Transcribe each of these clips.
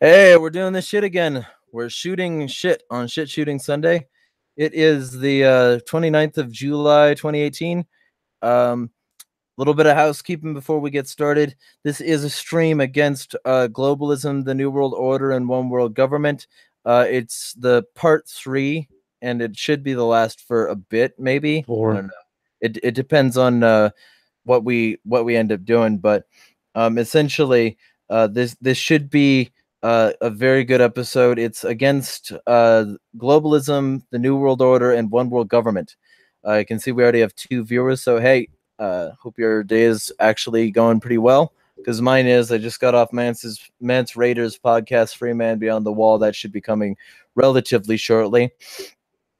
Hey, we're doing this shit again. We're shooting shit on Shit Shooting Sunday. It is the 29th of July, 2018. Little bit of housekeeping before we get started. This is a stream against globalism, the New World Order, and one world government. It's the part 3, and it should be the last for a bit, maybe. 4. I don't know. It depends on what we end up doing, but essentially, this should be a very good episode. It's against globalism, the New World Order, and one world government. I can see we already have 2 viewers, so hey, hope your day is actually going pretty well, because mine is. I just got off Mance Raiders podcast, Free Man Beyond the Wall. That should be coming relatively shortly.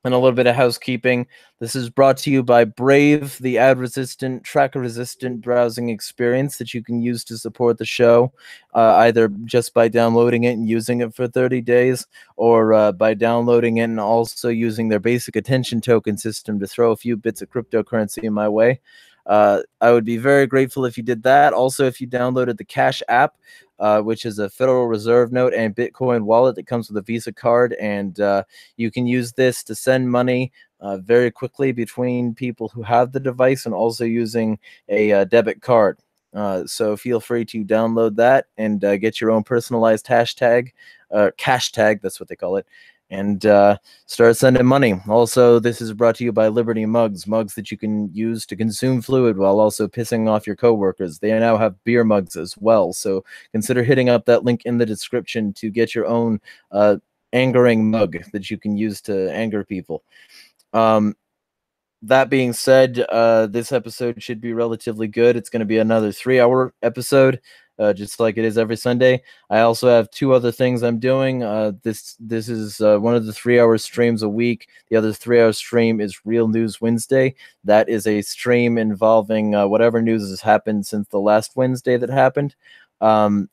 And a little bit of housekeeping. This is brought to you by Brave, the ad-resistant, tracker-resistant browsing experience that you can use to support the show, either just by downloading it and using it for 30 days, or by downloading it and also using their basic attention token system to throw a few bits of cryptocurrency in my way. I would be very grateful if you did that. Also, if you downloaded the Cash app, which is a Federal Reserve note and Bitcoin wallet that comes with a Visa card, and you can use this to send money very quickly between people who have the device, and also using a debit card. So feel free to download that and get your own personalized hashtag, cash tag, that's what they call it, and start sending money. Also, this is brought to you by Liberty mugs that you can use to consume fluid while also pissing off your coworkers. They now have beer mugs as well, so consider hitting up that link in the description to get your own angering mug that you can use to anger people. That being said, this episode should be relatively good. It's going to be another 3-hour episode, just like it is every Sunday. I also have 2 other things I'm doing. This is one of the 3-hour streams a week. The other 3-hour stream is Real News Wednesday. That is a stream involving whatever news has happened since the last Wednesday that happened.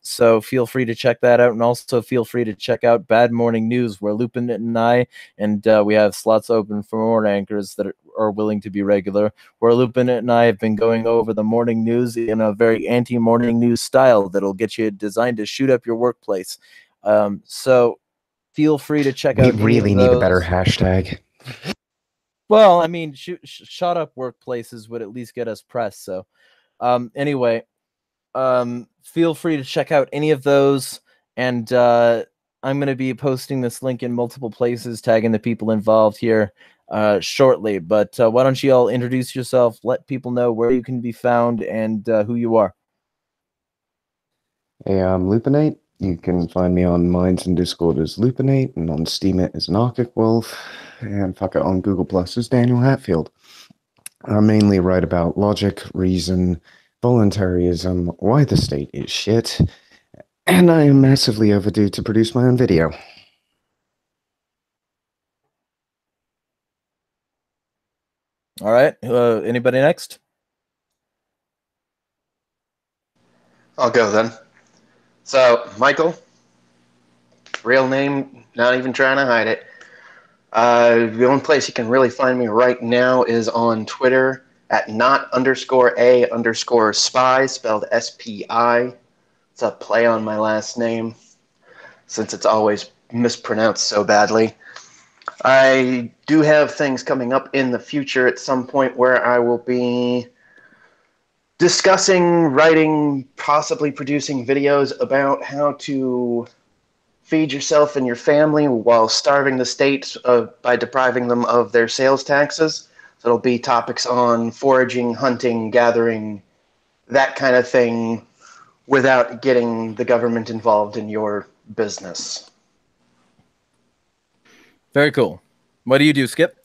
So feel free to check that out, and also feel free to check out Bad Morning News, where Lupin and I, and we have slots open for more anchors that are willing to be regular, where Lupin and I have been going over the morning news in a very anti-morning news style that'll get you designed to shoot up your workplace. So feel free to check out. We really need a better hashtag. Well, I mean, shut up workplaces would at least get us press. So anyway, feel free to check out any of those, and I'm going to be posting this link in multiple places, tagging the people involved here shortly. But why don't you all introduce yourself, let people know where you can be found, and who you are. Hey, I'm Lupinate. You can find me on Minds and Discord as Lupinate, and on Steemit as an Arctic Wolf, and fuck it, on Google Plus as Daniel Hatfield. I mainly write about logic, reason, voluntarism, why the state is shit, and I am massively overdue to produce my own video. All right, anybody next? I'll go then. So, Michael, real name, not even trying to hide it. The only place you can really find me right now is on Twitter at not_a_spy, spelled S-P-I. It's a play on my last name, since it's always mispronounced so badly. I do have things coming up in the future at some point where I will be discussing, writing, possibly producing videos about how to feed yourself and your family while starving the state by depriving them of their sales taxes. So it'll be topics on foraging, hunting, gathering, that kind of thing, without getting the government involved in your business. Very cool. What do you do, Skip?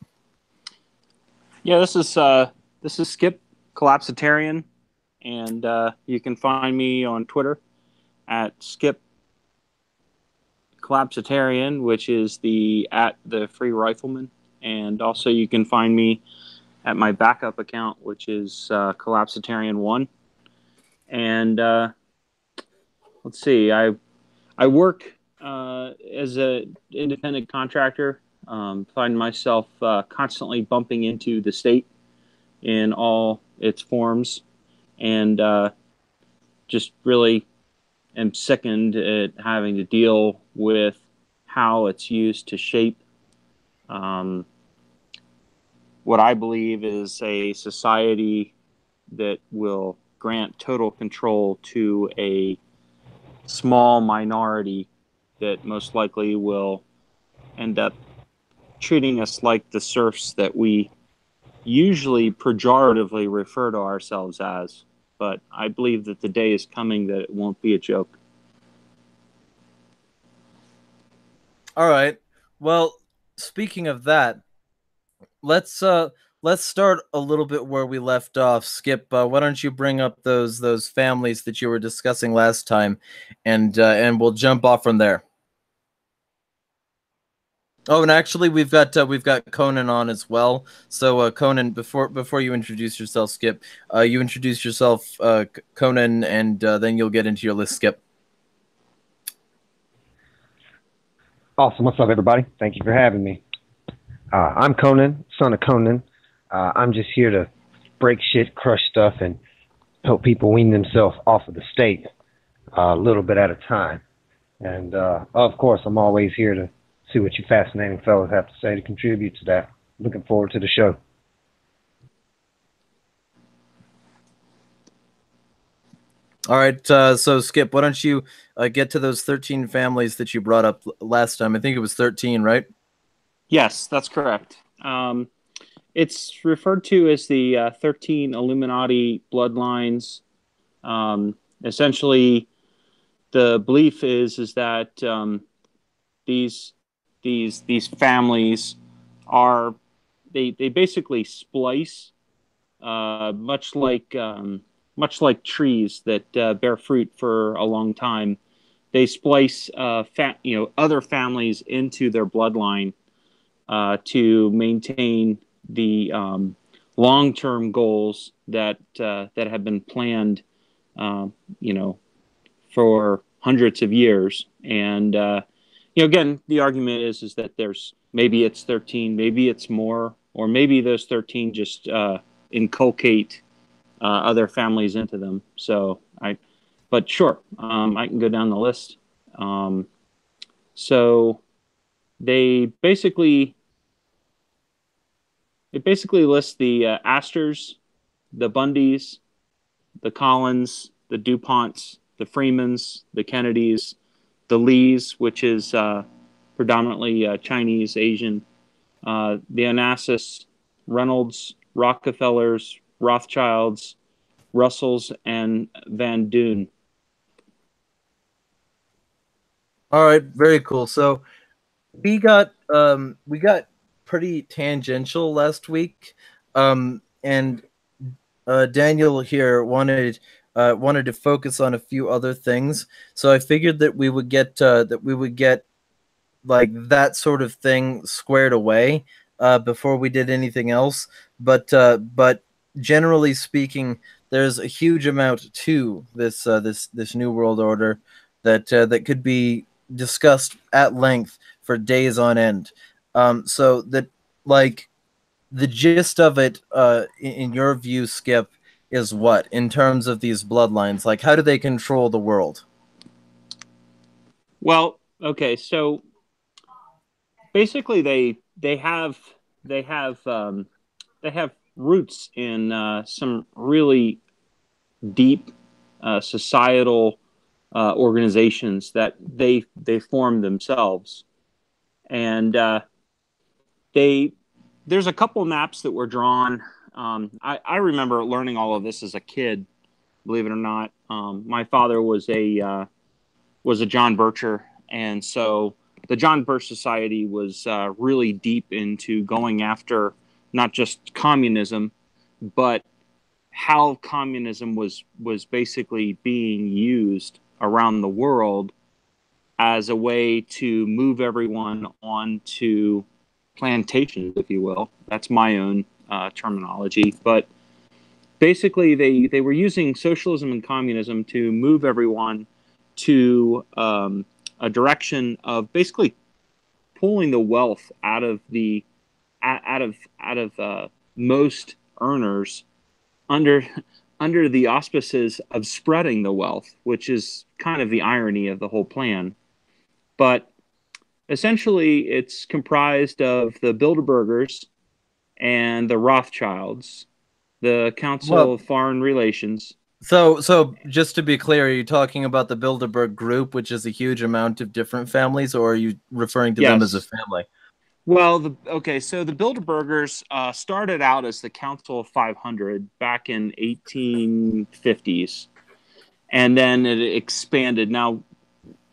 Yeah, this is Skip, Collapsitarian, and you can find me on Twitter at Skip Collapsitarian, which is at the Free Rifleman, and also you can find me at my backup account, which is Collapsitarian1. And let's see, I work as an independent contractor. Find myself constantly bumping into the state in all its forms, and just really am sickened at having to deal with how it's used to shape what I believe is a society that will grant total control to a small minority that most likely will end up treating us like the serfs that we usually pejoratively refer to ourselves as. But I believe that the day is coming that it won't be a joke. All right. Well, speaking of that, let's start a little bit where we left off. Skip, why don't you bring up those families that you were discussing last time, and we'll jump off from there. Oh, and actually, we've got Conan on as well. So, Conan, before you introduce yourself, Skip, you introduce yourself, Conan, and then you'll get into your list, Skip. Awesome. What's up, everybody? Thank you for having me. I'm Conan, son of Conan. I'm just here to break shit, crush stuff, and help people wean themselves off of the state a little bit at a time. And, of course, I'm always here to see what you fascinating fellas have to say to contribute to that. Looking forward to the show. All right, so Skip, why don't you get to those 13 families that you brought up last time? I think it was 13, right? Yes, that's correct. It's referred to as the 13 Illuminati bloodlines. Essentially, the belief is that these families are they basically splice, much like trees that bear fruit for a long time. They splice other families into their bloodline to maintain the long-term goals that have been planned, for hundreds of years. And again, the argument is that there's maybe it's 13, maybe it's more, or maybe those 13 just inculcate other families into them. But sure, I can go down the list. So they basically list the Astors, the Bundys, the Collins, the DuPonts, the Freemans, the Kennedys, the Lees, which is predominantly Chinese, Asian, the Onassis, Reynolds, Rockefellers, Rothschilds, Russells, and Van Doon. All right, very cool. So we got pretty tangential last week, and Daniel here wanted to focus on a few other things. So I figured that we would get like that sort of thing squared away before we did anything else. But generally speaking, there's a huge amount to this new world order that could be discussed at length for days on end. So that, like, the gist of it, in your view, Skip, is what in terms of these bloodlines? Like, how do they control the world? Well, okay, so basically they have roots in some really deep societal organizations that they form themselves, and there's a couple maps that were drawn. I remember learning all of this as a kid, believe it or not. My father was a John Bircher, and so the John Birch Society was really deep into going after not just communism, but how communism was basically being used around the world as a way to move everyone onto plantations, if you will. That's my own terminology. But basically, they were using socialism and communism to move everyone to a direction of basically pulling the wealth out of most earners under under the auspices of spreading the wealth, which is kind of the irony of the whole plan. But essentially, it's comprised of the Bilderbergers and the Rothschilds, the Council of Foreign Relations. So just to be clear, are you talking about the Bilderberg Group, which is a huge amount of different families, or are you referring to them as a family? Well, so the Bilderbergers started out as the Council of 500 back in 1850s, and then it expanded. Now,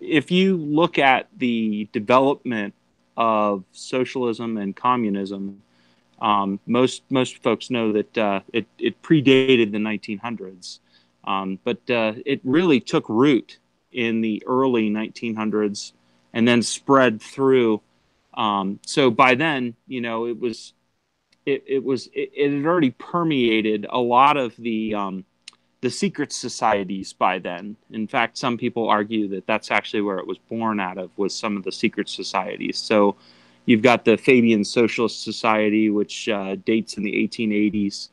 if you look at the development of socialism and communism, most folks know that it predated the 1900s, but it really took root in the early 1900s and then spread through. So by then, you know, it had already permeated a lot of the secret societies by then. In fact, some people argue that that's actually where it was born out of, was some of the secret societies. So you've got the Fabian Socialist Society, which dates in the 1880s.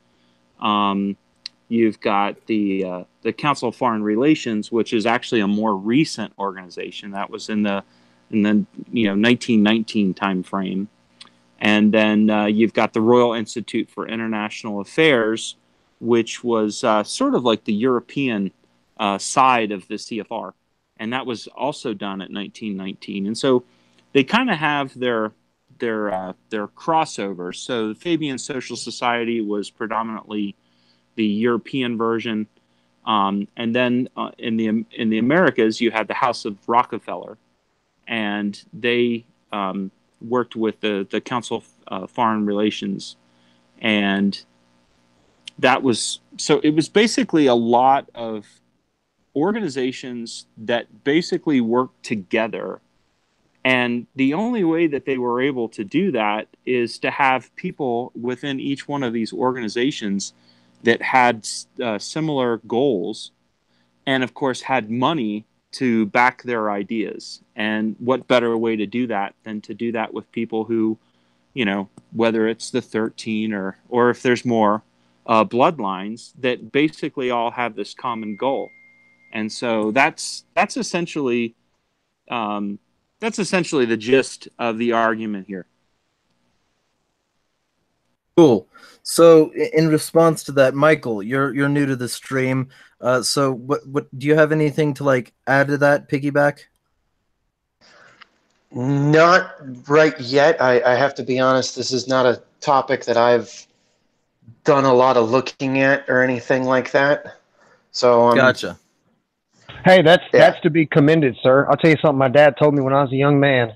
You've got the Council of Foreign Relations, which is actually a more recent organization. That was in the 1919 time frame. And then you've got the Royal Institute for International Affairs, which was sort of like the European side of the CFR. And that was also done at 1919. And so they kind of have their crossovers. So the Fabian Social Society was predominantly the European version. And then in the Americas, you had the House of Rockefeller. And they worked with the Council of Foreign Relations. And that was, so it was basically a lot of organizations that basically worked together. And the only way that they were able to do that is to have people within each one of these organizations that had similar goals and, of course, had money to back their ideas. And what better way to do that than to do that with people who, you know, whether it's the 13 or if there's more bloodlines that basically all have this common goal. And so that's essentially the gist of the argument here. Cool. So in response to that, Michael, you're new to the stream. So what do you have anything to like add to that, piggyback? Not right yet. I have to be honest, this is not a topic that I've done a lot of looking at or anything like that. So gotcha. Hey, that's to be commended, sir. I'll tell you something my dad told me when I was a young man.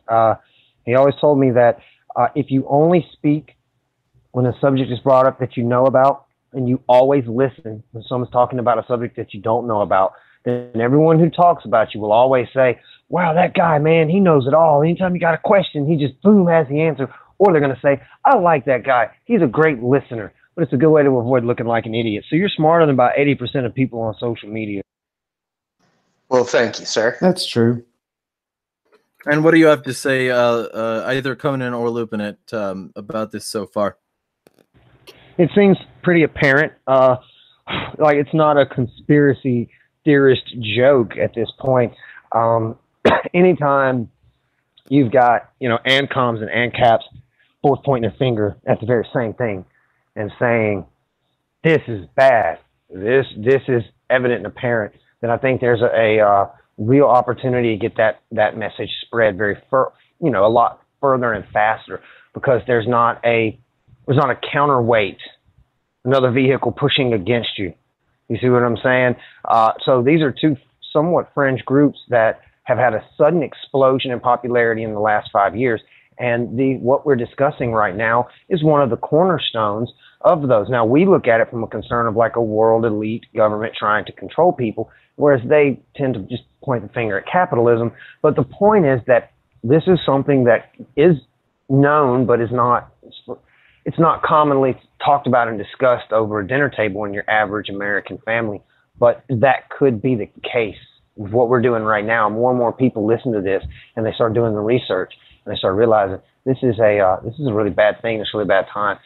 He always told me that if you only speak when a subject is brought up that you know about, and you always listen when someone's talking about a subject that you don't know about, then everyone who talks about you will always say, wow, that guy, man, he knows it all. Anytime you got a question, he just, boom, has the answer. Or they're going to say, I like that guy. He's a great listener. But it's a good way to avoid looking like an idiot. So you're smarter than about 80% of people on social media. Well, thank you, sir. That's true. And what do you have to say, either Conan or Lupinit, about this so far? It seems pretty apparent. Like it's not a conspiracy theorist joke at this point. Anytime you've got, you know, ANCOMs and ANCAPs both pointing their finger at the very same thing and saying, this is bad, this is evident and apparent, then I think there's a real opportunity to get that message spread a lot further and faster, because there's not a counterweight, another vehicle pushing against you. You see what I'm saying? So these are two somewhat fringe groups that have had a sudden explosion in popularity in the last 5 years. And what we're discussing right now is one of the cornerstones of those. Now, we look at it from a concern of like a world elite government trying to control people, whereas they tend to just point the finger at capitalism. But the point is that this is something that is known, but it's not commonly talked about and discussed over a dinner table in your average American family. But that could be the case with what we're doing right now. More and more people listen to this, and they start doing the research, and they start realizing this is a really bad thing. It's a really bad time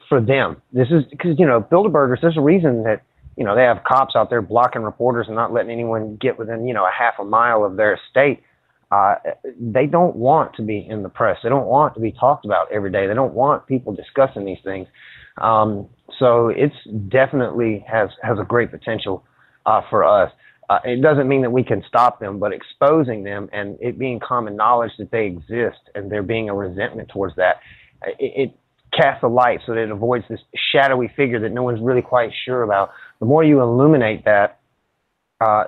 for them. This is because, you know, Bilderbergers, there's a reason that you know, they have cops out there blocking reporters and not letting anyone get within, you know, a half a mile of their estate. They don't want to be in the press. They don't want to be talked about every day. They don't want people discussing these things. So it's definitely has a great potential for us. It doesn't mean that we can stop them, but exposing them and it being common knowledge that they exist and there being a resentment towards that, it casts a light so that it avoids this shadowy figure that no one's really quite sure about. The more you illuminate that,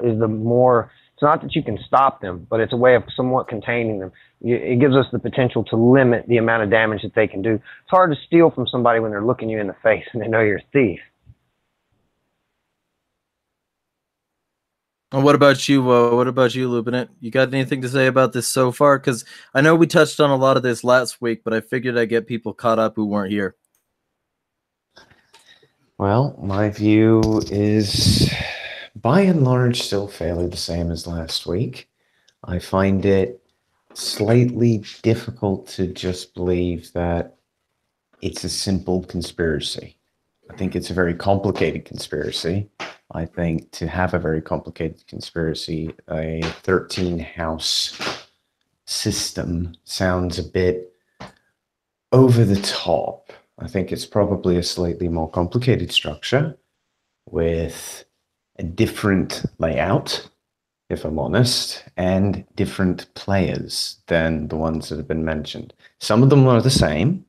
is the more, it's not that you can stop them, but it's a way of somewhat containing them. It gives us the potential to limit the amount of damage that they can do. It's hard to steal from somebody when they're looking you in the face and they know you're a thief. And what about you? Lupinit? You got anything to say about this so far? Because I know we touched on a lot of this last week, but I figured I'd get people caught up who weren't here. Well, my view is by and large still fairly the same as last week. I find it slightly difficult to just believe that it's a simple conspiracy. I think it's a very complicated conspiracy. I think to have a very complicated conspiracy, a 13-house system sounds a bit over the top. I think it's probably a slightly more complicated structure with a different layout, if I'm honest, and different players than the ones that have been mentioned. Some of them are the same,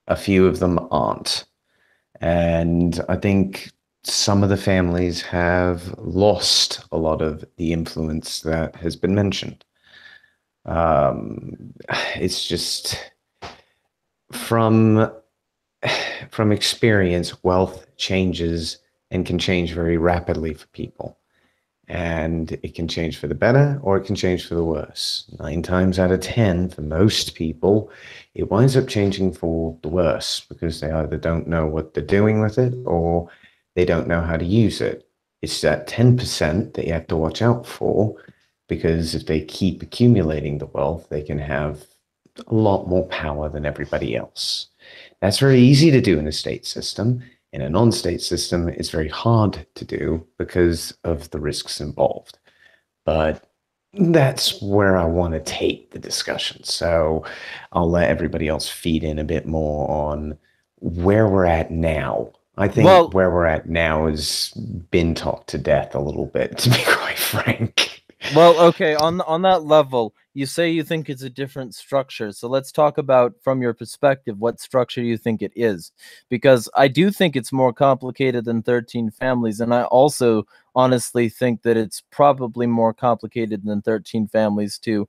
a few of them aren't. And I think some of the families have lost a lot of the influence that has been mentioned. It's just from experience, wealth changes and can change very rapidly for people. And it can change for the better or it can change for the worse. 9 times out of 10, for most people, it winds up changing for the worse because they either don't know what they're doing with it or they don't know how to use it. It's that 10% that you have to watch out for, because if they keep accumulating the wealth, they can have a lot more power than everybody else. That's very easy to do in a state system. In a non-state system, it's very hard to do because of the risks involved. But that's where I want to take the discussion. So I'll let everybody else feed in a bit more on where we're at now. I think where we're at now has been talked to death a little bit, to be quite frank. Well, okay, on that level, you say you think it's a different structure. So let's talk about, from your perspective, what structure you think it is. Because I do think it's more complicated than 13 families, and I also honestly think that it's probably more complicated than 13 families to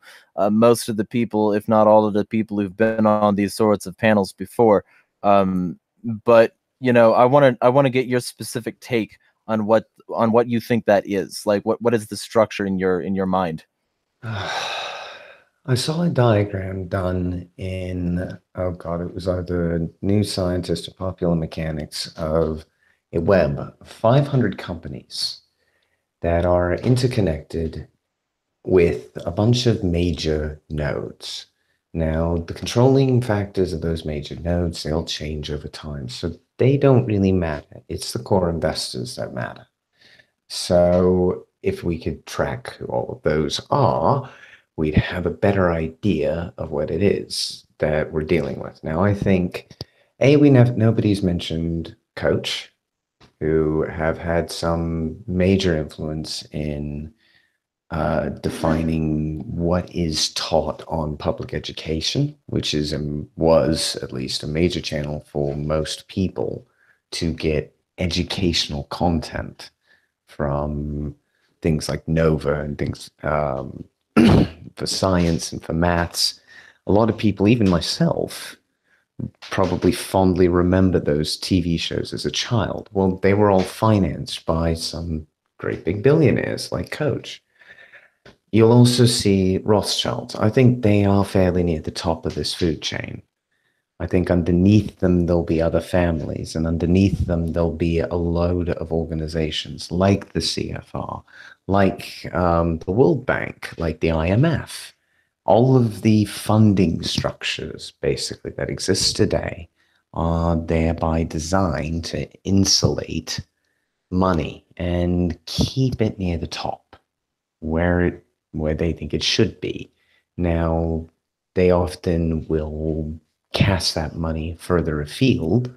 most of the people, if not all of the people who've been on these sorts of panels before. But you know, I want to get your specific take on what you think that is. Like, what is the structure in your mind? I saw a diagram done in, oh God, it was either New Scientist or Popular Mechanics, of a web of 500 companies that are interconnected with a bunch of major nodes. Now, the controlling factors of those major nodes, they all change over time. So they don't really matter. It's the core investors that matter. So if we could track who all of those are, we'd have a better idea of what it is that we're dealing with. Now, I think, nobody's mentioned Coach, who have had some major influence in defining what is taught on public education, which is was at least a major channel for most people to get educational content from things like Nova and things for science and for maths. A lot of people, even myself, probably fondly remember those TV shows as a child. Well, they were all financed by some great big billionaires like Coach. You'll also see Rothschilds. I think they are fairly near the top of this food chain. I think underneath them, there'll be other families, and underneath them, there'll be a load of organizations like the CFR, like the World Bank, like the IMF. All of the funding structures, basically, that exist today are thereby designed to insulate money and keep it near the top where they think it should be. Now, they often will cast that money further afield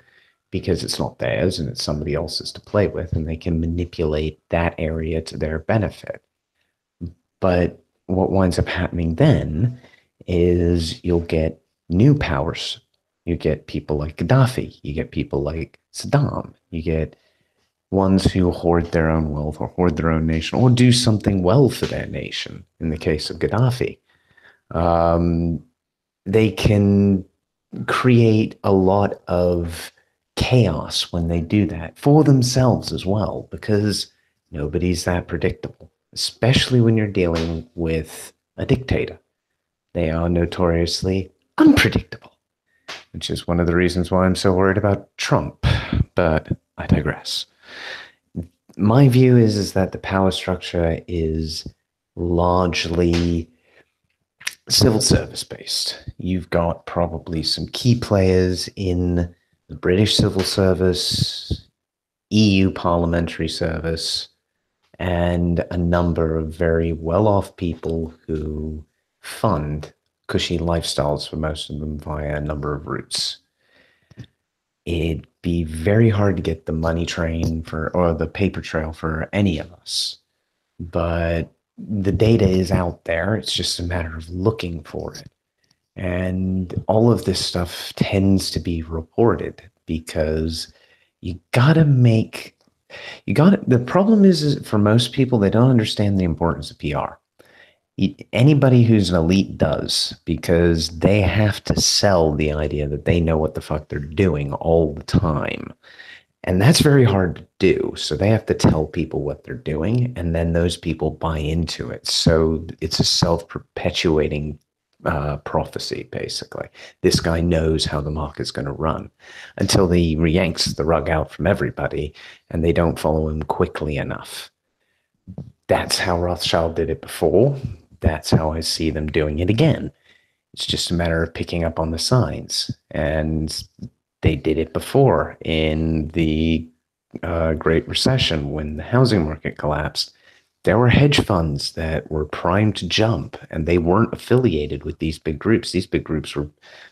because it's not theirs and it's somebody else's to play with, and they can manipulate that area to their benefit. But what winds up happening then is you'll get new powers. You get people like Gaddafi, you get people like Saddam, you get ones who hoard their own wealth or hoard their own nation or do something well for their nation. In the case of Gaddafi, they can create a lot of chaos when they do that for themselves as well, because nobody's that predictable, especially when you're dealing with a dictator. They are notoriously unpredictable, which is one of the reasons why I'm so worried about Trump. But I digress. My view is that the power structure is largely civil service based. You've got probably some key players in the British civil service, EU parliamentary service, and a number of very well-off people who fund cushy lifestyles for most of them via a number of routes. It'd be very hard to get the money train or the paper trail for any of us, but the data is out there. It's just a matter of looking for it. And all of this stuff tends to be reported because the problem is for most people, they don't understand the importance of PR. Anybody who's an elite does, because they have to sell the idea that they know what the fuck they're doing all the time. And that's very hard to do. So they have to tell people what they're doing, and then those people buy into it. So it's a self-perpetuating prophecy, basically. This guy knows how the market's going to run until he yanks the rug out from everybody and they don't follow him quickly enough. That's how Rothschild did it before. That's how I see them doing it again. It's just a matter of picking up on the signs. And they did it before in the Great Recession when the housing market collapsed. There were hedge funds that were primed to jump, and they weren't affiliated with these big groups. These big groups were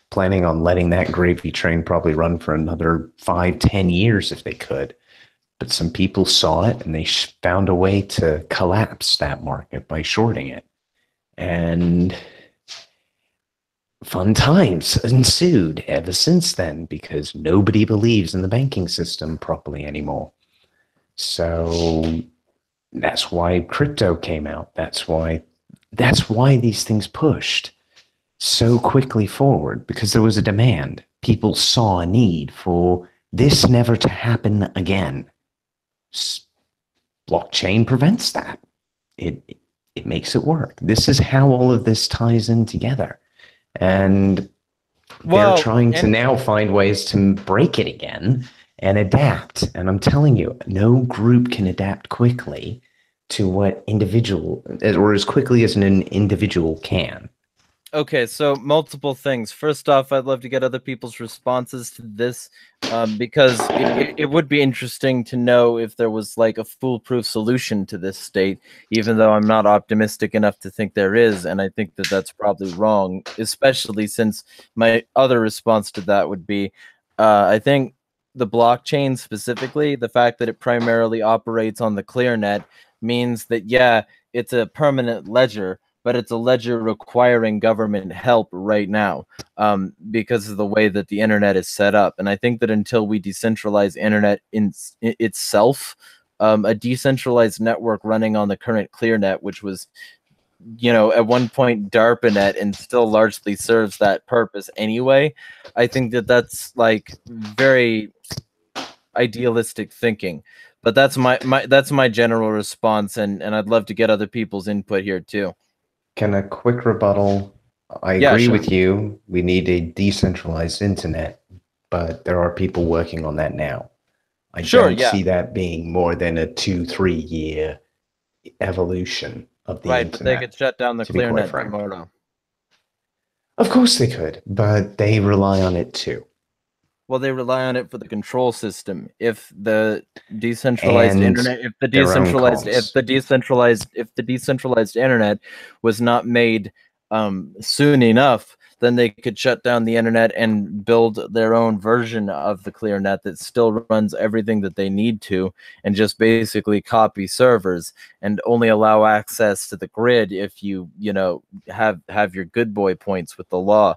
planning on letting that gravy train probably run for another 5-10 years if they could. But some people saw it, and they found a way to collapse that market by shorting it. And fun times ensued ever since then because nobody believes in the banking system properly anymore. So that's why crypto came out. That's why these things pushed so quickly forward, because there was a demand. People saw a need for this never to happen again. Blockchain prevents that. It makes it work. This is how all of this ties in together. And they're trying to now find ways to break it again and adapt. And I'm telling you, no group can adapt quickly to what individual, or as quickly as an individual can. Okay, so multiple things. First off, I'd love to get other people's responses to this, because it would be interesting to know if there was like a foolproof solution to this state, even though I'm not optimistic enough to think there is, and I think that that's probably wrong, especially since my other response to that would be, I think the blockchain specifically, the fact that it primarily operates on the ClearNet means that, yeah, it's a permanent ledger, but it's a ledger requiring government help right now, because of the way that the internet is set up. And I think that until we decentralize internet in itself, a decentralized network running on the current ClearNet, which was, at one point DARPANet and still largely serves that purpose anyway, I think that that's like very idealistic thinking. But that's my general response, and I'd love to get other people's input here too. Can a quick rebuttal? I agree with you. We need a decentralized internet, but there are people working on that now. I don't see that being more than a 2-3 year evolution of the internet. But they could shut down the ClearNet tomorrow. Of course they could, but they rely on it too. Well, they rely on it for the control system. If the decentralized And internet, their own if comms. the decentralized internet was not made soon enough, then they could shut down the internet and build their own version of the ClearNet that still runs everything that they need to, and just basically copy servers and only allow access to the grid if you know have your good boy points with the law.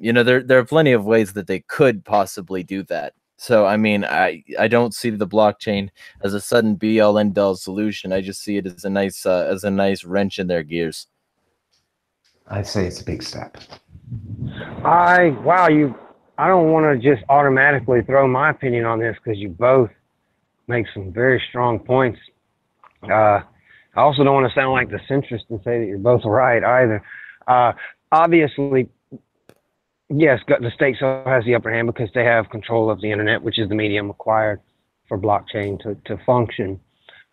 You know, there are plenty of ways that they could possibly do that. So I mean, I don't see the blockchain as a sudden be all end all solution. I just see it as a nice wrench in their gears. I'd say it's a big step. Wow, I don't want to just automatically throw my opinion on this because you both make some very strong points. I also don't want to sound like the centrist and say that you're both right either. Obviously, yes, the state still has the upper hand because they have control of the internet, which is the medium required for blockchain to function.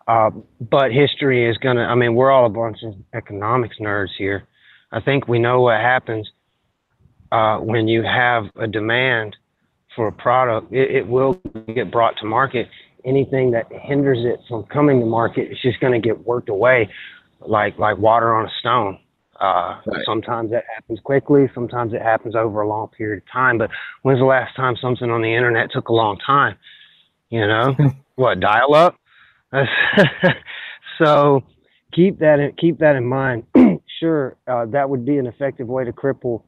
But history is going to, I mean, we're all a bunch of economics nerds here. I think we know what happens when you have a demand for a product. It will get brought to market. Anything that hinders it from coming to market is just going to get worked away like water on a stone. Right. Sometimes that happens quickly. Sometimes it happens over a long period of time. But when's the last time something on the internet took a long time? You know, what, dial up? So keep that in mind. Sure, that would be an effective way to cripple.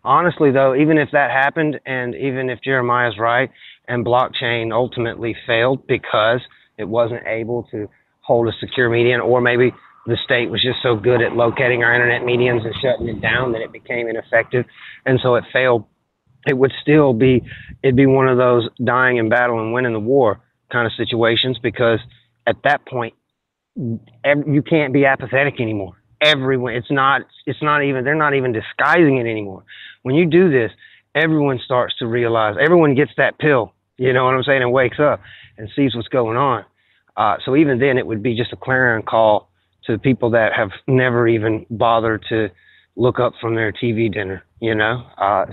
Honestly, though, even if that happened, and even if Jeremiah's right, and blockchain ultimately failed because it wasn't able to hold a secure median, or maybe the state was just so good at locating our internet medians and shutting it down that it became ineffective, and so it failed, it would still be, it'd be one of those dying in battle and winning the war kind of situations, because at that point, you can't be apathetic anymore. Everyone, it's not even, they're not even disguising it anymore. When you do this, everyone starts to realize, everyone gets that pill, you know what I'm saying, and wakes up and sees what's going on. So even then, it would be just a clarion call to people that have never even bothered to look up from their TV dinner, you know?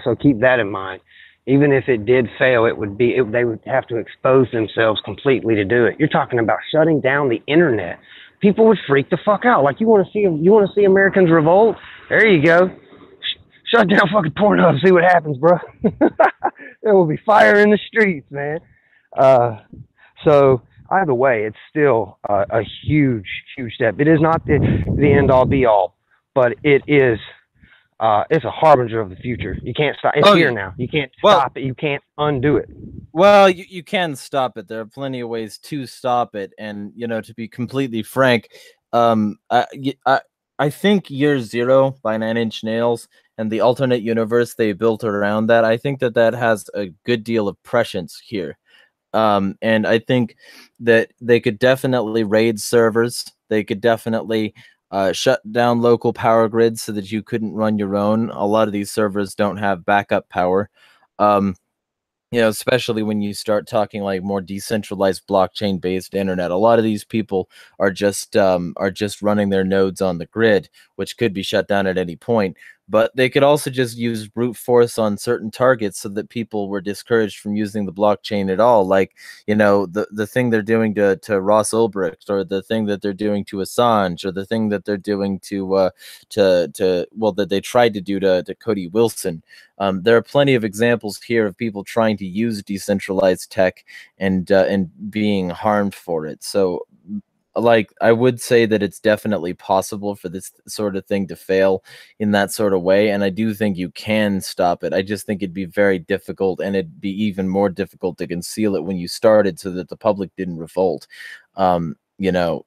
So keep that in mind. Even if it did fail, it would be, they would have to expose themselves completely to do it. You're talking about shutting down the internet. People would freak the fuck out. Like, you want to see Americans revolt? There you go. Shut down fucking Pornhub. See what happens, bro. There will be fire in the streets, man. So either way, it's still a huge step. It is not the end all be all, but it is. It's a harbinger of the future. You can't stop. It's here now. You can't stop it. You can't undo it. Well, you can stop it. There are plenty of ways to stop it. And, you know, to be completely frank, I think Year Zero by 9 Inch Nails and the alternate universe they built around that, I think that has a good deal of prescience here. And I think that they could definitely raid servers. They could definitely shut down local power grids so that you couldn't run your own. A lot of these servers don't have backup power. You know, especially when you start talking like more decentralized blockchain based internet. A lot of these people are just running their nodes on the grid, which could be shut down at any point. But they could also just use brute force on certain targets so that people were discouraged from using the blockchain at all. Like, you know, the thing they're doing to Ross Ulbricht, or the thing that they're doing to Assange, or the thing that they're doing to that they tried to do to Cody Wilson. There are plenty of examples here of people trying to use decentralized tech and being harmed for it. So, like, I would say that it's definitely possible for this sort of thing to fail in that sort of way, and I do think you can stop it. I just think it'd be very difficult, and it'd be even more difficult to conceal it when you started so that the public didn't revolt. You know,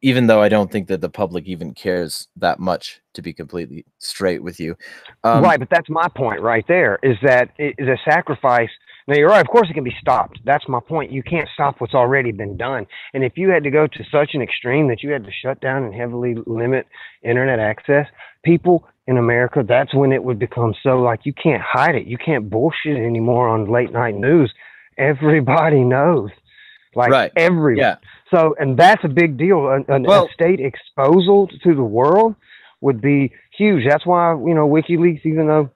even though I don't think that the public even cares that much, to be completely straight with you. Right, but that's my point right there, is that it is a sacrifice. Now, you're right, of course it can be stopped. That's my point. You can't stop what's already been done. And if you had to go to such an extreme that you had to shut down and heavily limit internet access, people in America, that's when it would become so, like, you can't hide it. You can't bullshit anymore on late night news. Everybody knows. Like, right. Everyone. Yeah. So, and that's a big deal. A state exposal to the world would be huge. That's why, you know, WikiLeaks, even though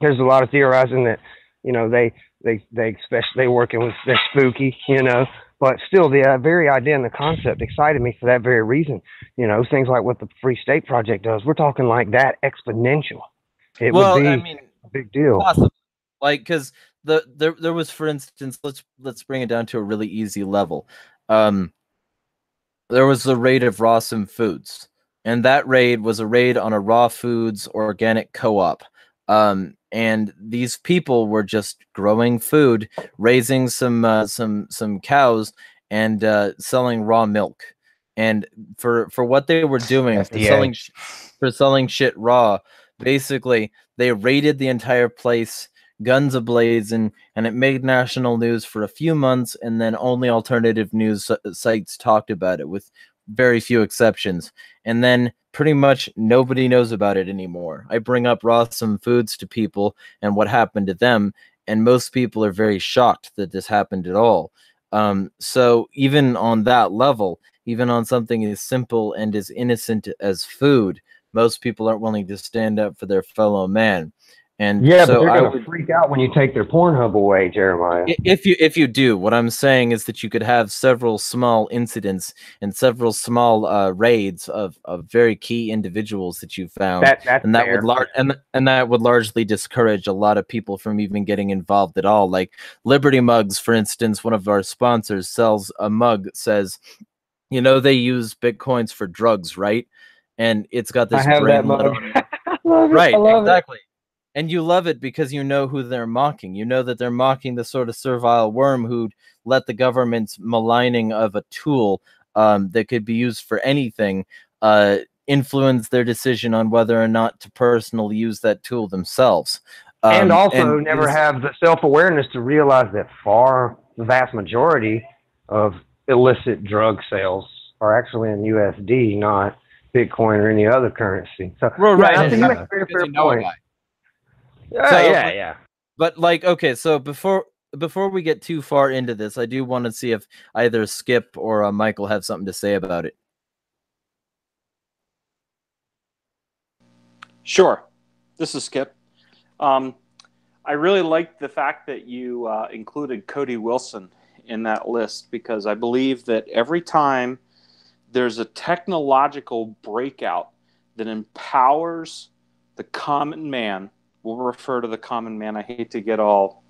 there's a lot of theorizing that, you know, they They especially working with, they're spooky, you know. But still, the very idea and the concept excited me for that very reason. You know, things like what the Free State Project does. We're talking like that exponential. It would Well, I be mean, a big deal. possibly, like, because there was, for instance, let's bring it down to a really easy level. There was the raid of Rawsome Foods, and that raid was a raid on a raw foods organic co-op. And these people were just growing food, raising some cows, and selling raw milk. And for what they were doing, FDA. for selling shit raw, basically they raided the entire place, guns ablaze, and it made national news for a few months, and then only alternative news sites talked about it, with very few exceptions. And then pretty much nobody knows about it anymore. I bring up Rawsome Foods to people and what happened to them, and most people are very shocked that this happened at all. So even on that level, even on something as simple and as innocent as food, most people aren't willing to stand up for their fellow man. And Yeah, but so they're I gonna would, freak out when you take their Pornhub away, Jeremiah. if you do, what I'm saying is that you could have several small incidents and several small raids of very key individuals that you found, That's and that fair. would and that would largely discourage a lot of people from even getting involved at all. Like Liberty Mugs, for instance, one of our sponsors, sells a mug that says, you know, they use bitcoins for drugs, right? And it's got I this have that brainlet mug. on it. I love it. I Right, love it. exactly. And you love it because you know who they're mocking. You know that they're mocking the sort of servile worm who'd let the government's maligning of a tool that could be used for anything influence their decision on whether or not to personally use that tool themselves. And also And never have the self-awareness to realize that the vast majority of illicit drug sales are actually in USD, not Bitcoin or any other currency. So, well, yeah, right, I think you make exactly, a very because fair you know a point. guy. Yeah, So, yeah. but like, okay, so before we get too far into this, I do want to see if either Skip or Michael have something to say about it. Sure. This is Skip. I really like the fact that you included Cody Wilson in that list, because I believe that every time there's a technological breakout that empowers the common man, we'll refer to the common man. I hate to get all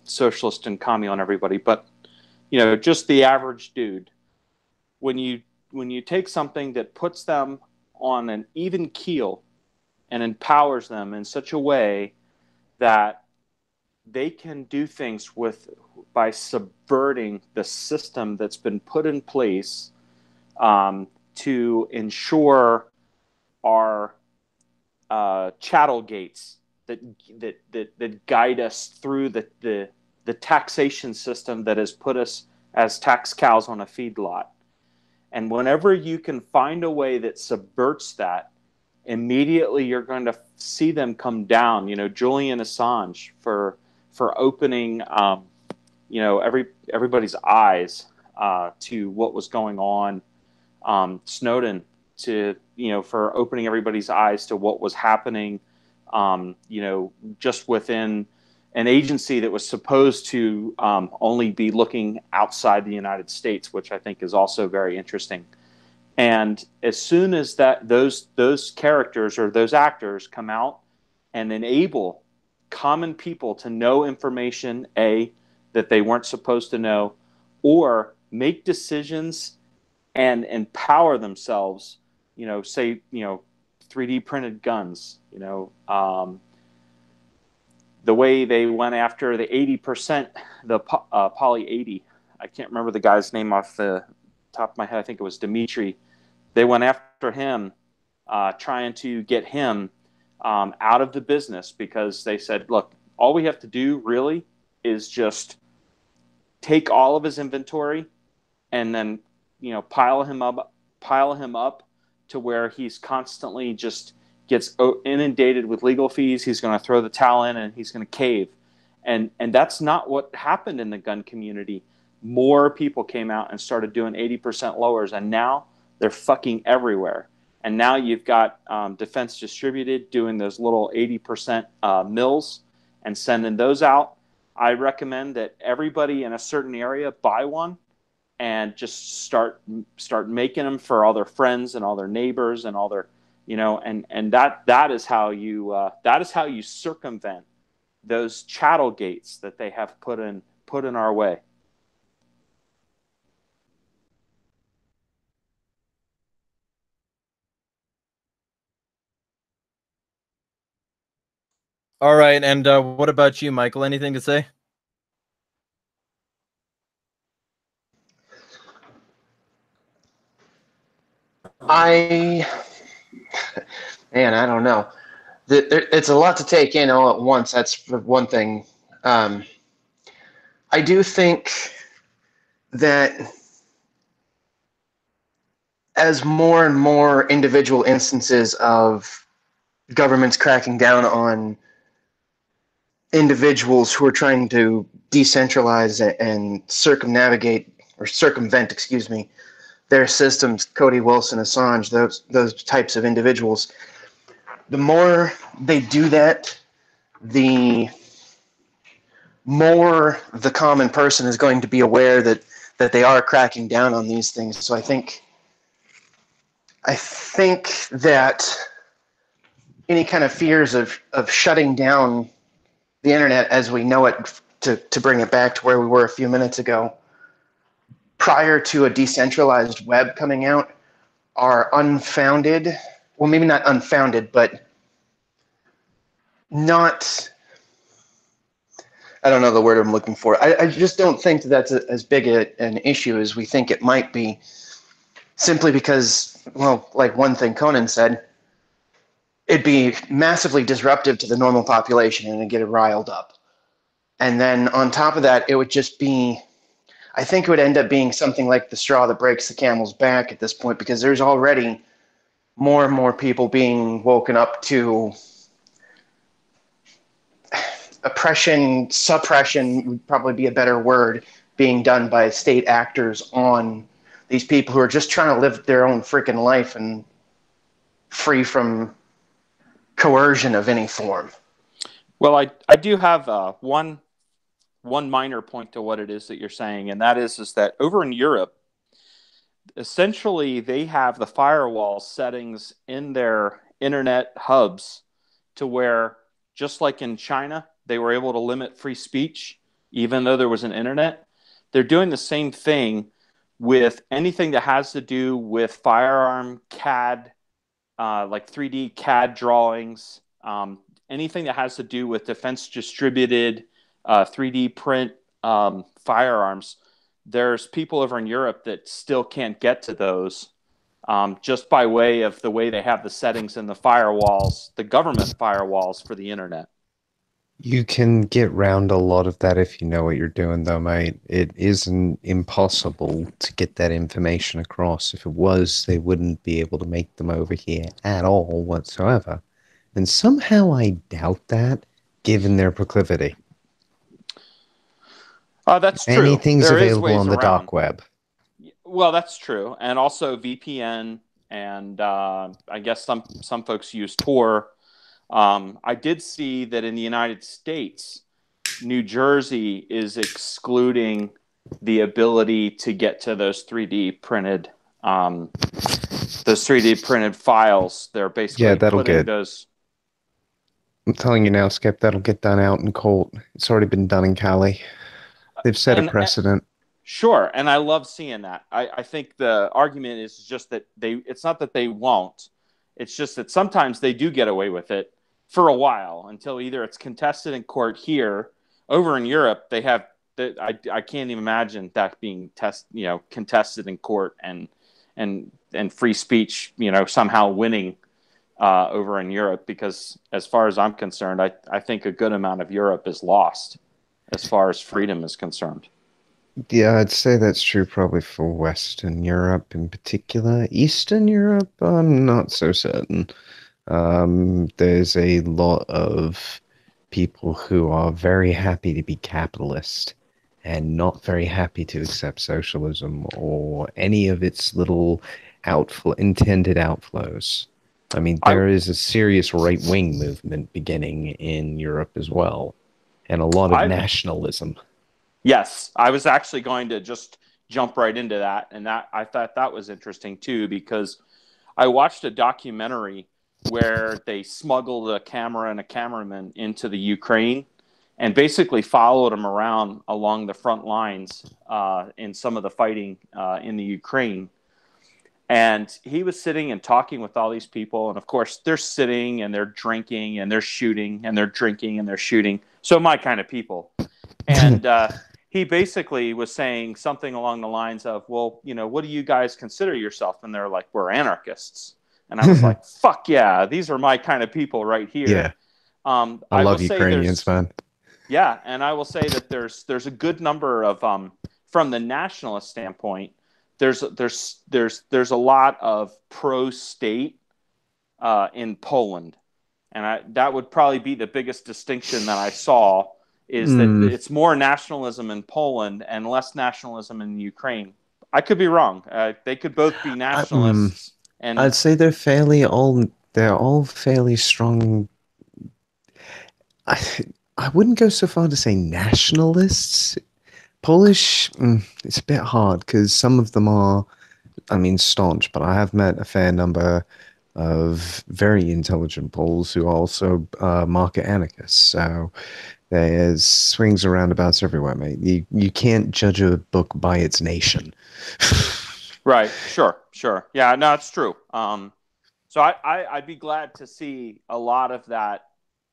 socialist and commie on everybody, but you know, just the average dude. When you take something that puts them on an even keel and empowers them in such a way that they can do things by subverting the system that's been put in place to ensure our chattel gates that guide us through the taxation system that has put us as tax cows on a feedlot. And whenever you can find a way that subverts that, immediately you're going to see them come down. You know, Julian Assange for opening, you know, everybody's eyes to what was going on. Snowden for opening everybody's eyes to what was happening. You know, just within an agency that was supposed to only be looking outside the United States, which I think is also very interesting. And as soon as those characters or those actors come out and enable common people to know information, that they weren't supposed to know, or make decisions and empower themselves, you know, say, you know, 3D printed guns, you know, the way they went after the 80%, the Poly 80. I can't remember the guy's name off the top of my head. I think it was Dimitri. They went after him, trying to get him out of the business, because they said, look, all we have to do really is just take all of his inventory and then, you know, pile him up to where he's constantly just gets inundated with legal fees. He's going to throw the towel in and he's going to cave. And that's not what happened in the gun community. More people came out and started doing 80% lowers, and now they're fucking everywhere. And now you've got Defense Distributed doing those little 80% mills and sending those out. I recommend that everybody in a certain area buy one and just start making them for all their friends and all their neighbors and all their, and that is how you circumvent those chattel gates that they have put in our way. All right, and what about you, Michael? Anything to say? Man, I don't know. It's a lot to take in all at once. That's one thing. I do think that as more and more individual instances of governments cracking down on individuals who are trying to decentralize and circumvent, their systems, Cody Wilson, Assange, those types of individuals, the more they do that, the more the common person is going to be aware that they are cracking down on these things. So I think that any kind of fears of shutting down the internet as we know it, to bring it back to where we were a few minutes ago, prior to a decentralized web coming out, are unfounded. Well, maybe not unfounded, but not, I don't know the word I'm looking for. I just don't think that's as big an issue as we think it might be, simply because, well, like one thing Conan said, it'd be massively disruptive to the normal population and it'd get it riled up. And then on top of that, it would just be, I think it would end up being something like the straw that breaks the camel's back at this point, because there's already more and more people being woken up to oppression, suppression would probably be a better word, being done by state actors on these people who are just trying to live their own freaking life and free from coercion of any form. Well, I do have one minor point to what it is that you're saying, and that is that over in Europe, essentially they have the firewall settings in their internet hubs to where, just like in China, they were able to limit free speech even though there was an internet. They're doing the same thing with anything that has to do with firearm CAD, like 3D CAD drawings, anything that has to do with defense distributed 3D print firearms. There's people over in Europe that still can't get to those, just by way of the way they have the settings in the firewalls, the government firewalls for the internet. You can get round a lot of that if you know what you're doing, though, mate. It isn't impossible to get that information across. If it was, they wouldn't be able to make them over here at all whatsoever. And somehow I doubt that, given their proclivity. That's true. Anything's there available on the dark web. Well, that's true. And also VPN, and I guess some folks use Tor. I did see that in the United States, New Jersey is excluding the ability to get to those 3D printed files. They're basically putting those. I'm telling you now, Skip, that'll get done out in court. It's already been done in Cali. They've set a precedent. Sure, and I love seeing that. I think the argument is just that it's not that they won't. It's just that sometimes they do get away with it for a while until either it's contested in court here. Over in Europe, they have I can't even imagine that being contested in court and free speech, somehow winning over in Europe, because as far as I'm concerned, I think a good amount of Europe is lost as far as freedom is concerned. Yeah, I'd say that's true probably for Western Europe in particular. Eastern Europe, I'm not so certain. There's a lot of people who are very happy to be capitalist and not very happy to accept socialism or any of its little intended outflows. I mean, there is a serious right-wing movement beginning in Europe as well. and a lot of nationalism. Yes, I was actually going to just jump right into that, and that I thought that was interesting too, because I watched a documentary where they smuggled a camera and a cameraman into the Ukraine and basically followed him around along the front lines in some of the fighting in the Ukraine. And he was sitting and talking with all these people. And of course, they're sitting and they're drinking and they're shooting and they're drinking and they're shooting. So my kind of people. And he basically was saying something along the lines of, well, you know, what do you guys consider yourself? And they're like, we're anarchists. And I was like, fuck yeah, these are my kind of people right here. Yeah. I love Ukrainians, man. Yeah, and I will say that there's a good number of from the nationalist standpoint, there's a lot of pro-state in Poland, and that would probably be the biggest distinction that I saw, is that it's more nationalism in Poland and less nationalism in Ukraine. I could be wrong. They could both be nationalists. And I'd say they're all fairly strong. I wouldn't go so far to say nationalists. Polish, it's a bit hard because some of them are, I mean, staunch, but I have met a fair number of very intelligent Poles who are also market anarchists. So there's swings and roundabouts everywhere, mate. You can't judge a book by its nation. Right. Sure. Yeah, no, it's true. So I'd be glad to see a lot of that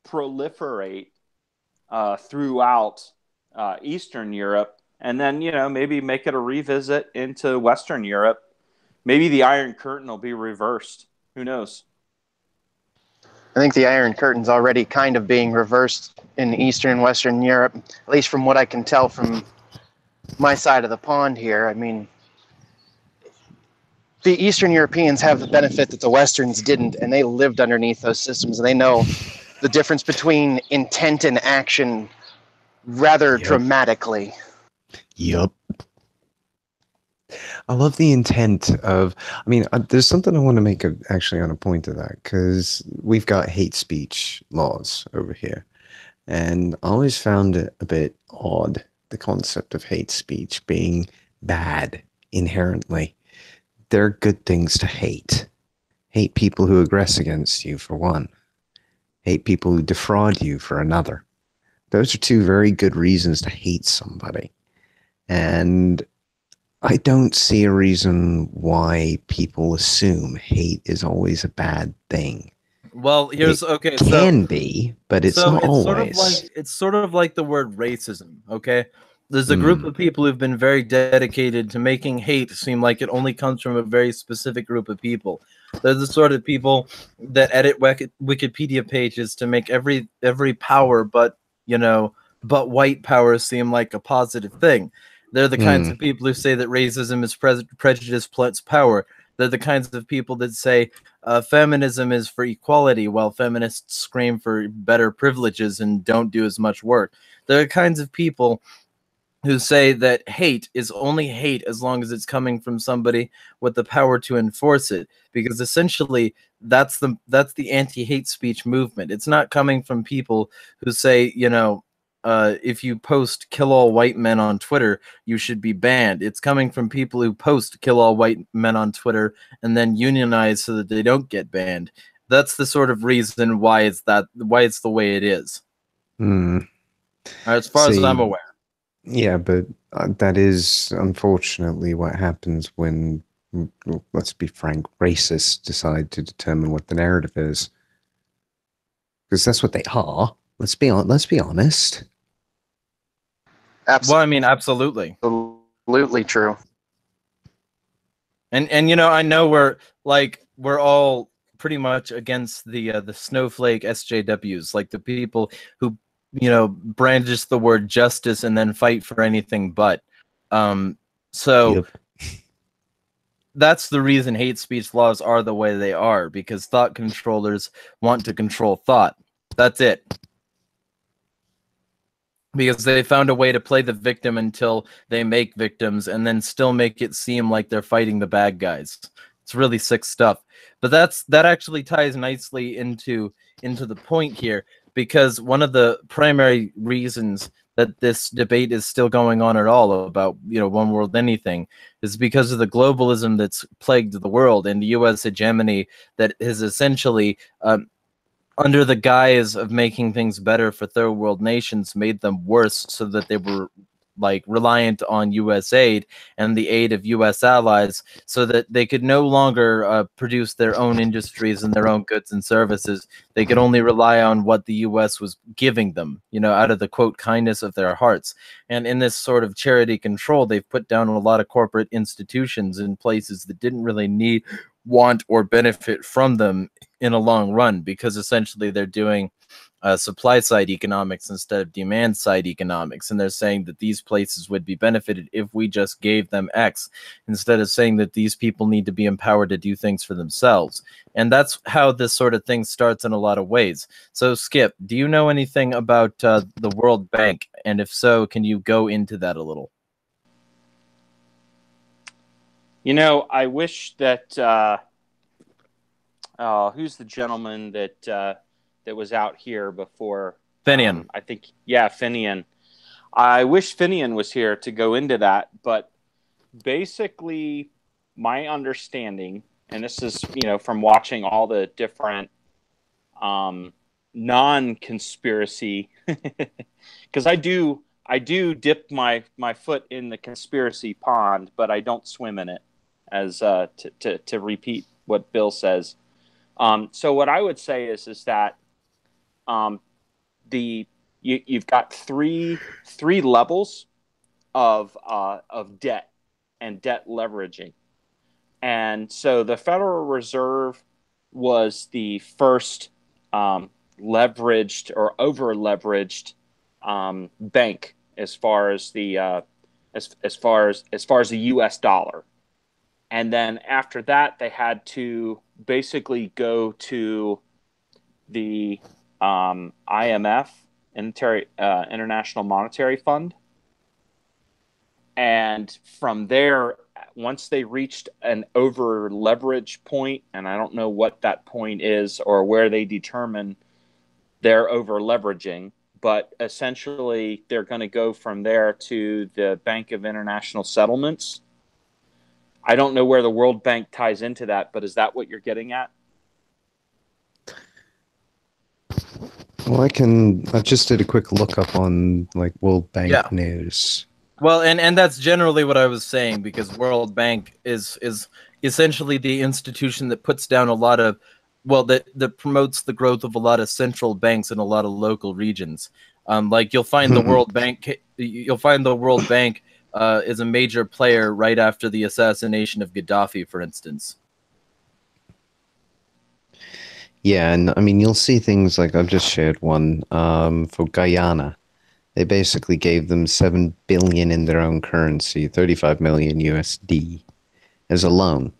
proliferate throughout Eastern Europe, and then, you know, maybe make it a revisit into Western Europe. Maybe the Iron Curtain will be reversed. Who knows? I think the Iron Curtain's already kind of being reversed in Eastern and Western Europe, at least from what I can tell from my side of the pond here. I mean, the Eastern Europeans have the benefit that the Westerns didn't, and they lived underneath those systems, and they know the difference between intent and action rather dramatically. Yup. I love the intent of, I mean, there's something I want to make actually on a point of that, because we've got hate speech laws over here. And I always found it a bit odd, the concept of hate speech being bad inherently. There are good things to hate. Hate people who aggress against you, for one. Hate people who defraud you, for another. Those are two very good reasons to hate somebody. And I don't see a reason why people assume hate is always a bad thing. Well, here's it can be, but it's not always. It's sort of like the word racism. Okay, there's a group of people who've been very dedicated to making hate seem like it only comes from a very specific group of people. They're the sort of people that edit Wikipedia pages to make every power but white power seem like a positive thing. They're the kinds of people who say that racism is prejudice plus power. They're the kinds of people that say feminism is for equality, while feminists scream for better privileges and don't do as much work. They're the kinds of people who say that hate is only hate as long as it's coming from somebody with the power to enforce it, because essentially that's the anti-hate speech movement. It's not coming from people who say, if you post kill all white men on Twitter, you should be banned. It's coming from people who post kill all white men on Twitter and then unionize so that they don't get banned. That's the sort of reason why it's the way it is. As far as I'm aware. Yeah, but that is unfortunately what happens when, let's be frank, racists decide to determine what the narrative is. Because that's what they are. Let's be honest. Absolutely. Well, I mean, absolutely. Absolutely true. And I know we're all pretty much against the snowflake SJWs, like the people who brandish the word justice and then fight for anything but. That's the reason hate speech laws are the way they are, because thought controllers want to control thought. That's it. Because they found a way to play the victim until they make victims and then still make it seem like they're fighting the bad guys. It's really sick stuff. But that actually ties nicely into the point here, because one of the primary reasons that this debate is still going on at all about, one world anything, is because of the globalism that's plagued the world and the U.S. hegemony that has essentially, under the guise of making things better for third world nations, made them worse, so that they were like reliant on U.S. aid and the aid of U.S. allies, so that they could no longer produce their own industries and their own goods and services. They could only rely on what the U.S. was giving them, out of the, quote, kindness of their hearts. And in this sort of charity control, they've put down a lot of corporate institutions in places that didn't really need, want, or benefit from them in a long run, because essentially they're doing supply side economics instead of demand side economics. And they're saying that these places would be benefited if we just gave them X, instead of saying that these people need to be empowered to do things for themselves. And that's how this sort of thing starts in a lot of ways. So Skip, do you know anything about the World Bank? And if so, can you go into that a little? I wish that who's the gentleman that was out here before? Finian. I think, yeah, Finian. I wish Finian was here to go into that, but basically my understanding, and this is, from watching all the different non-conspiracy, because I do dip my foot in the conspiracy pond, but I don't swim in it, as to repeat what Bill says. So what I would say is that you've got three levels of debt and debt leveraging, and so the Federal Reserve was the first leveraged or over leveraged bank as far as the as far as the U.S. dollar, and then after that they had to basically go to the IMF, International Monetary Fund, and from there, once they reached an over leverage point, and I don't know what that point is or where they determine their over leveraging, but essentially they're going to go from there to the Bank of International Settlements. I don't know where the World Bank ties into that, but is that what you're getting at? Well, I just did a quick lookup on like World Bank news. Well, and that's generally what I was saying, because World Bank is essentially the institution that puts down a lot of, that promotes the growth of a lot of central banks in a lot of local regions. Like you'll find the World Bank is a major player right after the assassination of Gaddafi, for instance. Yeah, and I mean, you'll see things like, I've just shared one for Guyana. They basically gave them $7 billion in their own currency, 35 million USD, as a loan.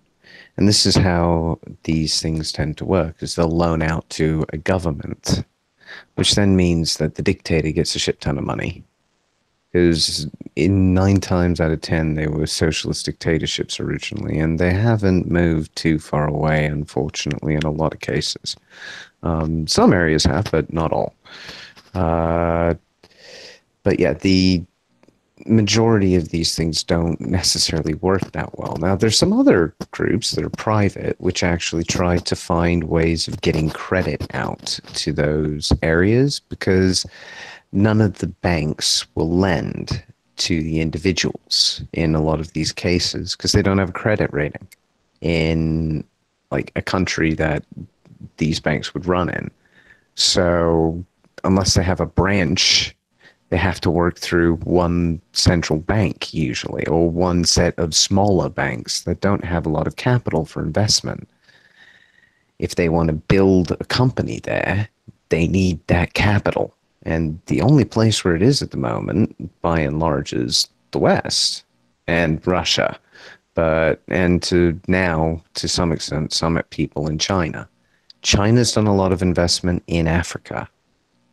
And this is how these things tend to work, is they'll loan out to a government, which then means that the dictator gets a shit ton of money. Because in 9 times out of 10, they were socialist dictatorships originally, and they haven't moved too far away, unfortunately, in a lot of cases. Some areas have, but not all. But yeah, the majority of these things don't necessarily work that well. Now, there's some other groups that are private, which actually try to find ways of getting credit out to those areas, because none of the banks will lend to the individuals in a lot of these cases, because they don't have a credit rating in like a country that these banks would run in. So unless they have a branch, they have to work through one central bank usually, or one set of smaller banks that don't have a lot of capital for investment. If they want to build a company there, they need that capital. And the only place where it is at the moment, by and large, is the West and Russia. And to some extent, some people in China. China's done a lot of investment in Africa,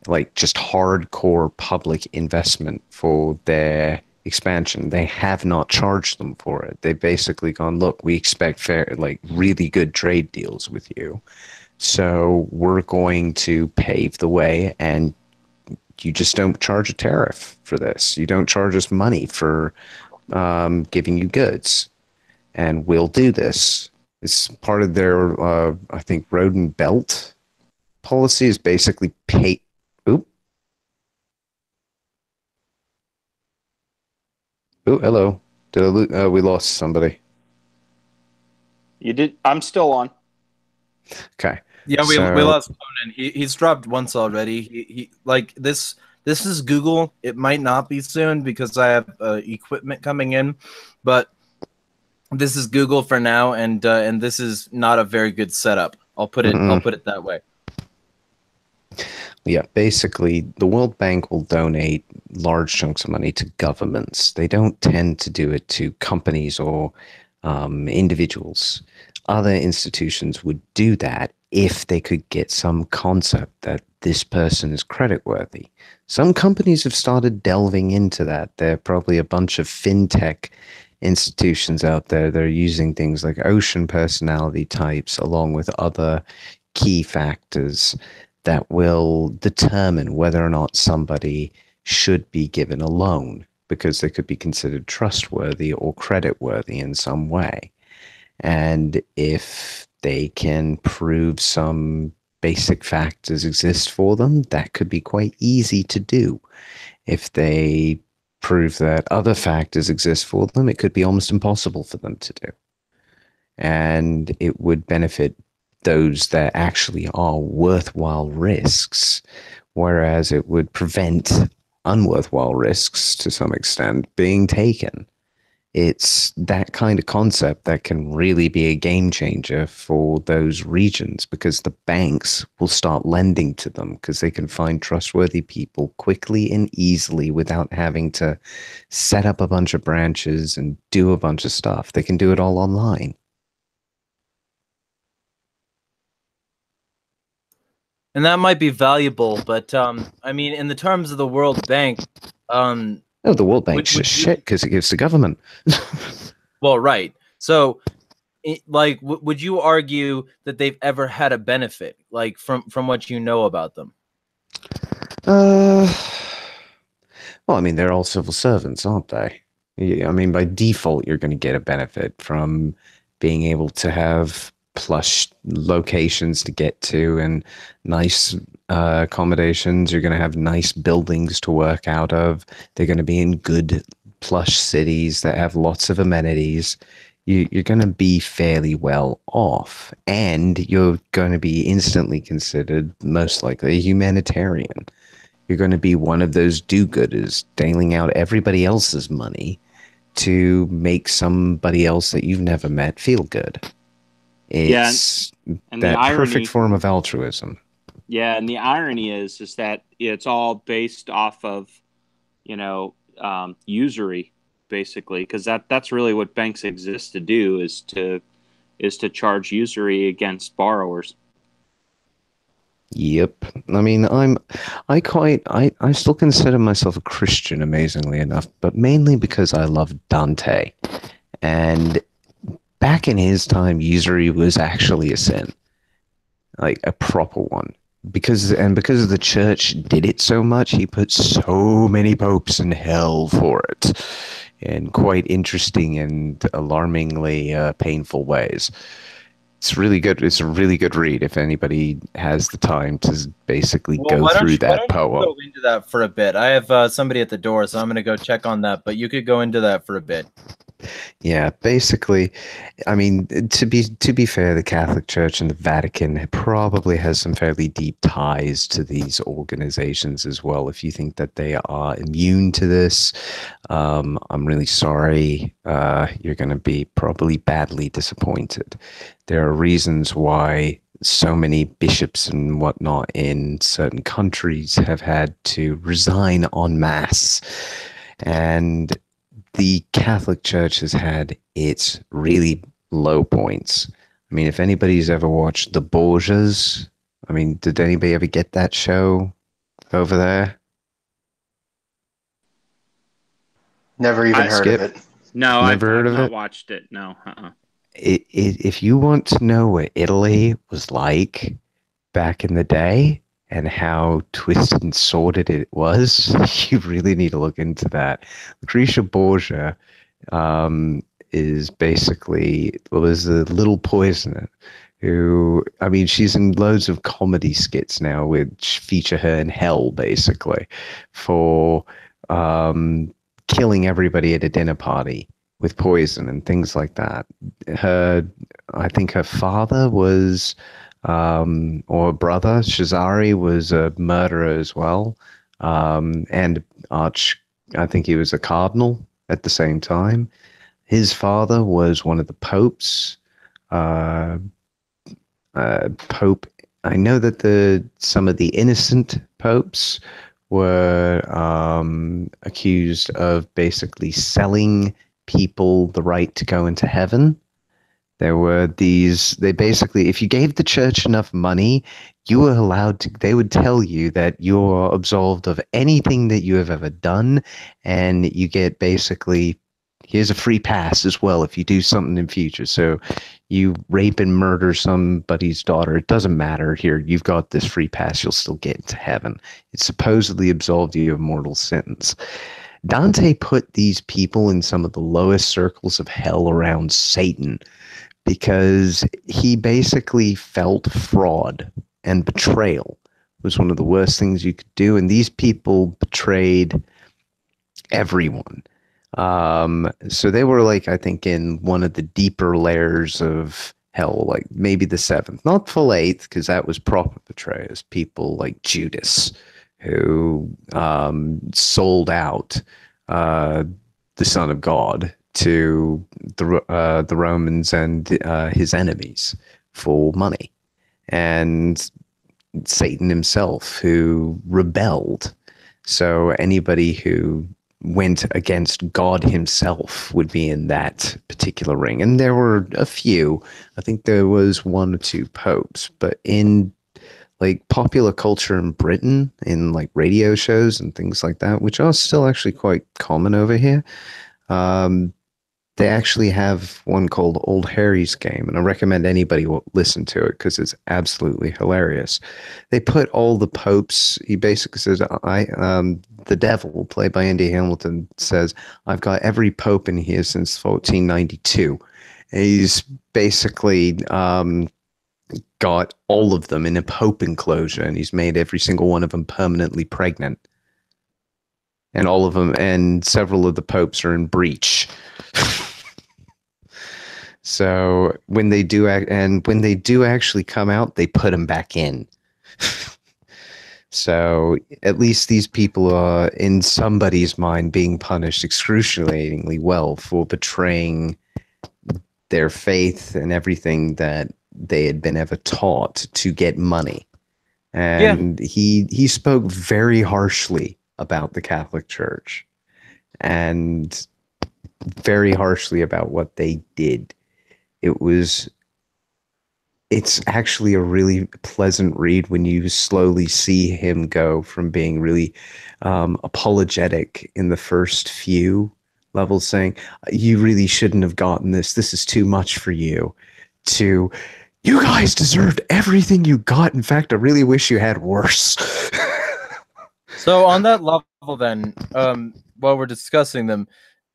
like just hardcore public investment for their expansion. They have not charged them for it. They've basically gone, look, we expect fair, like really good trade deals with you. So we're going to pave the way, and you just don't charge a tariff for this. You don't charge us money for giving you goods, and we'll do this. It's part of their, I think, road and belt policy is basically pay. Oop. Oh, hello. Did I we lost somebody. You did. I'm still on. Okay. Yeah, we lost Conan. He's dropped once already. He like this. This is Google. It might not be soon because I have equipment coming in, but this is Google for now, and this is not a very good setup. I'll put it that way. Yeah, basically, the World Bank will donate large chunks of money to governments. They don't tend to do it to companies or individuals. Other institutions would do that if they could get some concept that this person is creditworthy. Some companies have started delving into that. There are probably a bunch of fintech institutions out there that are using things like ocean personality types along with other key factors that will determine whether or not somebody should be given a loan because they could be considered trustworthy or creditworthy in some way. And if they can prove some basic factors exist for them, that could be quite easy to do. If they prove that other factors exist for them, it could be almost impossible for them to do. And it would benefit those that actually are worthwhile risks, whereas it would prevent unworthwhile risks to some extent being taken. It's that kind of concept that can really be a game changer for those regions because the banks will start lending to them because they can find trustworthy people quickly and easily without having to set up a bunch of branches and do a bunch of stuff. They can do it all online. And that might be valuable, but I mean, in the terms of the World Bank, Oh, the World Bank's just shit because it gives to government. Well, right. So, like, would you argue that they've ever had a benefit, like from what you know about them? Well, I mean, they're all civil servants, aren't they? Yeah, I mean, by default, you're going to get a benefit from being able to have plush locations to get to and nice accommodations. You're going to have nice buildings to work out of. They're going to be in good plush cities that have lots of amenities. You're going to be fairly well off, and you're going to be instantly considered most likely a humanitarian. You're going to be one of those do-gooders dealing out everybody else's money to make somebody else that you've never met feel good. It's and that the irony, perfect form of altruism. Yeah, and the irony is that it's all based off of, usury, basically, because that's really what banks exist to do is to charge usury against borrowers. Yep. I mean, I still consider myself a Christian, amazingly enough, but mainly because I love Dante. And back in his time, usury was actually a sin, like a proper one. Because the church did it so much, he put so many popes in hell for it in quite interesting and alarmingly painful ways. It's really good. It's a really good read if anybody has the time to basically go through that poem. Go into that for a bit. I have somebody at the door, so I'm going to go check on that. But you could go into that for a bit. Yeah, basically, I mean, to be fair, the Catholic Church and the Vatican probably has some fairly deep ties to these organizations as well. If you think that they are immune to this, I'm really sorry. You're going to be probably badly disappointed. There are reasons why so many bishops and whatnot in certain countries have had to resign en masse, and the Catholic Church has had its really low points. I mean, if anybody's ever watched The Borgias, I mean, did anybody ever get that show over there? Never even heard Skip. of it. No, Never heard I've of not it? watched it. No. If you want to know what Italy was like back in the day and how twisted and sordid it was, you really need to look into that. Lucretia Borgia is basically, well, is a little poisoner who, I mean, she's in loads of comedy skits now, which feature her in hell, basically, for killing everybody at a dinner party with poison and things like that. I think her father was, or brother, Cesare, was a murderer as well. And I think he was a cardinal at the same time. His father was one of the popes. Pope. I know that some of the innocent popes were accused of basically selling people the right to go into heaven. There were they basically, if you gave the church enough money, you were allowed to, they would tell you that you're absolved of anything that you have ever done, and you get basically, here's a free pass as well if you do something in future. So you rape and murder somebody's daughter, it doesn't matter. Here, you've got this free pass, you'll still get into heaven. It supposedly absolved you of mortal sins. Dante put these people in some of the lowest circles of hell around Satan, because he basically felt fraud and betrayal was one of the worst things you could do. And these people betrayed everyone. So they were like, I think, in one of the deeper layers of hell, like maybe the seventh, not full eighth, because that was proper betrayers. People like Judas, who sold out the Son of God to the Romans and his enemies for money, and Satan himself, who rebelled. So anybody who went against God himself would be in that particular ring. And there were a few. I think there was one or two popes, but in like popular culture in Britain, in like radio shows and things like that, which are still actually quite common over here, they actually have one called Old Harry's Game, and I recommend anybody will listen to it because it's absolutely hilarious. They put all the popes. He basically says, the devil, played by Andy Hamilton, says, "I've got every pope in here since 1492." And he's basically got all of them in a pope enclosure, and he's made every single one of them permanently pregnant. And all of them, and several of the popes are in breach. So when they do actually come out, they put them back in. So at least these people are, in somebody's mind, being punished excruciatingly well for betraying their faith and everything that they had been ever taught to get money. And he spoke very harshly about the Catholic Church and very harshly about what they did. It's actually a really pleasant read when you slowly see him go from being really apologetic in the first few levels, saying, "You really shouldn't have gotten this. This is too much for you," to, "You guys deserved everything you got. In fact, I really wish you had worse." So on that level then, while we're discussing them,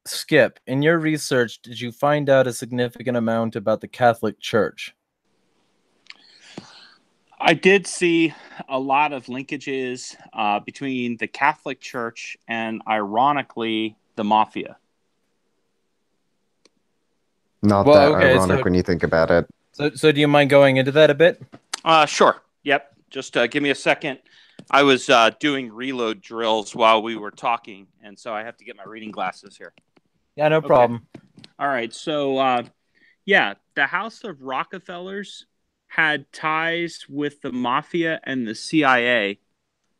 Skip, in your research, did you find out a significant amount about the Catholic Church? I did see a lot of linkages between the Catholic Church and, ironically, the mafia. Not that ironic when you think about it. So do you mind going into that a bit? Sure. Yep. Just give me a second. I was doing reload drills while we were talking, and so I have to get my reading glasses here. Yeah, no problem. All right. So, the House of Rockefellers had ties with the mafia and the CIA.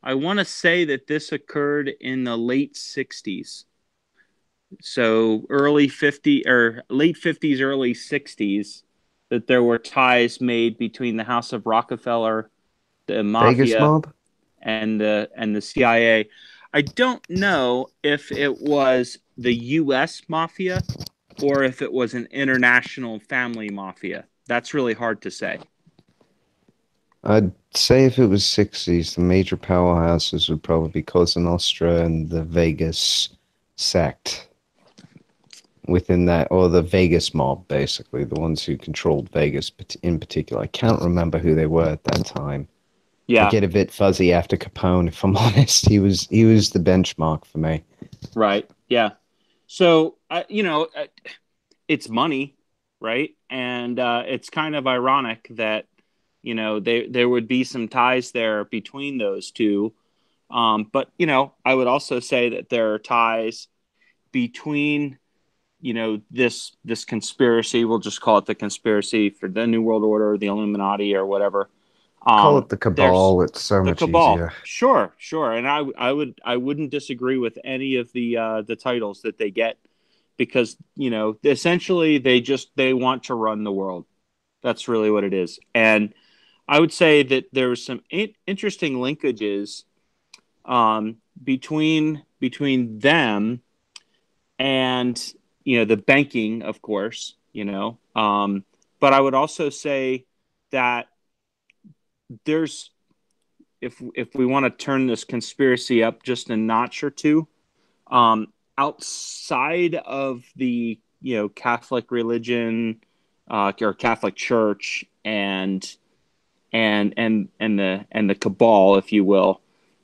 I want to say that this occurred in the late 60s. So late 50s, early 60s, that there were ties made between the House of Rockefeller, the mafia, Vegas mob, and the CIA. I don't know if it was the U.S. mafia or if it was an international family mafia. That's really hard to say. I'd say if it was 60s, the major powerhouses would probably be Cosa Nostra and the Vegas sect within that, or the Vegas mob, basically, the ones who controlled Vegas in particular. I can't remember who they were at that time. Yeah. I get a bit fuzzy after Capone, if I'm honest. He was the benchmark for me. Right. Yeah. So, it's money, right? And it's kind of ironic that, there would be some ties there between those two. But, I would also say that there are ties between, this conspiracy. We'll just call it the conspiracy for the New World Order, the Illuminati, or whatever. Call it the There's Cabal. It's so the much Cabal. easier. Sure. And I wouldn't disagree with any of the titles that they get, because essentially they want to run the world. That's really what it is. And I would say that there was some interesting linkages between them and the banking, of course. But I would also say that there's, if we want to turn this conspiracy up just a notch or two, outside of the Catholic religion, or Catholic Church, and the cabal, if you will,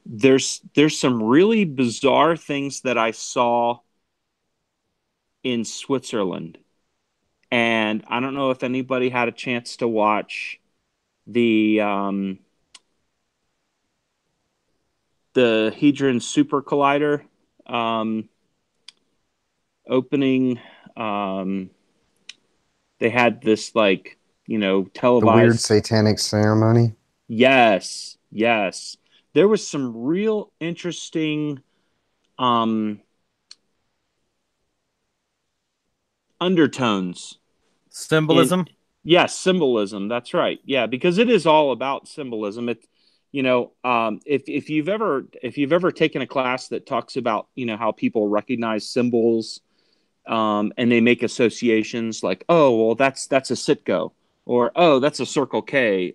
there's some really bizarre things that I saw in Switzerland, and I don't know if anybody had a chance to watch the Hadron Super Collider opening. They had this televised, the weird satanic ceremony. Yes. There was some real interesting undertones. Symbolism? Yes, symbolism. That's right. Yeah, because it is all about symbolism. It, if you've ever taken a class that talks about how people recognize symbols, and they make associations like, oh, well, that's a Citgo, or oh, that's a Circle K,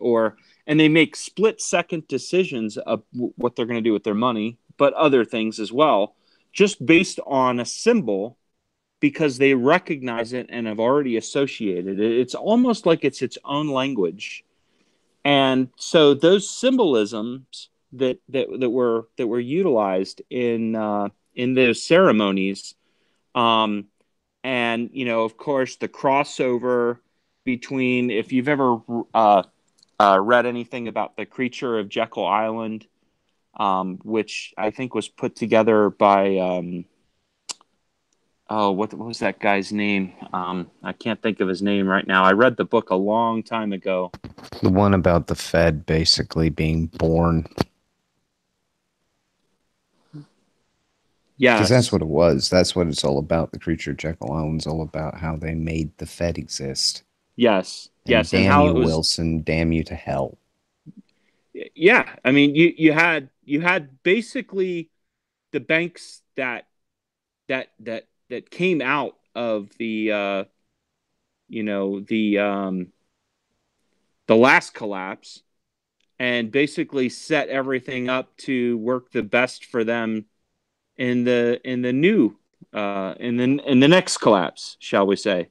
and they make split-second decisions of what they're going to do with their money, but other things as well, just based on a symbol, because they recognize it and have already associated it. It's almost like it's its own language. And so those symbolisms that were utilized in those ceremonies, and of course, the crossover between, if you've ever read anything about the Creature of Jekyll Island, which I think was put together by what was that guy's name? I can't think of his name right now. I read the book a long time ago. The one about the Fed basically being born. Yeah, because that's what it was. That's what it's all about. The Creature of Jekyll Island's all about how they made the Fed exist. Yes. And damn how you, it was, Wilson. Damn you to hell. Yeah, I mean, you had basically the banks that came out of the the last collapse, and basically set everything up to work the best for them in the new in the next collapse, shall we say.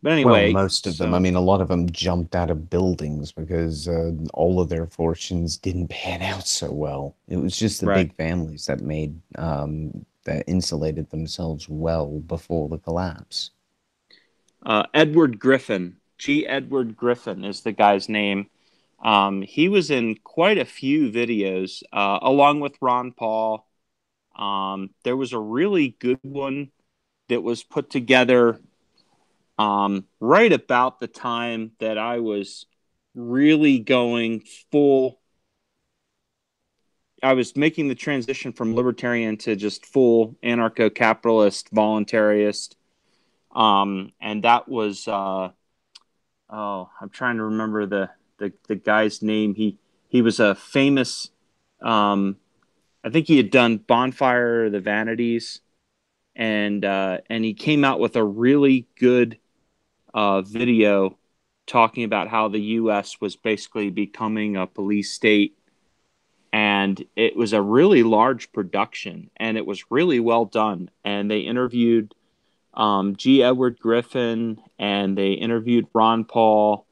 But anyway, well, most of them. I mean, a lot of them jumped out of buildings because all of their fortunes didn't pan out so well. It was just the big families that made that insulated themselves well before the collapse. Edward Griffin, Edward Griffin is the guy's name. He was in quite a few videos, along with Ron Paul. There was a really good one that was put together right about the time that I was really going full. I was making the transition from libertarian to just full anarcho-capitalist, voluntarist. And that was, I'm trying to remember the guy's name. He was a famous I think he had done Bonfire of the Vanities, and he came out with a really good video talking about how the U.S. was basically becoming a police state, and it was a really large production, and it was really well done. And they interviewed G. Edward Griffin, and they interviewed Ron Paul,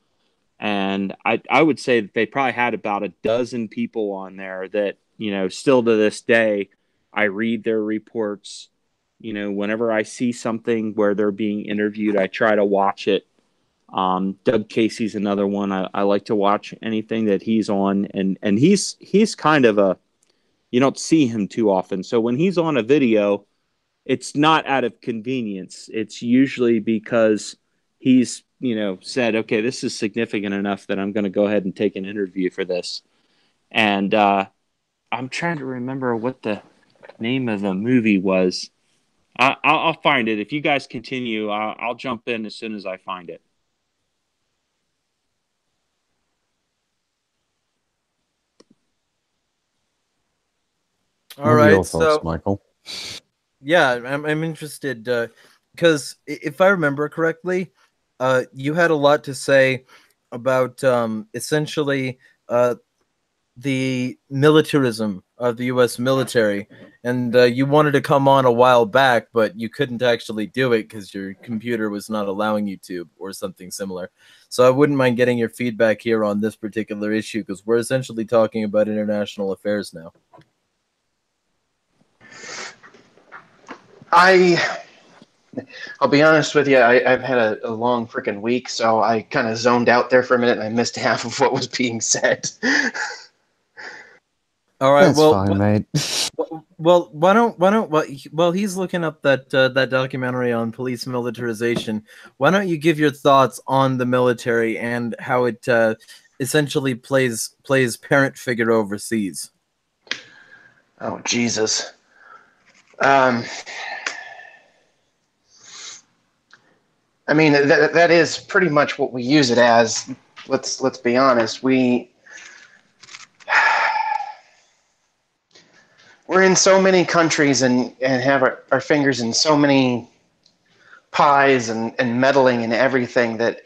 and I would say that they probably had about a dozen people on there that, you know, still to this day, I read their reports. You know, whenever I see something where they're being interviewed, I try to watch it. Doug Casey's another one. I like to watch anything that he's on, and he's kind of a, you don't see him too often. So when he's on a video, it's not out of convenience. It's usually because he's, you know, said, okay, this is significant enough that I'm going to go ahead and take an interview for this. And I'm trying to remember what the name of the movie was. I'll find it. If you guys continue, I'll jump in as soon as I find it. All right, your thoughts, so Michael? yeah, I'm interested because if I remember correctly, you had a lot to say about essentially the militarism of the U.S. military, and you wanted to come on a while back, but you couldn't actually do it because your computer was not allowing you to, or something similar. So I wouldn't mind getting your feedback here on this particular issue, because we're essentially talking about international affairs now. I'll be honest with you, I've had a long freaking week, so I kind of zoned out there for a minute and I missed half of what was being said. All right, That's fine, mate. Well, while he's looking up that that documentary on police militarization, why don't you give your thoughts on the military and how it essentially plays parent figure overseas? Oh, Jesus. I mean, that is pretty much what we use it as. Let's be honest. We're in so many countries and have our fingers in so many pies and meddling and everything that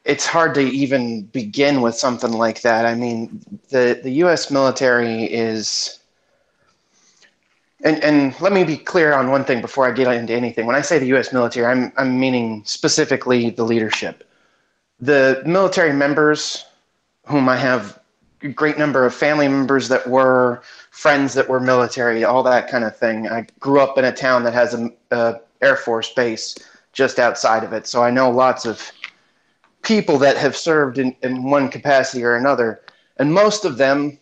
it's hard to even begin with something like that. I mean, the U.S. military is... And let me be clear on one thing before I get into anything. When I say the U.S. military, I'm meaning specifically the leadership. The military members, whom I have a great number of family members that were, friends that were military, all that kind of thing. I grew up in a town that has a Air Force base just outside of it, so I know lots of people that have served in one capacity or another, and most of them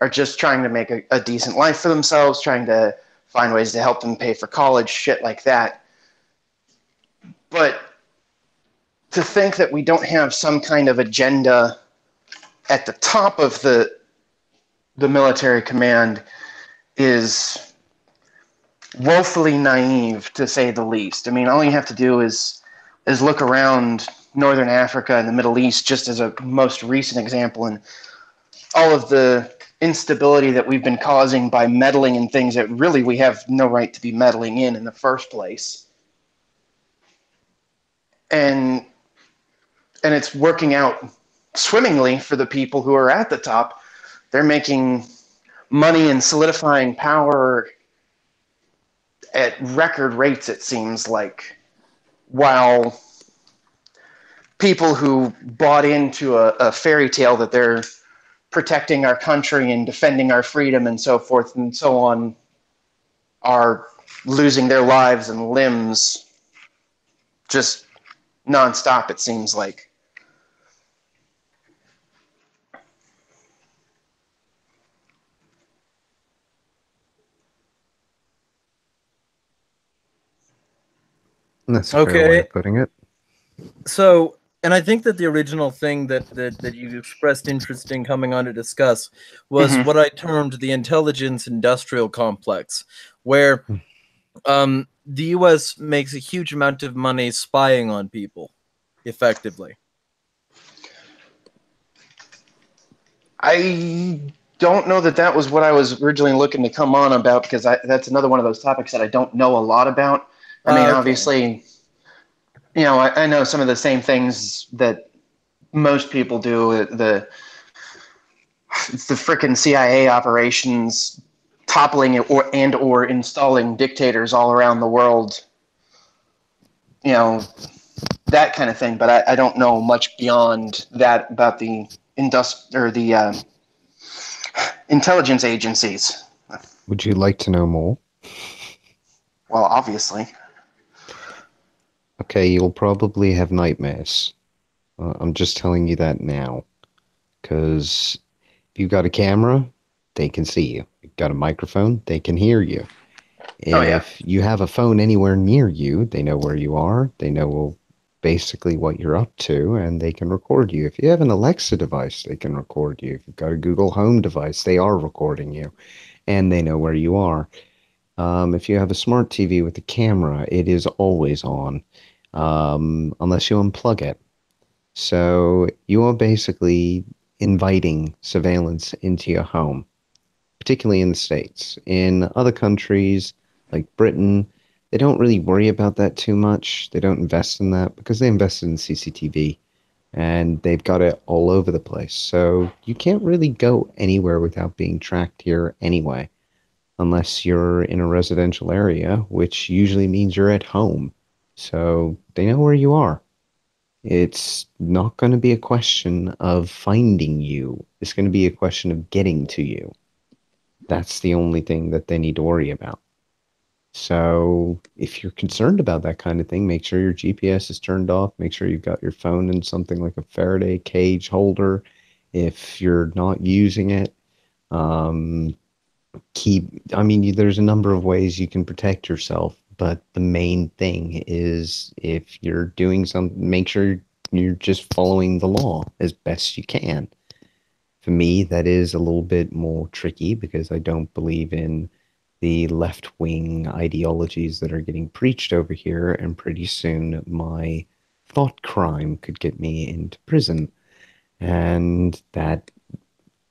are just trying to make a decent life for themselves, trying to find ways to help them pay for college, shit like that. But to think that we don't have some kind of agenda at the top of the military command is woefully naive, to say the least. I mean, all you have to do is look around Northern Africa and the Middle East, just as a most recent example, and all of the instability that we've been causing by meddling in things that really we have no right to be meddling in the first place. And it's working out swimmingly for the people who are at the top. They're making money and solidifying power at record rates, it seems like, while people who bought into a fairy tale that they're protecting our country and defending our freedom and so forth and so on are losing their lives and limbs just nonstop, it seems like. That's a fair way of putting it. So, and I think that the original thing that you expressed interest in coming on to discuss was what I termed the intelligence industrial complex, where the U.S. makes a huge amount of money spying on people, effectively. I don't know that that was what I was originally looking to come on about because that's another one of those topics that I don't know a lot about. I mean, Okay. obviously, I know some of the same things that most people do. It's the frickin' CIA operations toppling or installing dictators all around the world. You know, that kind of thing. But I don't know much beyond that about the intelligence agencies. Would you like to know more? Well, obviously. Okay, you'll probably have nightmares. I'm just telling you that now. Because if you've got a camera, they can see you. You've got a microphone, they can hear you. Oh yeah. If you have a phone anywhere near you, they know where you are. They know basically what you're up to, and they can record you. If you have an Alexa device, they can record you. If you've got a Google Home device, they are recording you, and they know where you are. If you have a smart TV with a camera, it is always on, unless you unplug it. So you are basically inviting surveillance into your home, particularly in the States. In other countries like Britain, they don't really worry about that too much. They don't invest in that because they invested in CCTV and they've got it all over the place. So you can't really go anywhere without being tracked here anyway, unless you're in a residential area, which usually means you're at home. So they know where you are. It's not going to be a question of finding you. It's going to be a question of getting to you. That's the only thing that they need to worry about. So if you're concerned about that kind of thing, make sure your GPS is turned off. Make sure you've got your phone in something like a Faraday cage holder. If you're not using it, um, there's a number of ways you can protect yourself, but the main thing is if you're doing something, make sure you're just following the law as best you can. For me, that is a little bit more tricky because I don't believe in the left-wing ideologies that are getting preached over here, and pretty soon my thought crime could get me into prison. And that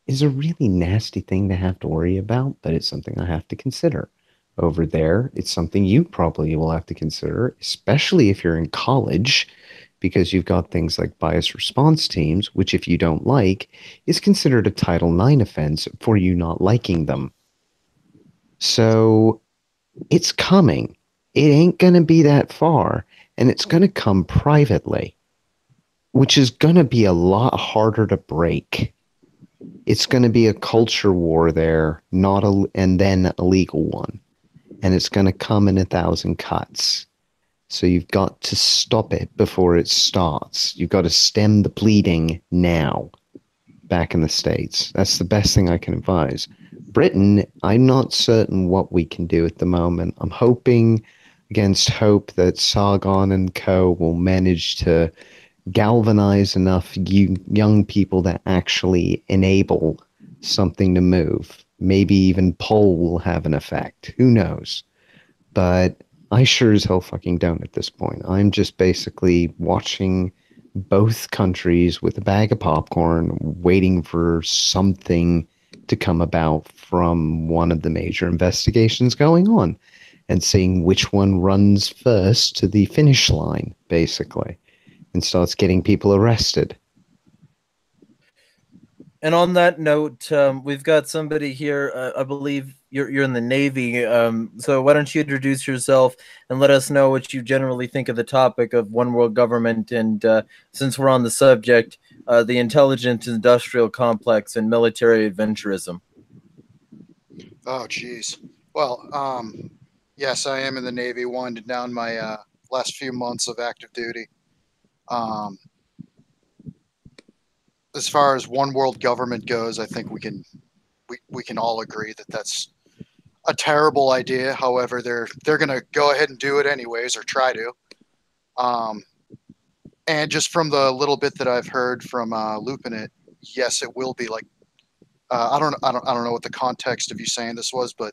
is a really nasty thing to have to worry about, but it's something I have to consider. Over there, it's something you probably will have to consider, especially if you're in college, because you've got things like bias response teams, which, if you don't like, is considered a Title IX offense for you not liking them. So it's coming. It ain't going to be that far, and it's going to come privately, which is going to be a lot harder to break. It's going to be a culture war there, and then a legal one. And it's going to come in 1,000 cuts. So you've got to stop it before it starts. You've got to stem the bleeding now, back in the States. That's the best thing I can advise. Britain, I'm not certain what we can do at the moment. I'm hoping against hope that Sargon and co. will manage to galvanize enough young people that actually enable something to move. Maybe even poll will have an effect. Who knows? But I sure as hell fucking don't at this point. I'm just basically watching both countries with a bag of popcorn, waiting for something to come about from one of the major investigations going on and seeing which one runs first to the finish line, basically, and starts getting people arrested. And on that note, we've got somebody here. I believe you're in the Navy. So why don't you introduce yourself and let us know what you generally think of the topic of one world government? And since we're on the subject, the intelligent industrial complex and military adventurism. Oh, geez. Well, yes, I am in the Navy, winding down my last few months of active duty. Um, as far as one world government goes, I think we can all agree that that's a terrible idea. However, they're going to go ahead and do it anyways, or try to. Um, and just from the little bit that I've heard from Looping It, yes, it will be like I don't know what the context of you saying this was, but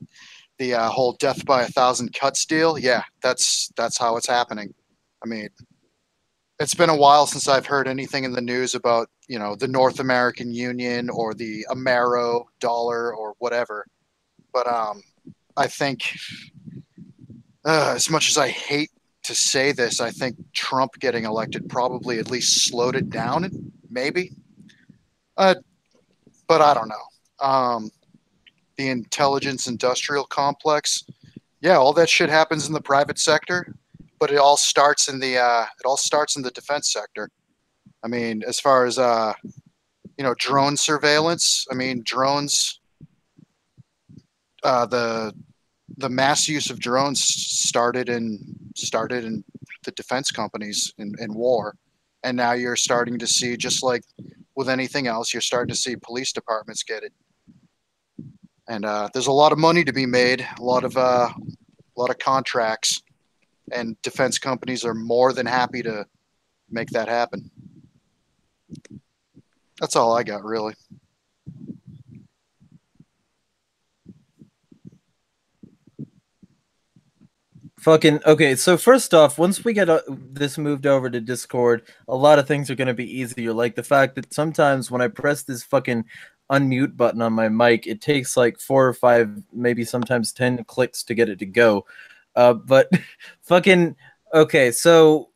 the whole death by 1,000 cuts deal, yeah, that's how it's happening. I mean, it's been a while since I've heard anything in the news about, the North American Union or the Amero dollar or whatever. But I think, as much as I hate to say this, I think Trump getting elected probably at least slowed it down, maybe. But I don't know. The intelligence industrial complex, yeah, all that shit happens in the private sector, but it all starts in the defense sector. I mean, as far as drone surveillance, I mean, drones, the mass use of drones started in the defense companies in war, and now you're starting to see, just like with anything else, you're starting to see police departments get it. And there's a lot of money to be made, a lot of contracts, and defense companies are more than happy to make that happen. That's all I got, really. Fucking okay. So first off, once we get this moved over to Discord, a lot of things are gonna be easier. Like the fact that sometimes when I press this fucking unmute button on my mic, it takes like 4 or 5, maybe sometimes 10 clicks to get it to go. But fucking okay. So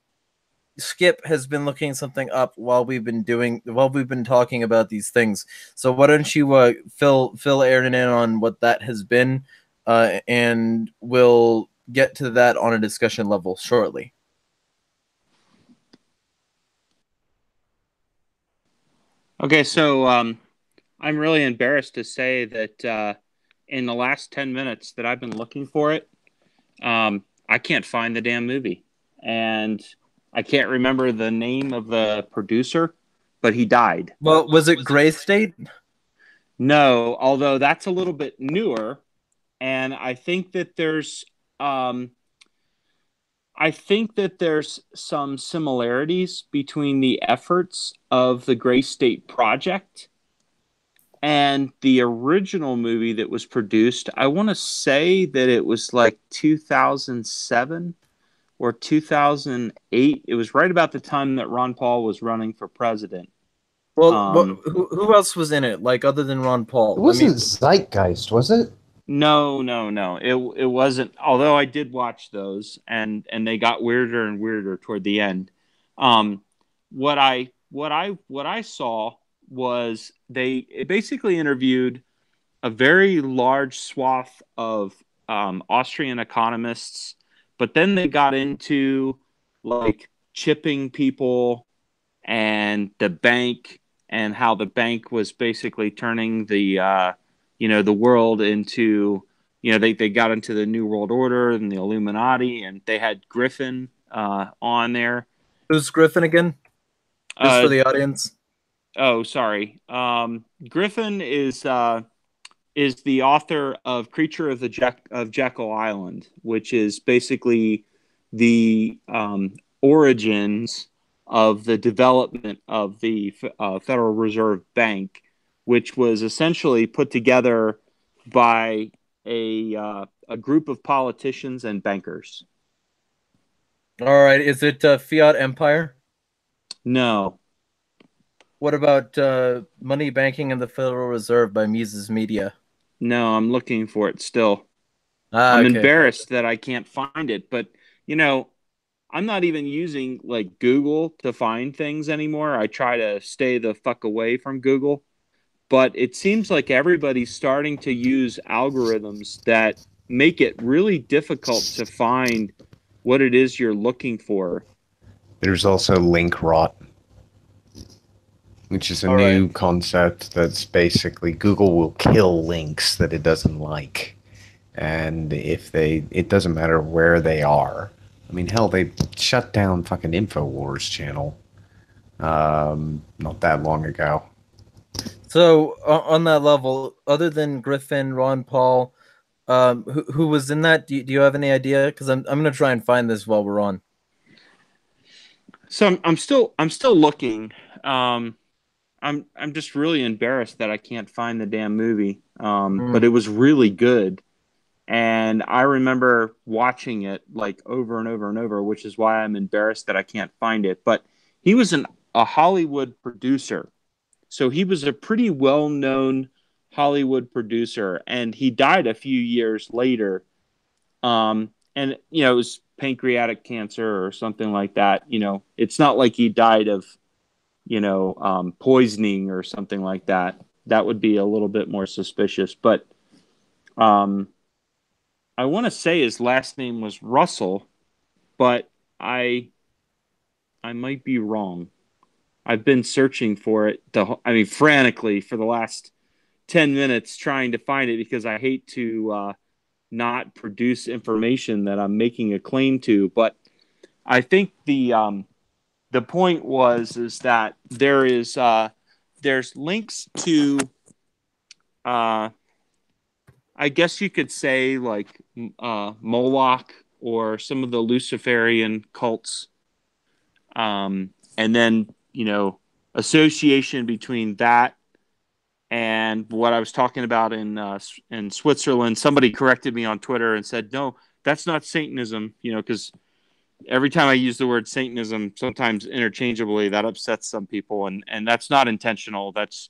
Skip has been looking something up while we've been talking about these things. So why don't you fill Aaron in on what that has been, and we'll get to that on a discussion level shortly. Okay, so I'm really embarrassed to say that in the last 10 minutes that I've been looking for it, I can't find the damn movie. And I can't remember the name of the producer, but he died. Well, was it Gray State? No, although that's a little bit newer. And I think that there's some similarities between the efforts of the Gray State Project and the original movie that was produced. I want to say that it was like 2007 or 2008. It was right about the time that Ron Paul was running for president. Well, who else was in it, like, other than Ron Paul? It wasn't Zeitgeist, was it? No. It wasn't. Although I did watch those, and they got weirder and weirder toward the end. What I saw was it basically interviewed a very large swath of Austrian economists, but then they got into like chipping people and the bank, and how the bank was basically turning the world into, they got into the New World Order and the Illuminati, and they had Griffin on there. Who's Griffin again? Just for the audience. Oh, sorry. Griffin is the author of Creature of Jekyll Island, which is basically the origins of the development of the Federal Reserve Bank, which was essentially put together by a group of politicians and bankers. All right. Is it Fiat Empire? No. What about Money, Banking, and the Federal Reserve by Mises Media? No, I'm looking for it still. I'm embarrassed that I can't find it, but I'm not even using like Google to find things anymore. I try to stay the fuck away from Google, but it seems like everybody's starting to use algorithms that make it really difficult to find what it is you're looking for. There's also link rot, which is a new concept that's basically Google will kill links that it doesn't like. And it doesn't matter where they are. I mean, hell, they shut down fucking InfoWars channel not that long ago. So on that level, other than Griffin, Ron Paul, who was in that? Do you have any idea? Because I'm gonna try and find this while we're on. So I'm still looking. I'm just really embarrassed that I can't find the damn movie. But it was really good. And I remember watching it like over and over and over, which is why I'm embarrassed that I can't find it. But he was a Hollywood producer. So he was a pretty well-known Hollywood producer, and he died a few years later. And, you know, it was pancreatic cancer or something like that. You know, it's not like he died of, you know, poisoning or something like that. That would be a little bit more suspicious. But I want to say his last name was Russell, but I might be wrong. I've been searching for it, frantically for the last 10 minutes trying to find it because I hate to not produce information that I'm making a claim to. But I think the point is that there's links to I guess you could say like Moloch or some of the Luciferian cults, and then, you know, association between that and what I was talking about in Switzerland. Somebody corrected me on Twitter and said, no, that's not Satanism, you know, because every time I use the word Satanism, sometimes interchangeably, that upsets some people, and that's not intentional. That's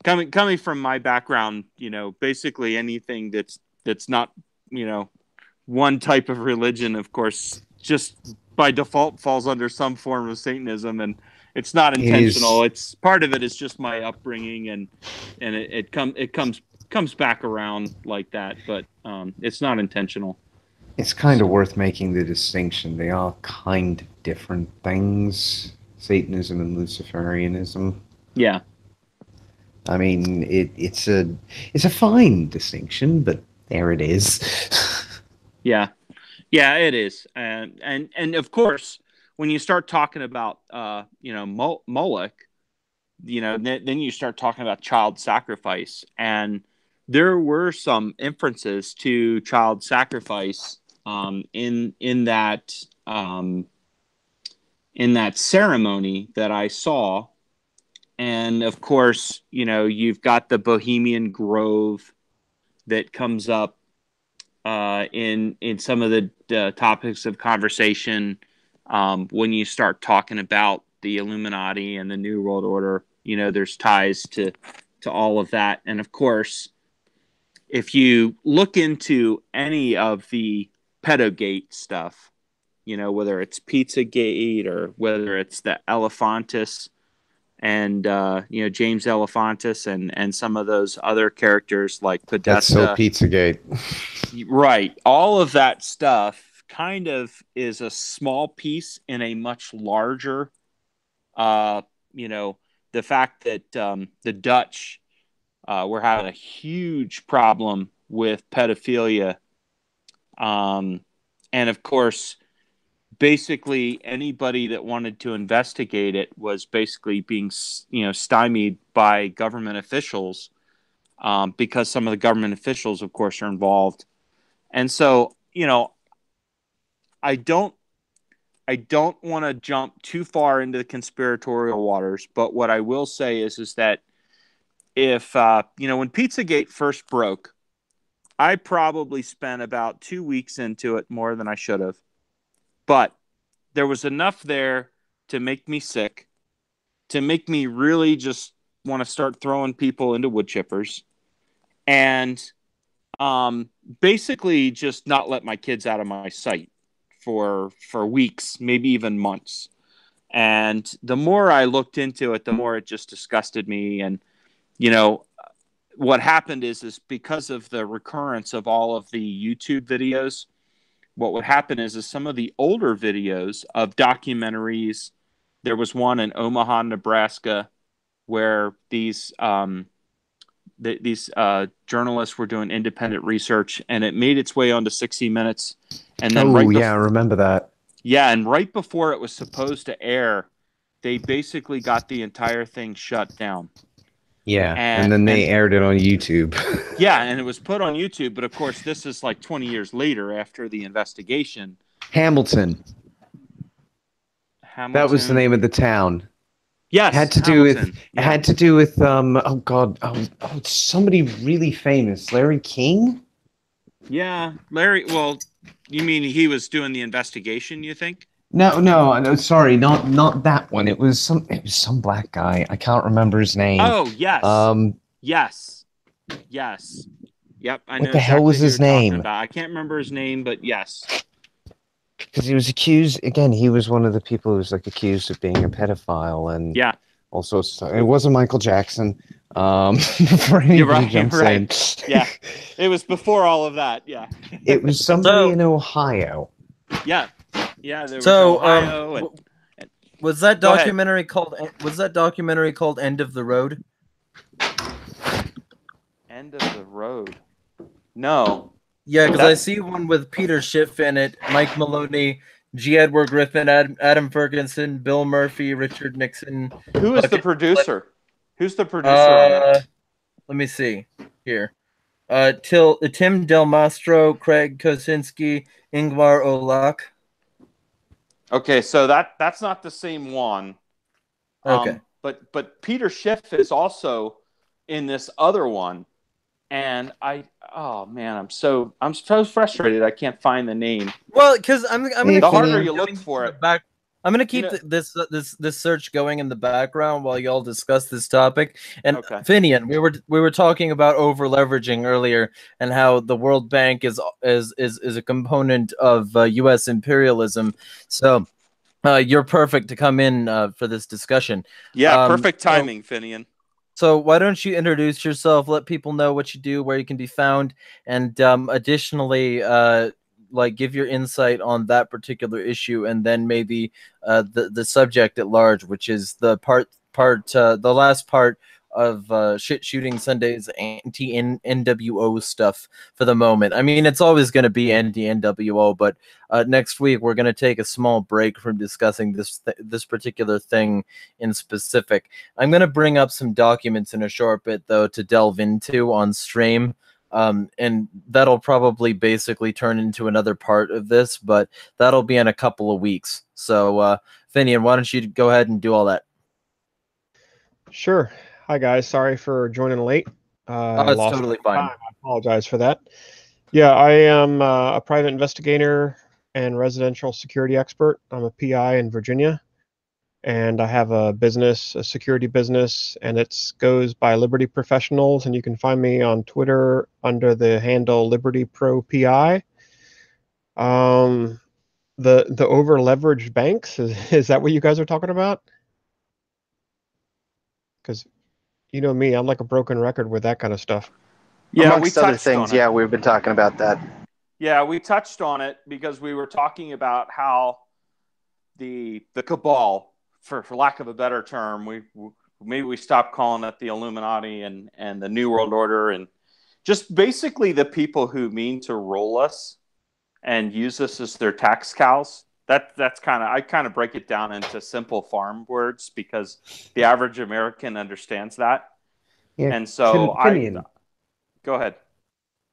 coming from my background. You know, basically anything that's not, you know, one type of religion, of course, just by default falls under some form of Satanism, and it's not intentional. It's part of it is just my upbringing, and it comes back around like that, but it's not intentional. It's kind of worth making the distinction. They are kind of different things, Satanism and Luciferianism. Yeah. I mean, it's a fine distinction, but there it is. Yeah, it is, and of course, when you start talking about you know, Moloch, you know, then you start talking about child sacrifice, and there were some inferences to child sacrifice in that ceremony that I saw. And of course, you know, you've got the Bohemian Grove that comes up in some of the topics of conversation when you start talking about the Illuminati and the New World Order. You know, there's ties to all of that. And of course, if you look into any of the pedogate stuff, you know, whether it's Pizzagate or whether it's the Elephantis and you know, James Elephantis and some of those other characters like Podesta. That's so Pizzagate. Right. All of that stuff kind of is a small piece in a much larger, you know, the fact that the Dutch were having a huge problem with pedophilia. And of course, basically anybody that wanted to investigate it was basically being, you know, stymied by government officials, because some of the government officials, of course, are involved. And so, you know, I don't want to jump too far into the conspiratorial waters, but what I will say is that if you know, when Pizzagate first broke, I probably spent about 2 weeks into it, more than I should have. But there was enough there to make me sick, to make me really just want to start throwing people into wood chippers, and basically just not let my kids out of my sight for weeks, maybe even months. And the more I looked into it, the more it just disgusted me. And, you know, what happened is because of the recurrence of all of the YouTube videos, what would happen is some of the older videos of documentaries. There was one in Omaha, Nebraska, where these journalists were doing independent research, and it made its way onto 60 Minutes. And then I remember that. Yeah, and right before it was supposed to air, they basically got the entire thing shut down. Yeah, and then they aired it on YouTube. Yeah, and it was put on YouTube, but of course this is like 20 years later after the investigation. Hamilton. That was the name of the town. Yes, it had to do with somebody really famous, Larry King. Yeah, Larry. Well, you mean he was doing the investigation? You think? No, sorry, not that one. It was some black guy. I can't remember his name. Oh yes, Um, yes, yes. Yep, I what know the hell exactly was who you're his talking name? about. I can't remember his name, but yes. Because he was accused again. He was one of the people who was like accused of being a pedophile and Yeah, all sorts of stuff. It wasn't Michael Jackson. Before you're anybody right. jumps Right. in, Yeah, it was before all of that. Yeah. it was somebody in Ohio. Yeah, yeah. There was So, Ohio and was that go ahead. documentary called End of the Road? End of the road. No. Yeah, because I That's see one with Peter Schiff in it, Mike Maloney, G. Edward Griffin, Adam Ferguson, Bill Murphy, Richard Nixon. who is the Bucket- producer? Who's the producer on that? Let me see here. Tim Del Mastro, Craig Kosinski, Ingvar Olak. Okay, so that's not the same one. Okay. But Peter Schiff is also in this other one, and oh man, I'm so frustrated. I can't find the name. Well, because I'm gonna The keep harder it you look going for in it, the back. I'm gonna keep You know- this search going in the background while y'all discuss this topic. And Okay. Finian, we were talking about over leveraging earlier, and how the World Bank is a component of U.S. imperialism. So you're perfect to come in for this discussion. Yeah, perfect timing, Finian. So why don't you introduce yourself, let people know what you do, where you can be found, and additionally, like give your insight on that particular issue, and then maybe the subject at large, which is the the last part of Shit Shooting Sunday's anti-NWO stuff for the moment. I mean, it's always going to be anti-NWO, but next week we're going to take a small break from discussing this particular thing in specific. I'm going to bring up some documents in a short bit, though, to delve into on stream. And that'll probably basically turn into another part of this, but that'll be in a couple of weeks. So, Finian, why don't you go ahead and do all that? Sure. Hi, guys. Sorry for joining late. Oh, it's totally fine. Time. I apologize for that. Yeah, I am a private investigator and residential security expert. I'm a PI in Virginia, and I have a business, a security business, and it goes by Liberty Professionals, and you can find me on Twitter under the handle Liberty Pro PI. The over leveraged banks, is that what you guys are talking about? Because you know me, I'm like a broken record with that kind of stuff. Yeah, Amongst other things, yeah, we've been talking about that. Yeah, we touched on it because we were talking about how the cabal, for lack of a better term, maybe we stopped calling it the Illuminati and the New World Order, and just basically the people who mean to roll us and use us as their tax cows. That's I kind of break it down into simple farm words because the average American understands that. Yeah, and so Finian, go ahead.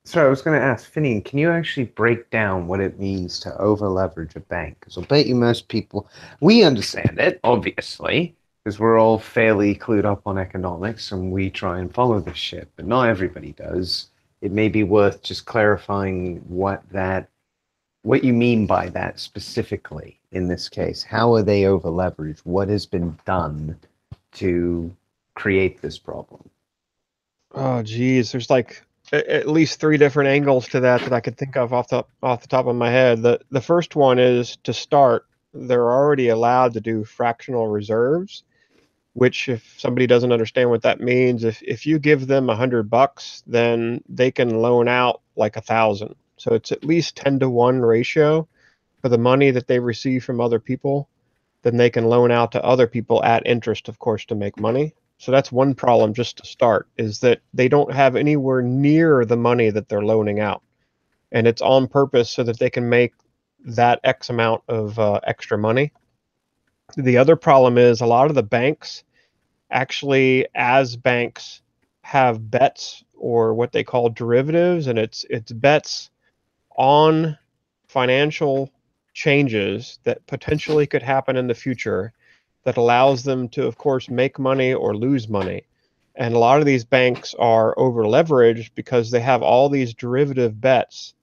Sorry, I was going to ask, Finian, can you actually break down what it means to over-leverage a bank? Because I'll bet you most people, we understand it, obviously, because we're all fairly clued up on economics and we try and follow this shit, but not everybody does. It may be worth just clarifying what you mean by that specifically in this case. How are they over-leveraged? What has been done to create this problem? Oh, geez, there's like at least 3 different angles to that I could think of off the top of my head. The first one is, to start, they're already allowed to do fractional reserves, which, if somebody doesn't understand what that means, if you give them $100, then they can loan out like 1,000. So it's at least 10-to-1 ratio for the money that they receive from other people. Then they can loan out to other people at interest, of course, to make money. So that's one problem just to start, is that they don't have anywhere near the money that they're loaning out. And it's on purpose so that they can make that X amount of extra money. The other problem is a lot of the banks actually, as banks, have bets, or what they call derivatives, and it's bets on financial changes that potentially could happen in the future that allows them to, of course, make money or lose money. And a lot of these banks are over leveraged because they have all these derivative bets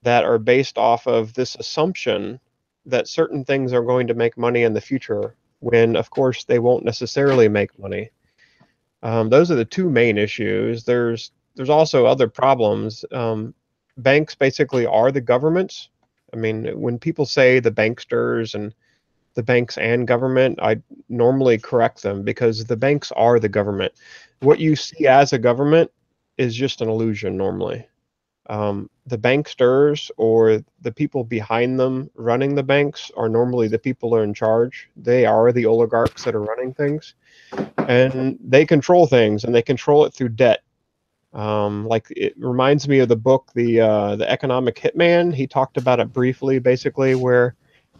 that are based off of this assumption that certain things are going to make money in the future, when of course they won't necessarily make money. Those are the two main issues. There's also other problems. Banks basically are the governments. I mean, when people say the banksters and the banks and government, I normally correct them, because the banks are the government. What you see as a government is just an illusion normally. The banksters, or the people behind them running the banks, are normally the people who are in charge. They are the oligarchs that are running things, and they control things, and they control it through debt. Like, it reminds me of the book, the Economic Hitman. He talked about it briefly, basically, where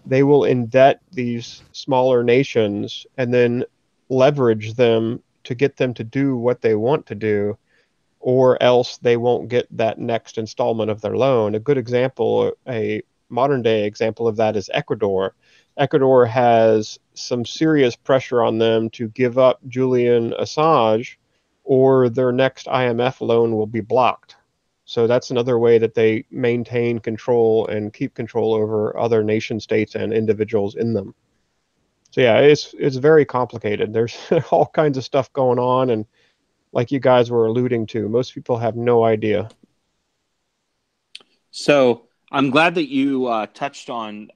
they will indebt these smaller nations and then leverage them to get them to do what they want to do, or else they won't get that next installment of their loan. A good example, a modern day example of that, is Ecuador. Ecuador has some serious pressure on them to give up Julian Assange, or their next IMF loan will be blocked. So that's another way that they maintain control and keep control over other nation states and individuals in them. So yeah, it's very complicated. There's all kinds of stuff going on, and like you guys were alluding to, most people have no idea. So I'm glad that you touched on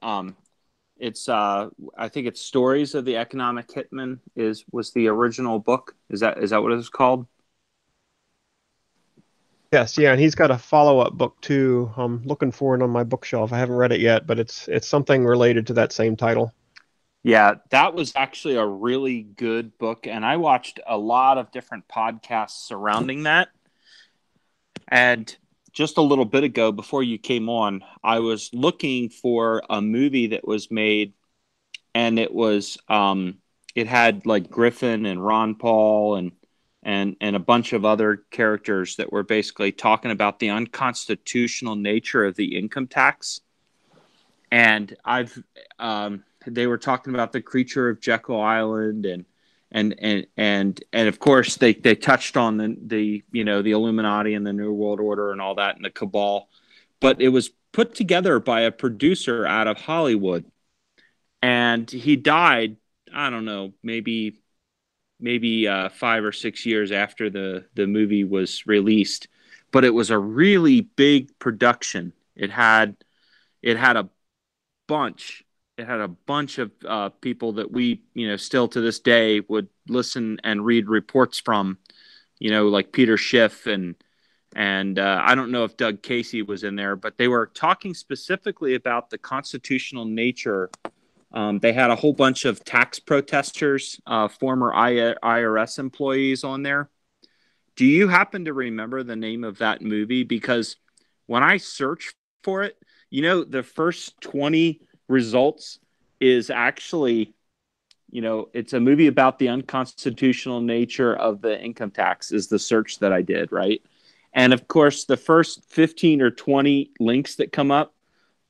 it's I think it's Stories of the Economic Hitman was the original book. Is that what it was called? Yes, yeah, and he's got a follow-up book too. I'm looking for it on my bookshelf. I haven't read it yet, but it's something related to that same title. Yeah, that was actually a really good book, and I watched a lot of different podcasts surrounding that. And just a little bit ago, before you came on, I was looking for a movie that was made, and it was it had like Griffin and Ron Paul and a bunch of other characters that were basically talking about the unconstitutional nature of the income tax. And they were talking about the Creature of Jekyll Island, and of course they touched on the Illuminati and the New World Order and all that, and the cabal. But it was put together by a producer out of Hollywood, and he died, I don't know, maybe 5 or 6 years after the movie was released. But it was a really big production. It had a bunch. It had a bunch of people that we, still to this day would listen and read reports from, like Peter Schiff and I don't know if Doug Casey was in there, but they were talking specifically about the constitutional nature. They had a whole bunch of tax protesters, former IRS employees on there. Do you happen to remember the name of that movie? Because when I searched for it, the first 20 results is actually, it's a movie about the unconstitutional nature of the income tax is the search that I did, right? And of course, the first 15 or 20 links that come up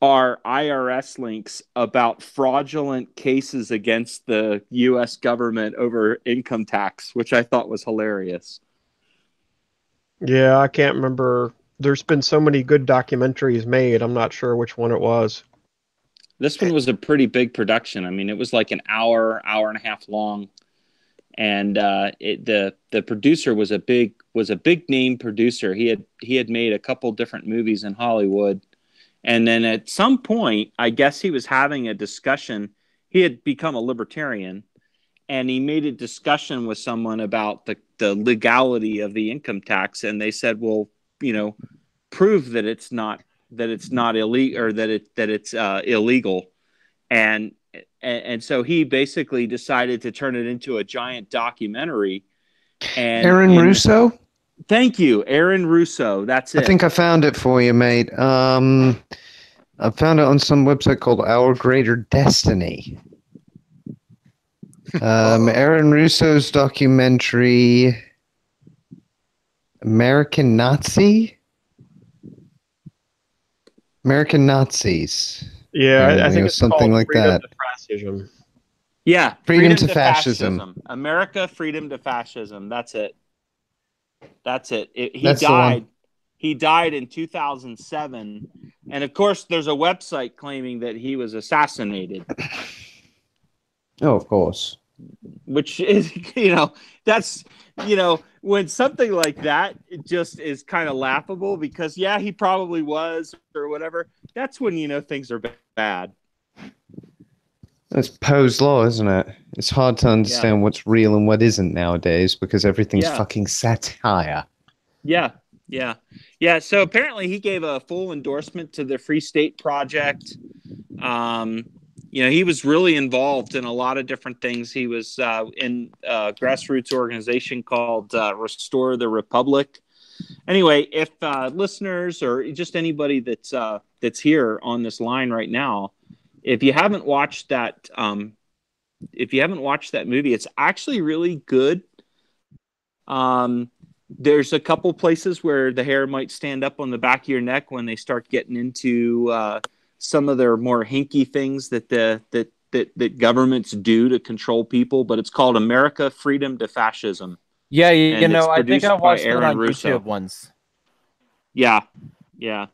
are IRS links about fraudulent cases against the U.S. government over income tax, which I thought was hilarious. Yeah, I can't remember. There's been so many good documentaries made. I'm not sure which one it was. This one was a pretty big production. I mean, it was like an hour and a half long, and the producer was a big name producer. He had made a couple different movies in Hollywood, and then at some point, I guess he was having a discussion. He had become a libertarian, and he made a discussion with someone about the legality of the income tax, and they said, "Well, prove that it's not illegal, or that it's illegal." And so he basically decided to turn it into a giant documentary. And Aaron Russo? Thank you, Aaron Russo. That's it. I think I found it for you, mate. I found it on some website called Our Greater Destiny. Aaron Russo's documentary, American Nazis. Yeah, I think it's something called like Freedom that. to Fascism. Yeah, Freedom to Fascism. America, Freedom to Fascism. That's it. He That's died. He died in 2007. And of course, there's a website claiming that he was assassinated. Oh, of course. Which is, that's, when something like that just is kind of laughable because, yeah, he probably was or whatever. That's when, things are bad. That's Poe's law, isn't it? It's hard to understand what's real and what isn't nowadays because everything's fucking satire. Yeah. So apparently he gave a full endorsement to the Free State Project. He was really involved in a lot of different things. He was in a grassroots organization called Restore the Republic. Anyway, if listeners or just anybody that's here on this line right now, if you haven't watched that movie, it's actually really good. There's a couple places where the hair might stand up on the back of your neck when they start getting into some of their more hinky things that governments do to control people. But it's called America, Freedom to Fascism. Yeah, and it's I think I produced by watched it Aaron on Russo. YouTube once. Yeah,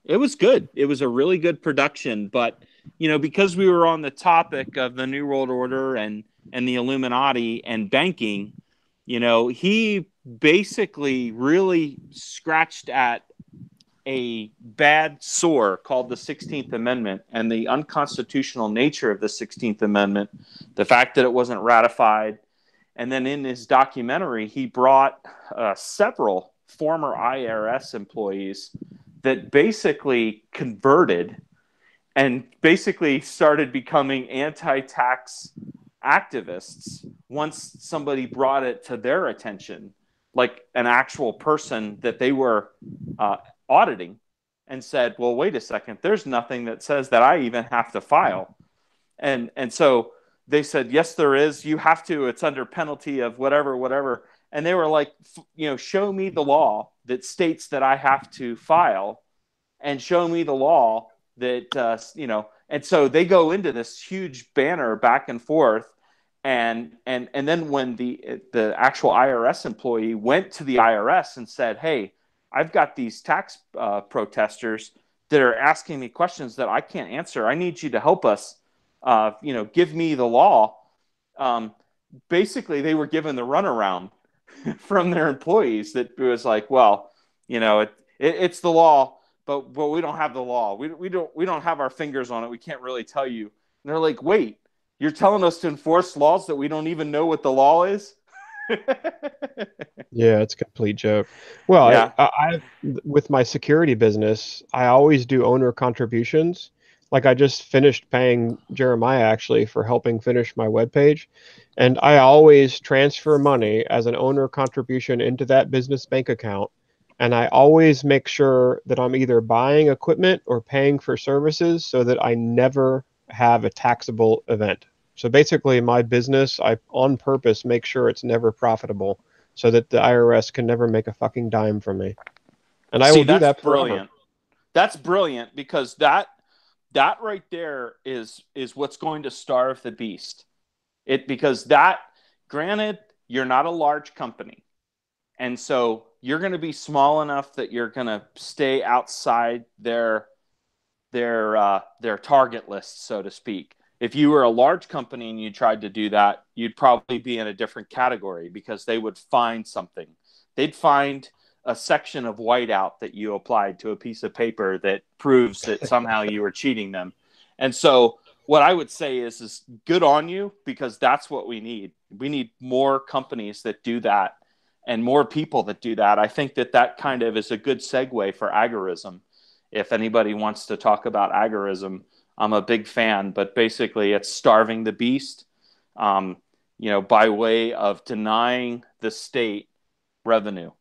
it was good. It was a really good production. But because we were on the topic of the New World Order and the Illuminati and banking, he basically really scratched at a bad sore called the 16th Amendment and the unconstitutional nature of the 16th Amendment, the fact that it wasn't ratified. And then in his documentary, he brought several former IRS employees that basically converted and basically started becoming anti-tax activists once somebody brought it to their attention, like an actual person that they were auditing, and said, well, wait a second, there's nothing that says that I even have to file. And so they said, yes, there is. You have to. It's under penalty of whatever. And they were like, show me the law that states that I have to file, and show me the law that, and so they go into this huge banner back and forth. And then when the actual IRS employee went to the IRS and said, hey, I've got these tax protesters that are asking me questions that I can't answer. I need you to help us, give me the law. Basically, they were given the runaround from their employees that was like, well, it's the law, but we don't have the law. We don't have our fingers on it. We can't really tell you. And they're like, wait, you're telling us to enforce laws that we don't even know what the law is? Yeah, it's a complete joke. Well, Yeah. I with my security business, I always do owner contributions. Like I just finished paying Jeremiah actually for helping finish my webpage. And I always transfer money as an owner contribution into that business bank account. And I always make sure that I'm either buying equipment or paying for services so that I never have a taxable event. So basically my business, I on purpose make sure it's never profitable so that the IRS can never make a fucking dime from me. And I will do that forever. Brilliant. That's brilliant, because that right there is what's going to starve the beast. Because granted, you're not a large company. And so you're going to be small enough that you're going to stay outside their target list, so to speak. If you were a large company and you tried to do that, you'd probably be in a different category, because they would find something. They'd find a section of whiteout that you applied to a piece of paper that proves that somehow you were cheating them. And so what I would say is good on you, because that's what we need. We need more companies that do that and more people that do that. I think that kind of is a good segue for agorism. If anybody wants to talk about agorism, I'm a big fan, but basically it's starving the beast, by way of denying the state revenue.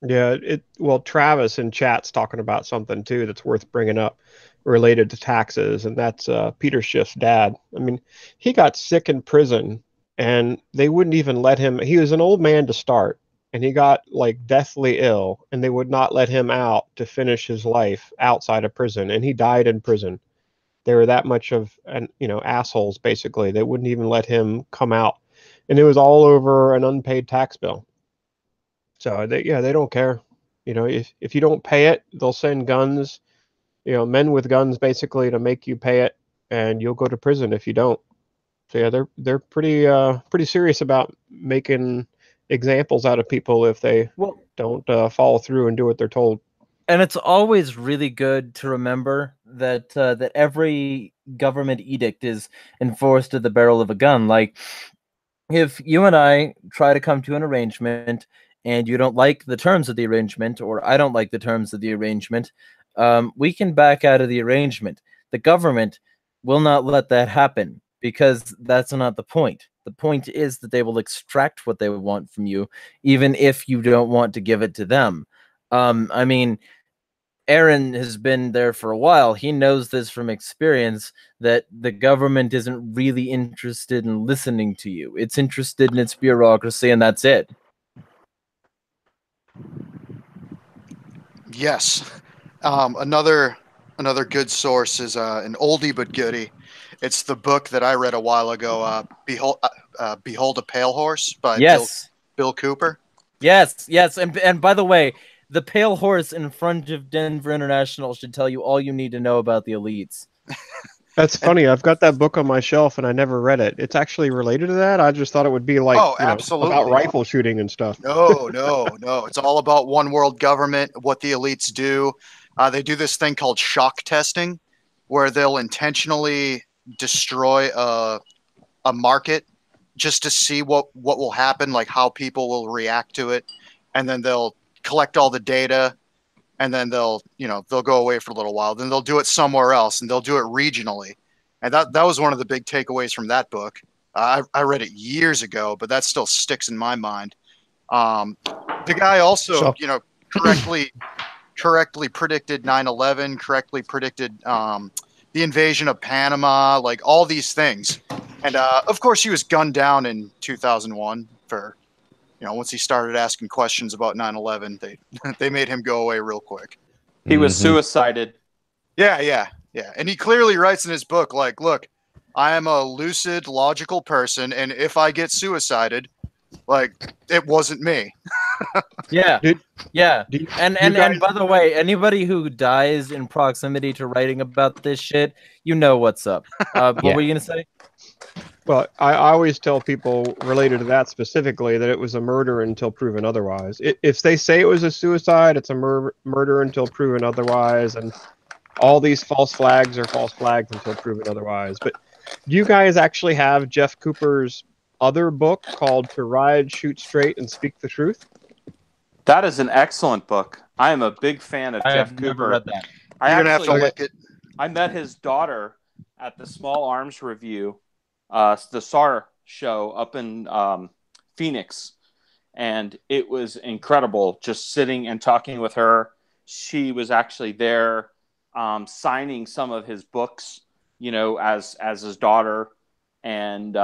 Yeah, well, Travis in chat's talking about something too that's worth bringing up related to taxes, and that's Peter Schiff's dad. I mean, he got sick in prison, and they wouldn't even let him. He was an old man to start, and he got like deathly ill, and they would not let him out to finish his life outside of prison, and he died in prison. They were that much of assholes, basically. They wouldn't even let him come out, and it was all over an unpaid tax bill. So they don't care. You know, if you don't pay it, they'll send guns, you know, men with guns basically to make you pay it, and you'll go to prison if you don't. So yeah, they're pretty serious about making examples out of people if they Well, don't follow through and do what they're told. and it's always really good to remember that that every government edict is enforced at the barrel of a gun. Like, if you and I try to come to an arrangement and you don't like the terms of the arrangement, or I don't like the terms of the arrangement, we can back out of the arrangement. The government will not let that happen because that's not the point. The point is that they will extract what they want from you, even if you don't want to give it to them. I mean, Aaron has been there for a while. He knows this from experience that the government isn't really interested in listening to you. It's interested in its bureaucracy, and that's it. Yes. Another good source is an oldie but goodie. It's the book that I read a while ago, Behold a Pale Horse by Yes. Bill Cooper. Yes, yes. And by the way, the pale horse in front of Denver International should tell you all you need to know about the elites. That's funny. I've got that book on my shelf and I never read it. It's actually related to that. I just thought it would be like, Oh, you know, absolutely. about rifle shooting and stuff. No. It's all about one world government, what the elites do. They do this thing called shock testing, where they'll intentionally destroy a market just to see what will happen, like how people will react to it, and then they'll collect all the data, and then they'll go away for a little while. Then they'll do it somewhere else, and they'll do it regionally. And that was one of the big takeaways from that book. I read it years ago, but that still sticks in my mind. The guy also, correctly predicted 9/11, correctly predicted the invasion of Panama, like all these things. And of course, he was gunned down in 2001 for, once he started asking questions about 9/11, they made him go away real quick. He was suicided. Yeah. And he clearly writes in his book, like, look, I am a lucid, logical person, and if I get suicided, like, it wasn't me. Yeah. Yeah. And guys- by the way, anybody who dies in proximity to writing about this shit, you know what's up. What were you gonna say? Well, I always tell people related to that specifically that it was a murder until proven otherwise. If they say it was a suicide, it's a murder until proven otherwise, and all these false flags are false flags until proven otherwise. But do you guys actually have Jeff Cooper's other book called To Ride, Shoot Straight, and Speak the Truth? That is an excellent book. I am a big fan of Jeff have Cooper. never read that. You're gonna have to lick it. I met his daughter at the Small Arms Review, the SAR show up in Phoenix, and it was incredible just sitting and talking with her. She was actually there signing some of his books, as his daughter, and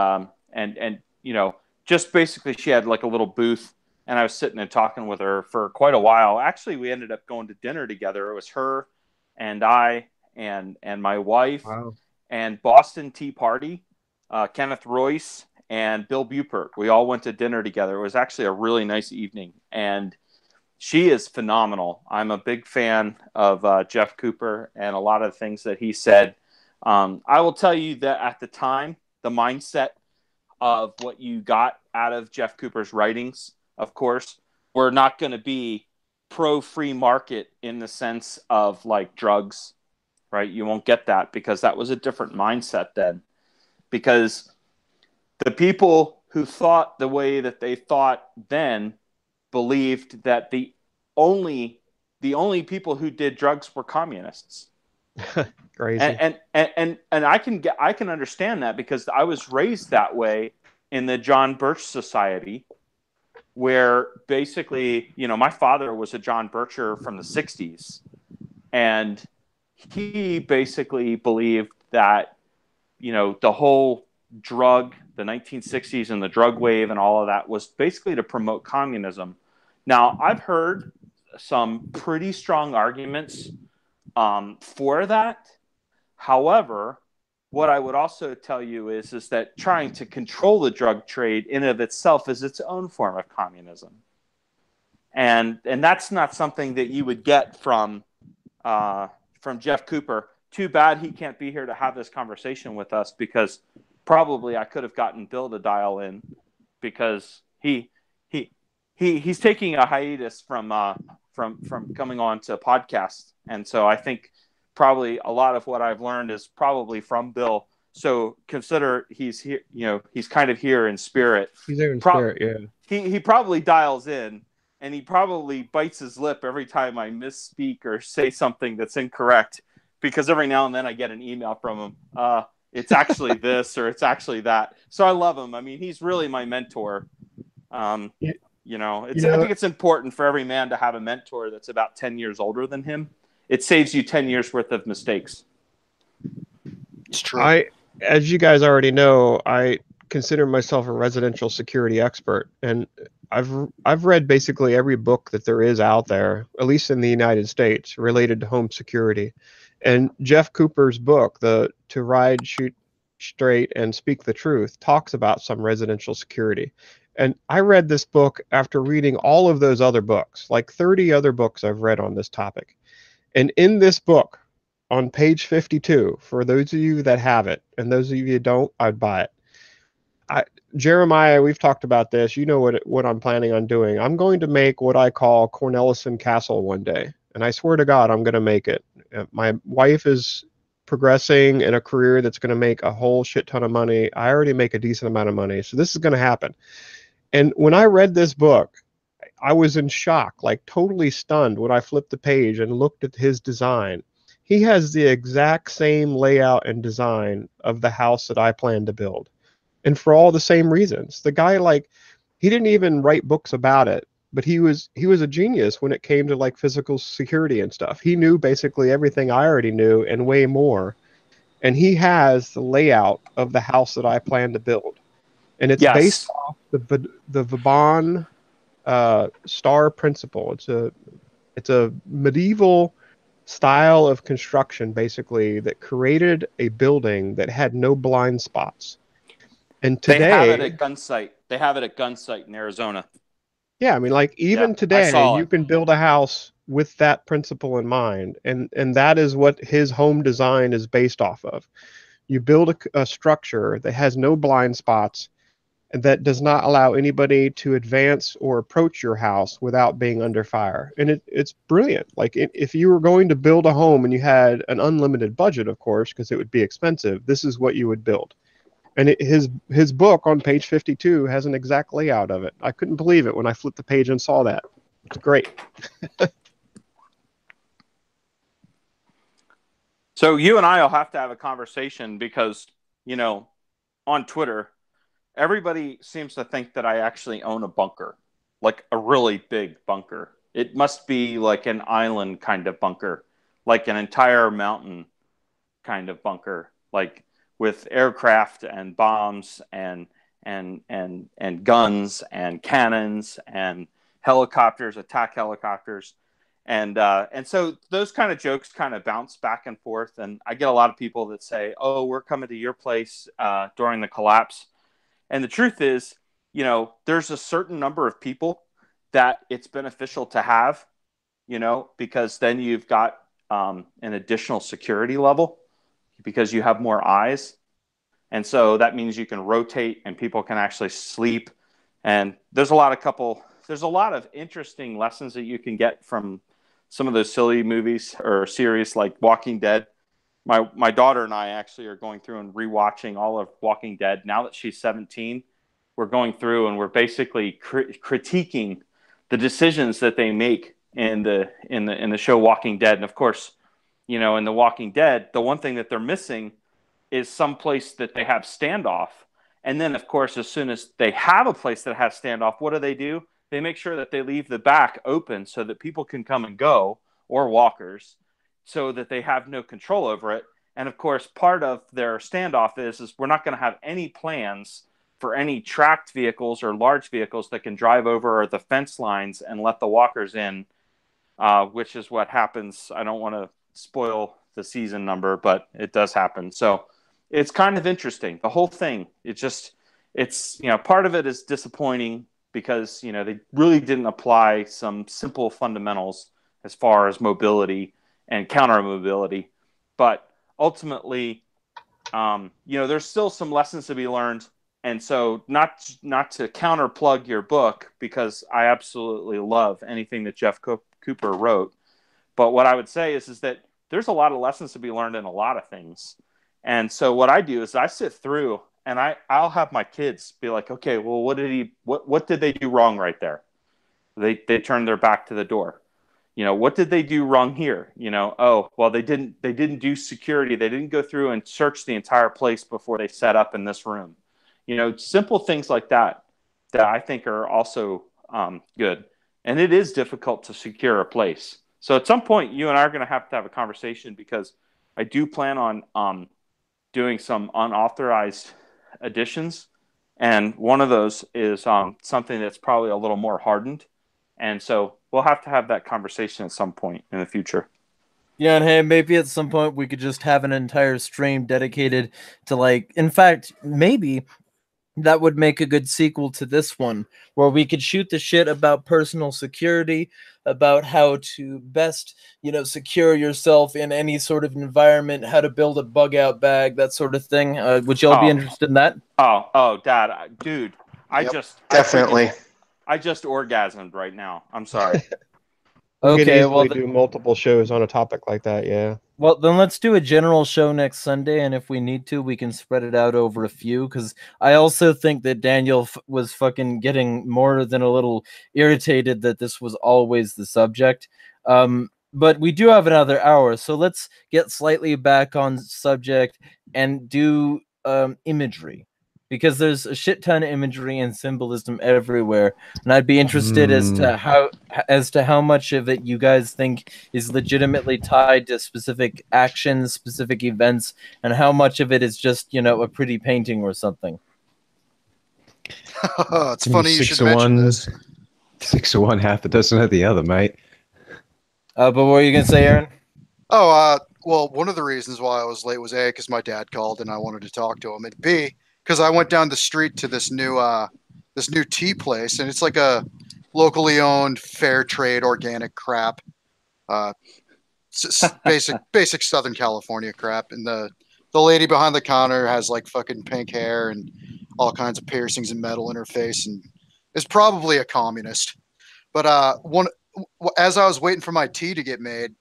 just basically she had like a little booth, and I was sitting and talking with her for quite a while. Actually, we ended up going to dinner together. It was her and I and my wife. Wow. And Boston Tea Party, Kenneth Royce and Bill Bupert. We all went to dinner together. It was actually a really nice evening, and she is phenomenal. I'm a big fan of Jeff Cooper and a lot of things that he said. I will tell you that at the time, the mindset of what you got out of Jeff Cooper's writings, of course, were not going to be pro-free market in the sense of like drugs, right? You won't get that because that was a different mindset then. Because the people who thought the way that they thought then believed that the only people who did drugs were communists. Crazy. And I can understand that because I was raised that way in the John Birch Society, where basically, my father was a John Bircher from the 60s, and he basically believed that, the whole the 1960s and the drug wave and all of that was basically to promote communism. Now, I've heard some pretty strong arguments for that. However, what I would also tell you is that trying to control the drug trade in and of itself is its own form of communism. and that's not something that you would get from Jeff Cooper. Too bad he can't be here to have this conversation with us, because probably I could have gotten Bill to dial in, because he's taking a hiatus from coming on to podcasts, and so I think probably a lot of what I've learned is probably from Bill. So consider he's here, he's kind of here in spirit. He's there in spirit, yeah. He probably dials in, and he probably bites his lip every time I misspeak or say something that's incorrect, because every now and then I get an email from him. It's actually this, or it's actually that. So I love him. I mean, he's really my mentor. I think it's important for every man to have a mentor that's about 10 years older than him. It saves you 10 years worth of mistakes. It's true. As you guys already know, I consider myself a residential security expert, and I've read basically every book that there is out there, at least in the United States, related to home security. And Jeff Cooper's book, the To Ride, Shoot Straight, and Speak the Truth, talks about some residential security. And I read this book after reading all of those other books, like 30 other books I've read on this topic. And in this book, on page 52, for those of you that have it, and those of you that don't, I'd buy it. Jeremiah, we've talked about this. You know what I'm planning on doing. I'm going to make what I call Cornelison Castle one day. And I swear to God, I'm going to make it. My wife is progressing in a career that's going to make a whole shit ton of money. I already make a decent amount of money. So this is going to happen. And when I read this book, I was in shock, like totally stunned when I flipped the page and looked at his design. He has the exact same layout and design of the house that I plan to build. And for all the same reasons. The guy, he didn't even write books about it, but he was a genius when it came to like physical security and stuff. He knew basically everything I already knew and way more. And he has the layout of the house that I plan to build. And it's based off the Vauban star principle. It's a medieval style of construction, basically, that created a building that had no blind spots. And today, they have it at Gunsight. They have it at Gunsight in Arizona. Yeah, I mean, even today, you can build a house with that principle in mind, and that is what his home design is based off of. You build a structure that has no blind spots, and that does not allow anybody to advance or approach your house without being under fire. And it's brilliant. Like, if you were going to build a home and you had an unlimited budget, of course, because it would be expensive, this is what you would build. And his book on page 52 has an exact layout of it. I couldn't believe it when I flipped the page and saw that. It's great. So you and I will have to have a conversation, because, on Twitter, everybody seems to think that I actually own a bunker, like a really big bunker. It must be like an island kind of bunker, like an entire mountain kind of bunker, like with aircraft and bombs and guns and cannons and helicopters, attack helicopters. And so those kind of jokes kind of bounce back and forth. And I get a lot of people that say, oh, we're coming to your place during the collapse. And the truth is, there's a certain number of people that it's beneficial to have, because then you've got an additional security level, because you have more eyes. And so that means you can rotate and people can actually sleep. And there's a lot of interesting lessons that you can get from some of those silly movies or series like Walking Dead. My daughter and I actually are going through and rewatching all of Walking Dead. Now that she's 17, we're going through and we're basically critiquing the decisions that they make in the show Walking Dead. And of course, in the Walking Dead, the one thing that they're missing is some place that they have standoff. And then, of course, as soon as they have a place that has standoff, what do? They make sure that they leave the back open so that people can come and go, or walkers, so that they have no control over it. And of course, part of their standoff is we're not going to have any plans for any tracked vehicles or large vehicles that can drive over the fence lines and let the walkers in, which is what happens. I don't want to spoil the season number, but it does happen. So it's kind of interesting. The whole thing, it's part of it is disappointing, because they really didn't apply some simple fundamentals as far as mobility and counter mobility. But ultimately, there's still some lessons to be learned. And so not to counter plug your book, because I absolutely love anything that Jeff Cooper wrote. But what I would say is that there's a lot of lessons to be learned in a lot of things. And so what I do is I sit through and I'll have my kids be like, okay, well, what did they do wrong right there? They turned their back to the door. What did they do wrong here? Oh, well, they didn't do security. They didn't go through and search the entire place before they set up in this room. Simple things like that I think are also good. And it is difficult to secure a place. So at some point, you and I are going to have a conversation, because I do plan on doing some unauthorized additions. And one of those is something that's probably a little more hardened. And so we'll have to have that conversation at some point in the future. Yeah, and hey, maybe at some point we could just have an entire stream dedicated to, in fact, maybe that would make a good sequel to this one, where we could shoot the shit about personal security, about how to best, secure yourself in any sort of environment, how to build a bug out bag, that sort of thing. Would y'all be interested in that? Oh, Dad, dude, definitely. I just orgasmed right now. I'm sorry. We could easily do multiple shows on a topic like that, yeah. Well, then let's do a general show next Sunday, and if we need to, we can spread it out over a few, because I also think that Daniel was fucking getting more than a little irritated that this was always the subject. But we do have another hour, so let's get slightly back on subject and do imagery, because there's a shit ton of imagery and symbolism everywhere, and I'd be interested as to how much of it you guys think is legitimately tied to specific actions, specific events, and how much of it is just a pretty painting or something. It's funny you should mention this. 6 of one, half a dozen of the other, mate. But what were you gonna say, Aaron? Well, one of the reasons why I was late was A, because my dad called and I wanted to talk to him, and B, because I went down the street to this new tea place, and it's like a locally owned, fair trade, organic crap, basic Southern California crap. And the lady behind the counter has like fucking pink hair and all kinds of piercings and metal in her face, and is probably a communist. But as I was waiting for my tea to get made,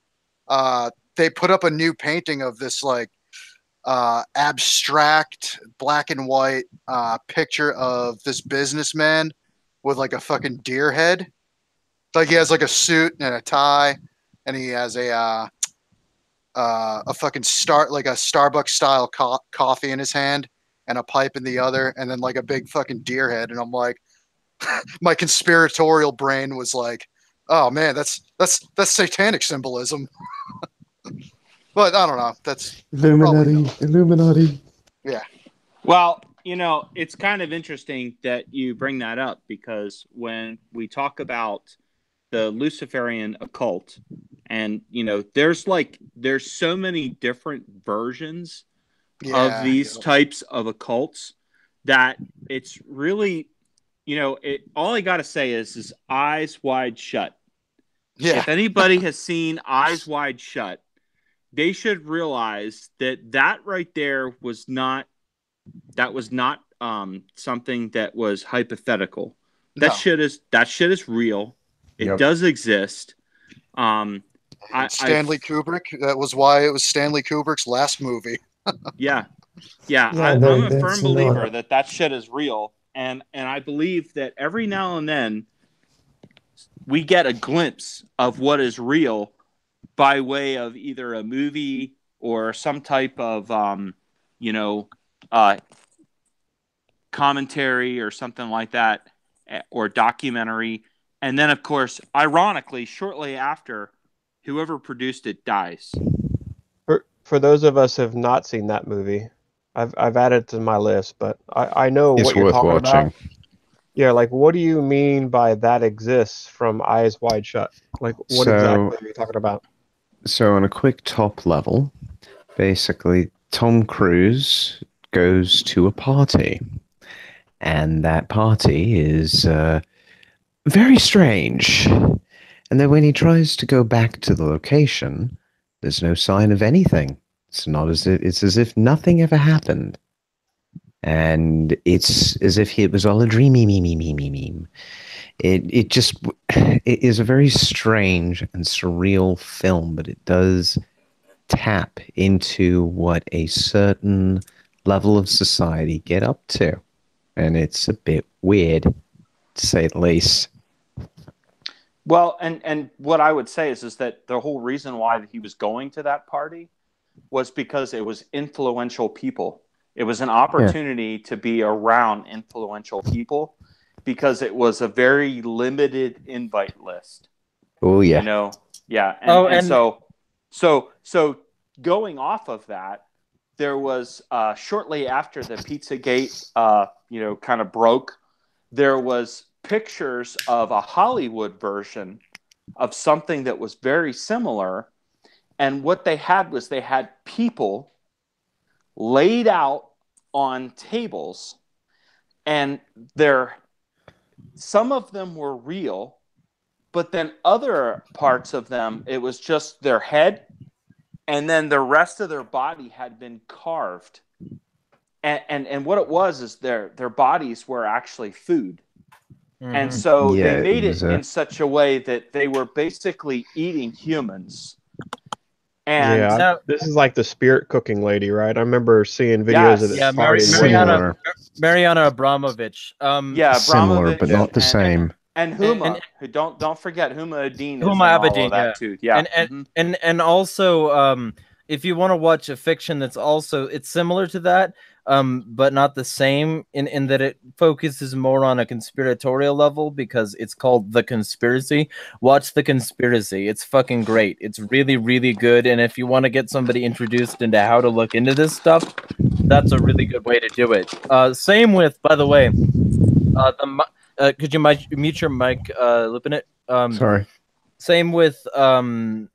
they put up a new painting of this abstract black and white picture of this businessman with like a fucking deer head. Like he has like a suit and a tie, and he has a fucking Starbucks style coffee in his hand and a pipe in the other, and then like a big fucking deer head. And I'm like, my conspiratorial brain was like, oh man, that's satanic symbolism. But I don't know. That's Illuminati. Yeah. Well, it's kind of interesting that you bring that up, because when we talk about the Luciferian occult, and there's so many different versions of these types of occults, that it's really, all I got to say is eyes wide shut. Yeah. If anybody has seen Eyes Wide Shut, they should realize that right there was not something that was hypothetical. That shit is real. It does exist. Stanley Kubrick. That was why it was Stanley Kubrick's last movie. Yeah. I'm a firm believer that shit is real, and I believe that every now and then we get a glimpse of what is real by way of either a movie or some type of commentary or something like that, or documentary. And then, of course, ironically, shortly after, whoever produced it dies. For those of us who have not seen that movie, I've added it to my list, but I know It's what you're worth talking watching. about. Yeah, like what do you mean by that exists from Eyes Wide Shut? Like what exactly are you talking about? So on a quick top level, basically Tom Cruise goes to a party, and that party is Very strange. And then when he tries to go back to the location, there's no sign of anything. It's as if nothing ever happened. And it's as if it was all a dream. It just it is a very strange and surreal film, but it does tap into what a certain level of society get up to, and it's a bit weird, to say the least. Well, and what I would say is that the whole reason why he was going to that party was because it was influential people. It was an opportunity to be around influential people because it was a very limited invite list. Oh yeah. You know, yeah. And So going off of that, there was shortly after the Pizzagate, kind of broke, there was pictures of a Hollywood version of something that was very similar. And what they had was they had people laid out on tables, and some of them were real, but then other parts of them, it was just their head, and then the rest of their body had been carved. And what it was is their bodies were actually food. And so Yeah, they made it was, it in such a way that they were basically eating humans. And Yeah, Now- this is like the spirit cooking lady, right? I remember seeing videos Yes. of this yeah, party. Similar. Mariana Abramovich. yeah, Similar, Abramovich but not the and, same. And Huma, who don't forget Huma Adin is Huma in all Abedin, of that yeah. too. Yeah, And also, if you want to watch a fiction that's also it's similar to that, but not the same in that it focuses more on a conspiratorial level because it's called The Conspiracy. Watch The Conspiracy. It's fucking great. It's really, really good. And if you want to get somebody introduced into how to look into this stuff, that's a really good way to do it. Same with, by the way, could you mute your mic, Lupinit? Sorry. Same with The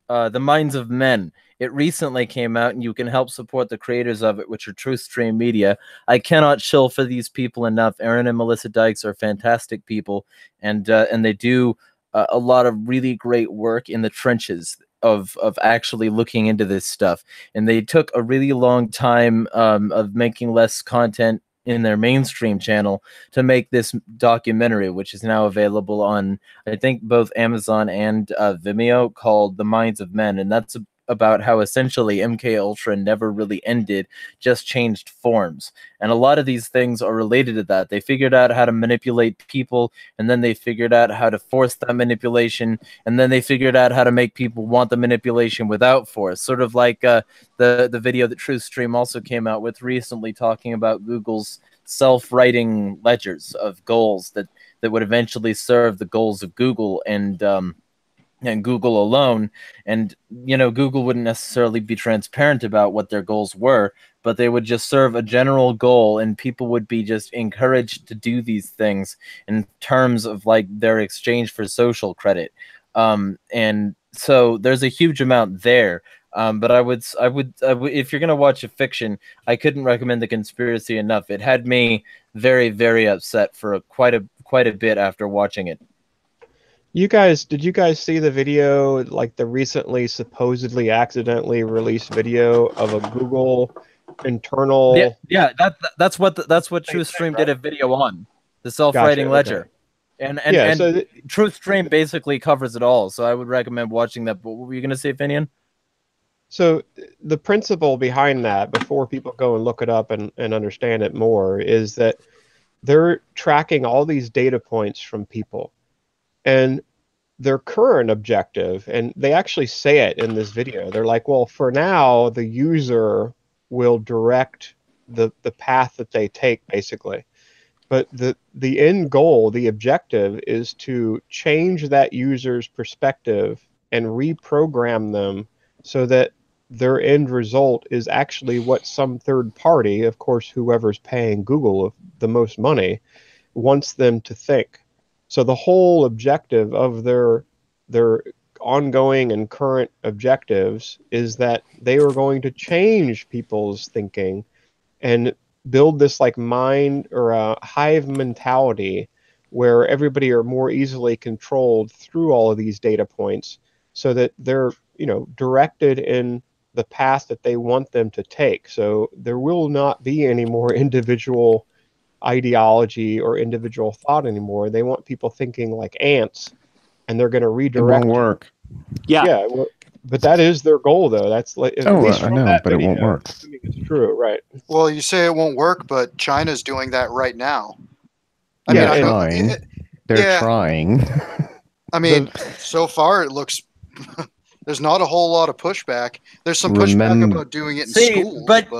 Minds of Men. It recently came out, and you can help support the creators of it, which are Truth Stream Media. I cannot chill for these people enough. Aaron and Melissa Dykes are fantastic people, and they do a lot of really great work in the trenches of actually looking into this stuff. And they took a really long time of making less content in their mainstream channel to make this documentary, which is now available on, I think, both Amazon and Vimeo, called The Minds of Men. And that's about how essentially MK Ultra never really ended, just changed forms. And a lot of these things are related to that. They figured out how to manipulate people, and then they figured out how to force that manipulation, and then they figured out how to make people want the manipulation without force. Sort of like the video that TruthStream also came out with recently, talking about Google's self-writing ledgers of goals that would eventually serve the goals of Google and Google alone. And Google wouldn't necessarily be transparent about what their goals were, but they would just serve a general goal, and people would be just encouraged to do these things in terms of like their exchange for social credit. And so there's a huge amount there. But I would, if you're gonna watch a fiction, I couldn't recommend The Conspiracy enough. It had me very, very upset for quite a bit after watching it. Did you guys see the video, like the recently supposedly accidentally released video of a Google internal? Yeah, that's what TruthStream did a video on, the self-writing ledger. Okay. And so TruthStream basically covers it all, so I would recommend watching that. But what were you gonna say, Finian? So the principle behind that, before people go and look it up and understand it more, is that they're tracking all these data points from people. And their current objective, and they actually say it in this video, they're like, well, for now, the user will direct the path that they take, basically. But the end goal, the objective, is to change that user's perspective and reprogram them so that their end result is actually what some third party, of course, whoever's paying Google the most money, wants them to think. So the whole objective of their ongoing and current objectives is that they are going to change people's thinking and build this like mind or a hive mentality where everybody are more easily controlled through all of these data points so that they're, directed in the path that they want them to take. So there will not be any more individual ideology or individual thought anymore. They want people thinking like ants, and they're going to It redirect. won't work. Yeah, but that is their goal, though. That's like, at least I from know, that but it video, won't work. assuming it's true, right? Well, you say it won't work, but China's doing that right now. They're trying. They're trying. I mean, so far it looks there's not a whole lot of pushback. There's some pushback about doing it in schools. But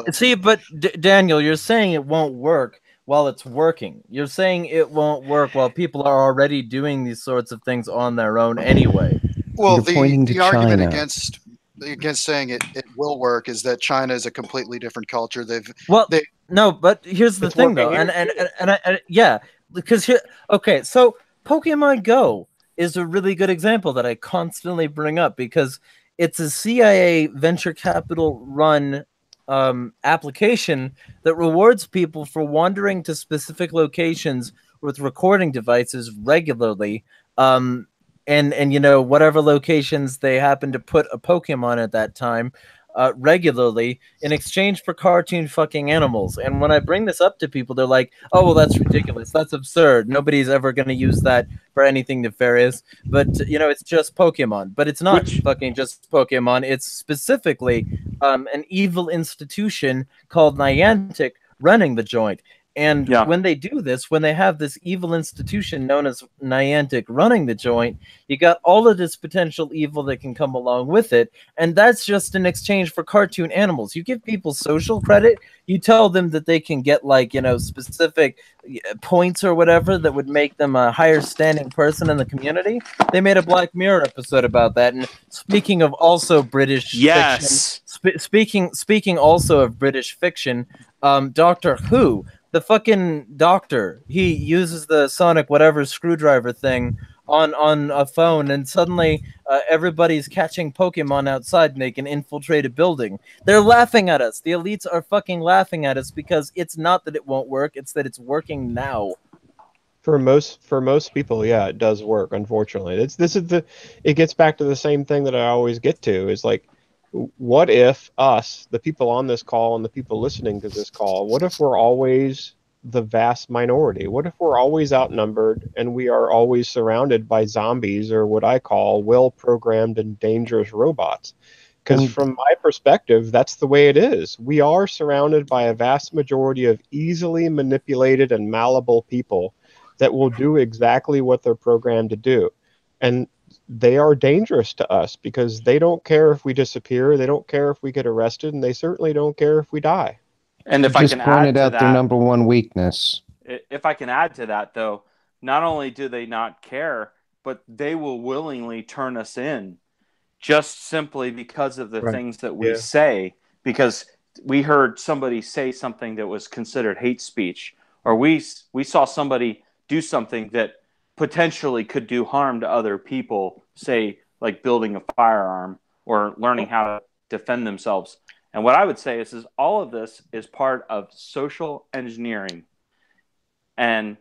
Daniel, you're saying it won't work while it's working. You're saying it won't work while people are already doing these sorts of things on their own anyway. Well, the argument against saying it will work is that China is a completely different culture. No, but here's the thing though, because so Pokemon Go is a really good example that I constantly bring up because it's a CIA venture capital run application that rewards people for wandering to specific locations with recording devices regularly. And whatever locations they happen to put a Pokemon at that time regularly in exchange for cartoon fucking animals. And when I bring this up to people, they're like, oh, well, that's ridiculous. That's absurd. Nobody's ever going to use that for anything nefarious. But, it's just Pokemon. But it's not fucking just Pokemon. It's specifically an evil institution called Niantic running the joint. And when they do this, when they have this evil institution known as Niantic running the joint, you got all of this potential evil that can come along with it. And that's just in exchange for cartoon animals. You give people social credit. You tell them that they can get specific points or whatever that would make them a higher standing person in the community. They made a Black Mirror episode about that. And speaking of also British fiction, speaking also of British fiction, Doctor Who, the fucking doctor, he uses the sonic whatever screwdriver thing on a phone, and suddenly everybody's catching Pokemon outside and they can infiltrate a building. They're laughing at us. The elites are fucking laughing at us because it's not that it won't work, it's that it's working now. For most people, yeah, it does work, unfortunately. It gets back to the same thing that I always get to, is like, what if us, the people on this call and the people listening to this call, what if we're always the vast minority? What if we're always outnumbered and we are always surrounded by zombies, or what I call well-programmed and dangerous robots? Because from my perspective, that's the way it is. We are surrounded by a vast majority of easily manipulated and malleable people that will do exactly what they're programmed to do. And they are dangerous to us because they don't care if we disappear, they don't care if we get arrested, and they certainly don't care if we die. And if I can pointed out their number one weakness. If I can add to that, though, not only do they not care, but they will willingly turn us in just simply because of the things that we say, because we heard somebody say something that was considered hate speech, or we saw somebody do something that potentially could do harm to other people, say like building a firearm or learning how to defend themselves. And what I would say is all of this is part of social engineering. And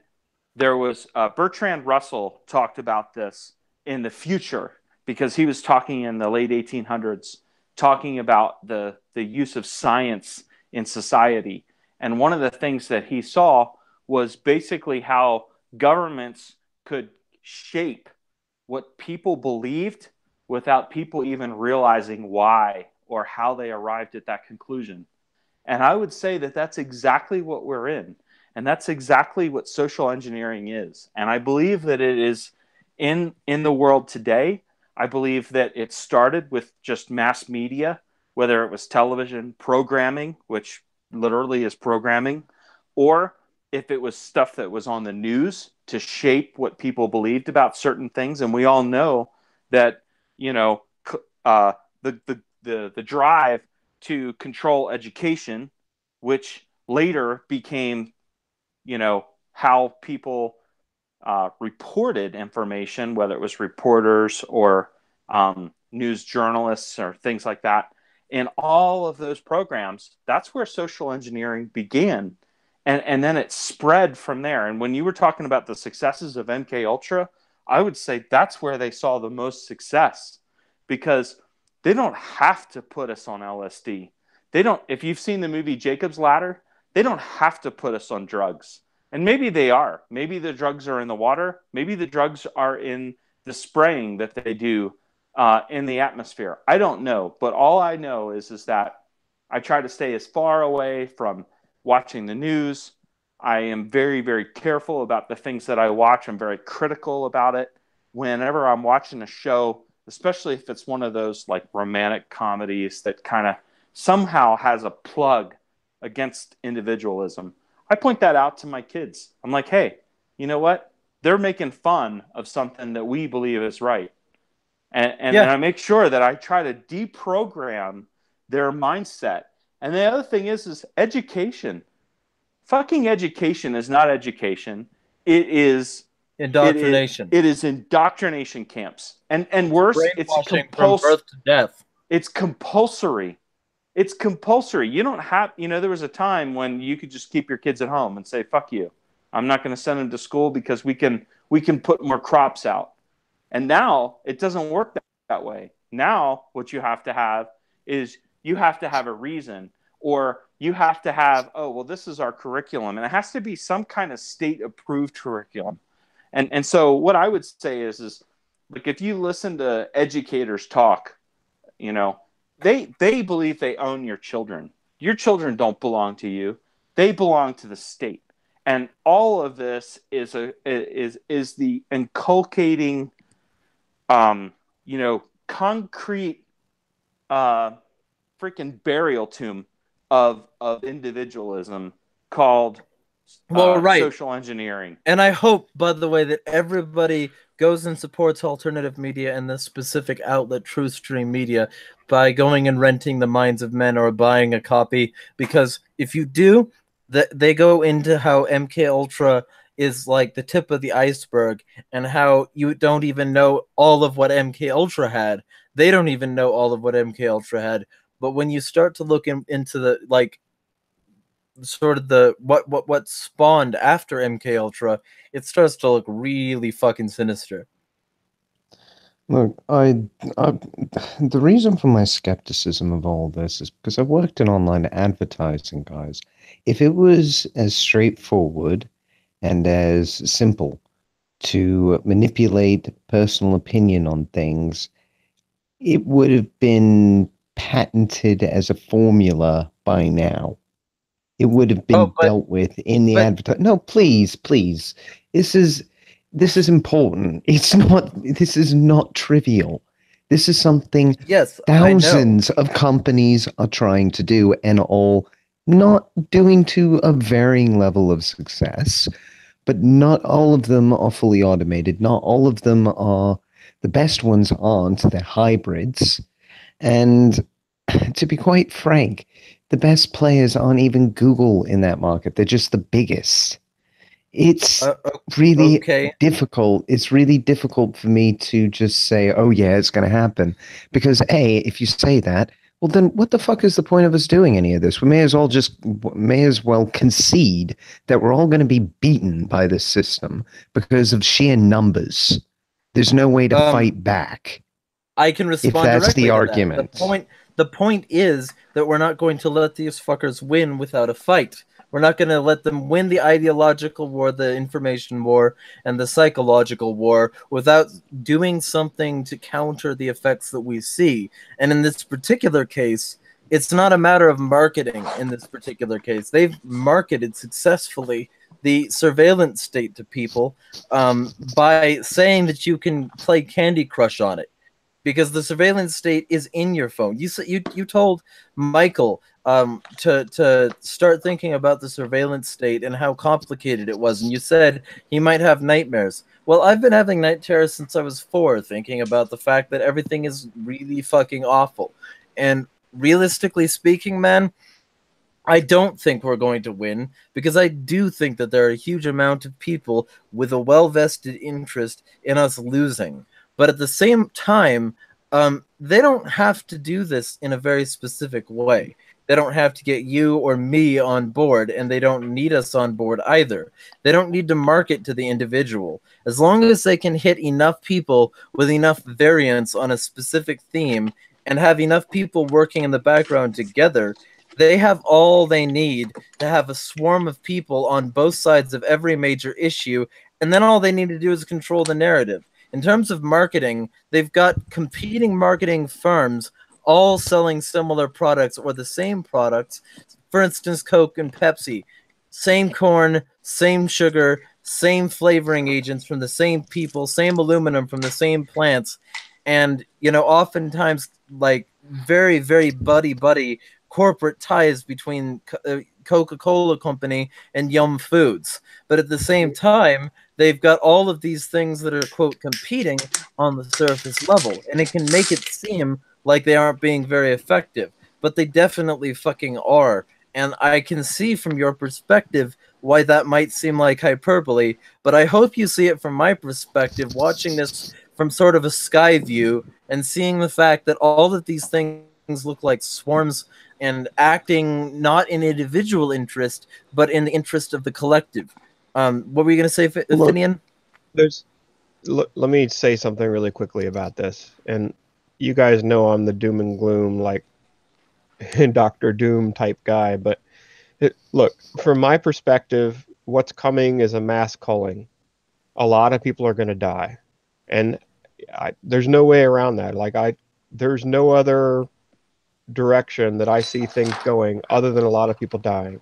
there was Bertrand Russell talked about this in the future, because he was talking in the late 1800s, talking about the use of science in society. And one of the things that he saw was basically how governments could shape what people believed without people even realizing why or how they arrived at that conclusion. And I would say that that's exactly what we're in. And that's exactly what social engineering is. And I believe that it is in the world today. I believe that it started with just mass media, whether it was television programming, which literally is programming, or if it was stuff that was on the news to shape what people believed about certain things. And we all know that, the drive to control education, which later became, how people reported information, whether it was reporters or news journalists or things like that. In all of those programs, that's where social engineering began. and then it spread from there. And when you were talking about the successes of MK Ultra, I would say that's where they saw the most success, because they don't have to put us on LSD. They don't. If you've seen the movie Jacob's Ladder, they don't have to put us on drugs. And maybe they are. Maybe the drugs are in the water. Maybe the drugs are in the spraying that they do in the atmosphere. I don't know. But all I know is that I try to stay as far away from watching the news. I am very, very careful about the things that I watch. I'm very critical about it. Whenever I'm watching a show, especially if it's one of those like romantic comedies that kind of somehow has a plug against individualism, I point that out to my kids. I'm like, hey, you know what? They're making fun of something that we believe is right. And I make sure that I try to deprogram their mindset. And the other thing is education. Fucking education is not education. It is indoctrination. It is indoctrination camps. And worse, it's from birth to death. It's compulsory. It's compulsory. You don't have, there was a time when you could just keep your kids at home and say, fuck you. I'm not going to send them to school because we can put more crops out. And now it doesn't work that way. Now what you have to have is you have to have a reason, or you have to have, oh, well, this is our curriculum. And it has to be some kind of state-approved curriculum. And so what I would say is like, if you listen to educators talk, they believe they own your children. Your children don't belong to you. They belong to the state. And all of this is the inculcating, concrete freaking burial tomb of individualism called social engineering. And I hope, by the way, that everybody goes and supports alternative media and the specific outlet Truth Stream Media by going and renting The Minds of Men or buying a copy, because if you do, they go into how MK Ultra is like the tip of the iceberg, and how you don't even know all of what MK Ultra had. They don't even know all of what MK Ultra had. But when you start to look into the sort of the what spawned after MK Ultra, it starts to look really fucking sinister. Look, the reason for my skepticism of all this is because I've worked in online advertising, guys. If it was as straightforward and as simple to manipulate personal opinion on things, it would have been patented as a formula by now. It would have been dealt with in the advertising. No, please. This is important. This is not trivial. This is something thousands of companies are trying to do, and all not doing to a varying level of success, but not all of them are fully automated. Not all of them are, the best ones aren't, they're hybrids. And to be quite frank, the best players aren't even Google in that market. They're just the biggest. It's really difficult. It's really difficult for me to just say, oh yeah, it's going to happen. Because if you say that, well then what the fuck is the point of us doing any of this? We may as well concede that we're all going to be beaten by this system because of sheer numbers. There's no way to fight back. I can respond if that's directly the to argument. That. The point is that we're not going to let these fuckers win without a fight. We're not going to let them win the ideological war, the information war, and the psychological war without doing something to counter the effects that we see. And in this particular case, it's not a matter of marketing in this particular case. They've marketed successfully the surveillance state to people by saying that you can play Candy Crush on it, because the surveillance state is in your phone. You told Michael to start thinking about the surveillance state and how complicated it was, and you said he might have nightmares. Well, I've been having night terrors since I was 4, thinking about the fact that everything is really fucking awful. And realistically speaking, man, I don't think we're going to win, because I do think that there are a huge amount of people with a well-vested interest in us losing. But at the same time, they don't have to do this in a very specific way. They don't have to get you or me on board, and they don't need us on board either. They don't need to market to the individual. As long as they can hit enough people with enough variance on a specific theme and have enough people working in the background together, they have all they need to have a swarm of people on both sides of every major issue, and then all they need to do is control the narrative. In terms of marketing, they've got competing marketing firms all selling similar products or the same products. For instance, Coke and Pepsi, same corn, same sugar, same flavoring agents from the same people, same aluminum from the same plants, and oftentimes like very very buddy corporate ties between Coca-Cola Company and Yum Foods. But at the same time, they've got all of these things that are, quote, competing on the surface level, and it can make it seem like they aren't being very effective, but they definitely fucking are. And I can see from your perspective why that might seem like hyperbole, but I hope you see it from my perspective, watching this from sort of a sky view and seeing the fact that all of these things look like swarms and acting not in individual interest, but in the interest of the collective. What were you going to say, Finian? Let me say something really quickly about this. And you guys know I'm the doom and gloom, like Doctor Doom type guy. But look, from my perspective, what's coming is a mass culling. A lot of people are going to die, and there's no way around that. There's no other direction that I see things going other than a lot of people dying.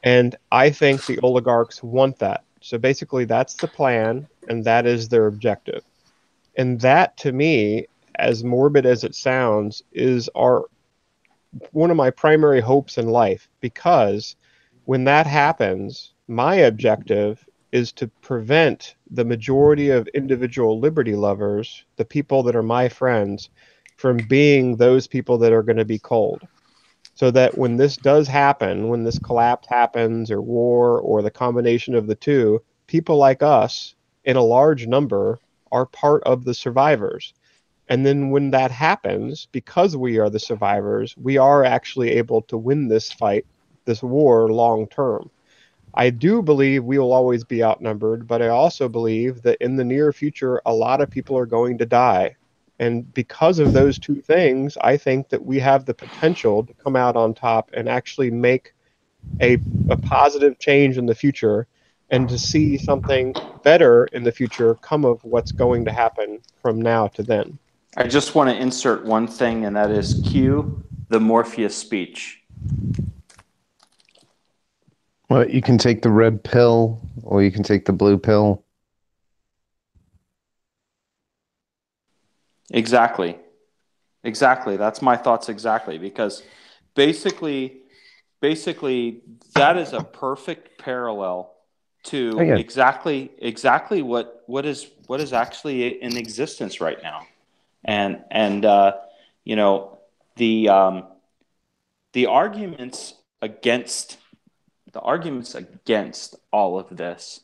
And I think the oligarchs want that. So basically, that's the plan, and that is their objective. And that, to me, as morbid as it sounds, is one of my primary hopes in life, because when that happens, my objective is to prevent the majority of individual liberty lovers, the people that are my friends, from being those people that are going to be cold. So that when this does happen, when this collapse happens, or war, or the combination of the two, people like us, in a large number, are part of the survivors. And then when that happens, because we are the survivors, we are actually able to win this fight, this war, long term. I do believe we will always be outnumbered, but I also believe that in the near future, a lot of people are going to die. And because of those two things, I think that we have the potential to come out on top and actually make a positive change in the future, and to see something better in the future come of what's going to happen from now to then. I just want to insert one thing, and that is cue the Morpheus speech. Well, you can take the red pill, or you can take the blue pill. Exactly. That's my thoughts exactly, because basically that is a perfect parallel to exactly what is actually in existence right now. And the arguments against all of this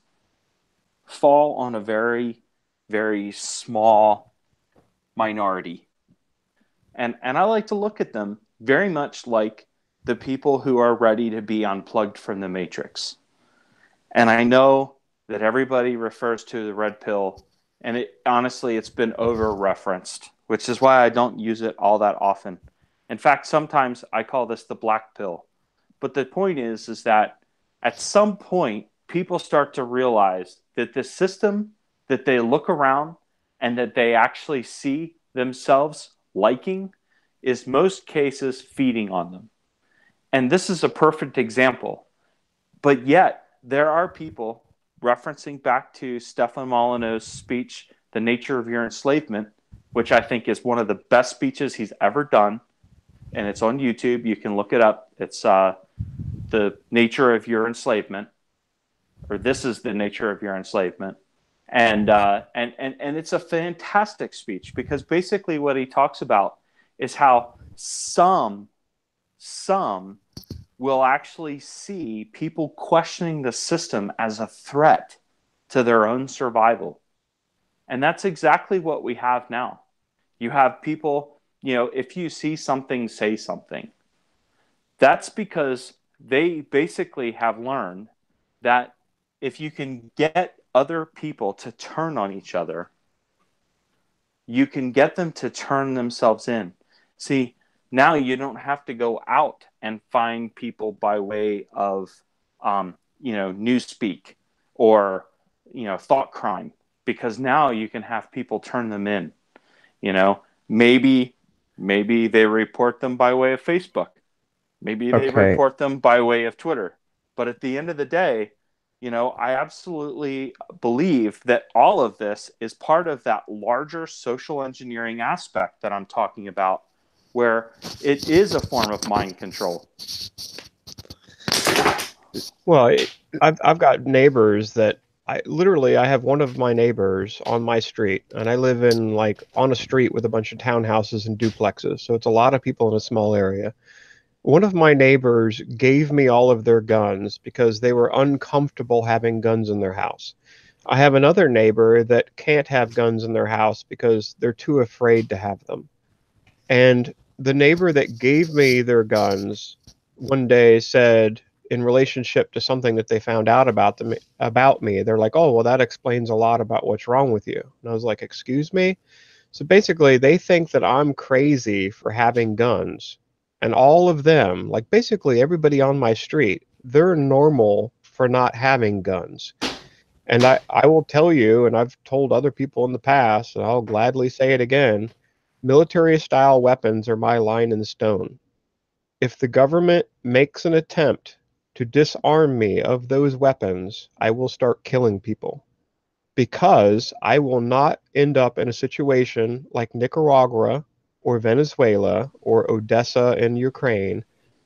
fall on a very, very small minority. And I like to look at them very much like the people who are ready to be unplugged from the matrix. And I know that everybody refers to the red pill, and honestly, it's been over-referenced, which is why I don't use it all that often. In fact, sometimes I call this the black pill. But the point is that at some point, people start to realize that the system that they look around and that they actually see themselves liking is most cases feeding on them. And this is a perfect example. But yet, there are people, referencing back to Stefan Molyneux's speech, The Nature of Your Enslavement, which I think is one of the best speeches he's ever done. And it's on YouTube. You can look it up. It's The Nature of Your Enslavement, or This is the Nature of Your Enslavement. And it's a fantastic speech, because basically what he talks about is how some will actually see people questioning the system as a threat to their own survival. And that's exactly what we have now. You have people, if you see something, say something. That's because they basically have learned that if you can get other people to turn on each other, you can get them to turn themselves in. See, now you don't have to go out and find people by way of, newspeak or, thought crime, because now you can have people turn them in. Maybe they report them by way of Facebook. Maybe they Okay. report them by way of Twitter. But at the end of the day, I absolutely believe that all of this is part of that larger social engineering aspect that I'm talking about, where it is a form of mind control. Well, I've got neighbors that I have one of my neighbors on my street, and I live in like on a street with a bunch of townhouses and duplexes, so it's a lot of people in a small area. One of my neighbors gave me all of their guns because they were uncomfortable having guns in their house. I have another neighbor that can't have guns in their house because they're too afraid to have them. And the neighbor that gave me their guns one day said, in relationship to something that they found out about me, they're like, "Oh, well, that explains a lot about what's wrong with you." And I was like, "Excuse me?" So basically, they think that I'm crazy for having guns. And all of them, like basically everybody on my street, they're normal for not having guns. And I will tell you, and I've told other people in the past, and I'll gladly say it again, military style weapons are my line in the stone. If the government makes an attempt to disarm me of those weapons, I will start killing people, because I will not end up in a situation like Nicaragua or Venezuela or Odessa in Ukraine,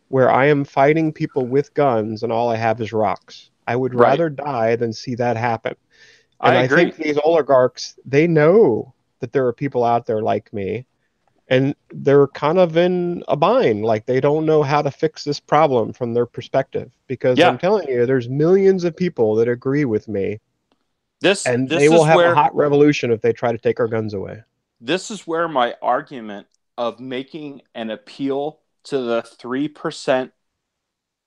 where I am fighting people with guns and all I have is rocks. I would Right. rather die than see that happen. I And I agree. think these oligarchs, they know that there are people out there like me, and they're kind of in a bind. Like, they don't know how to fix this problem from their perspective, because Yeah. I'm telling you, there's millions of people that agree with me, This and this they will is have a where hot revolution if they try to take our guns away. this is where my argument of making an appeal to the 3%,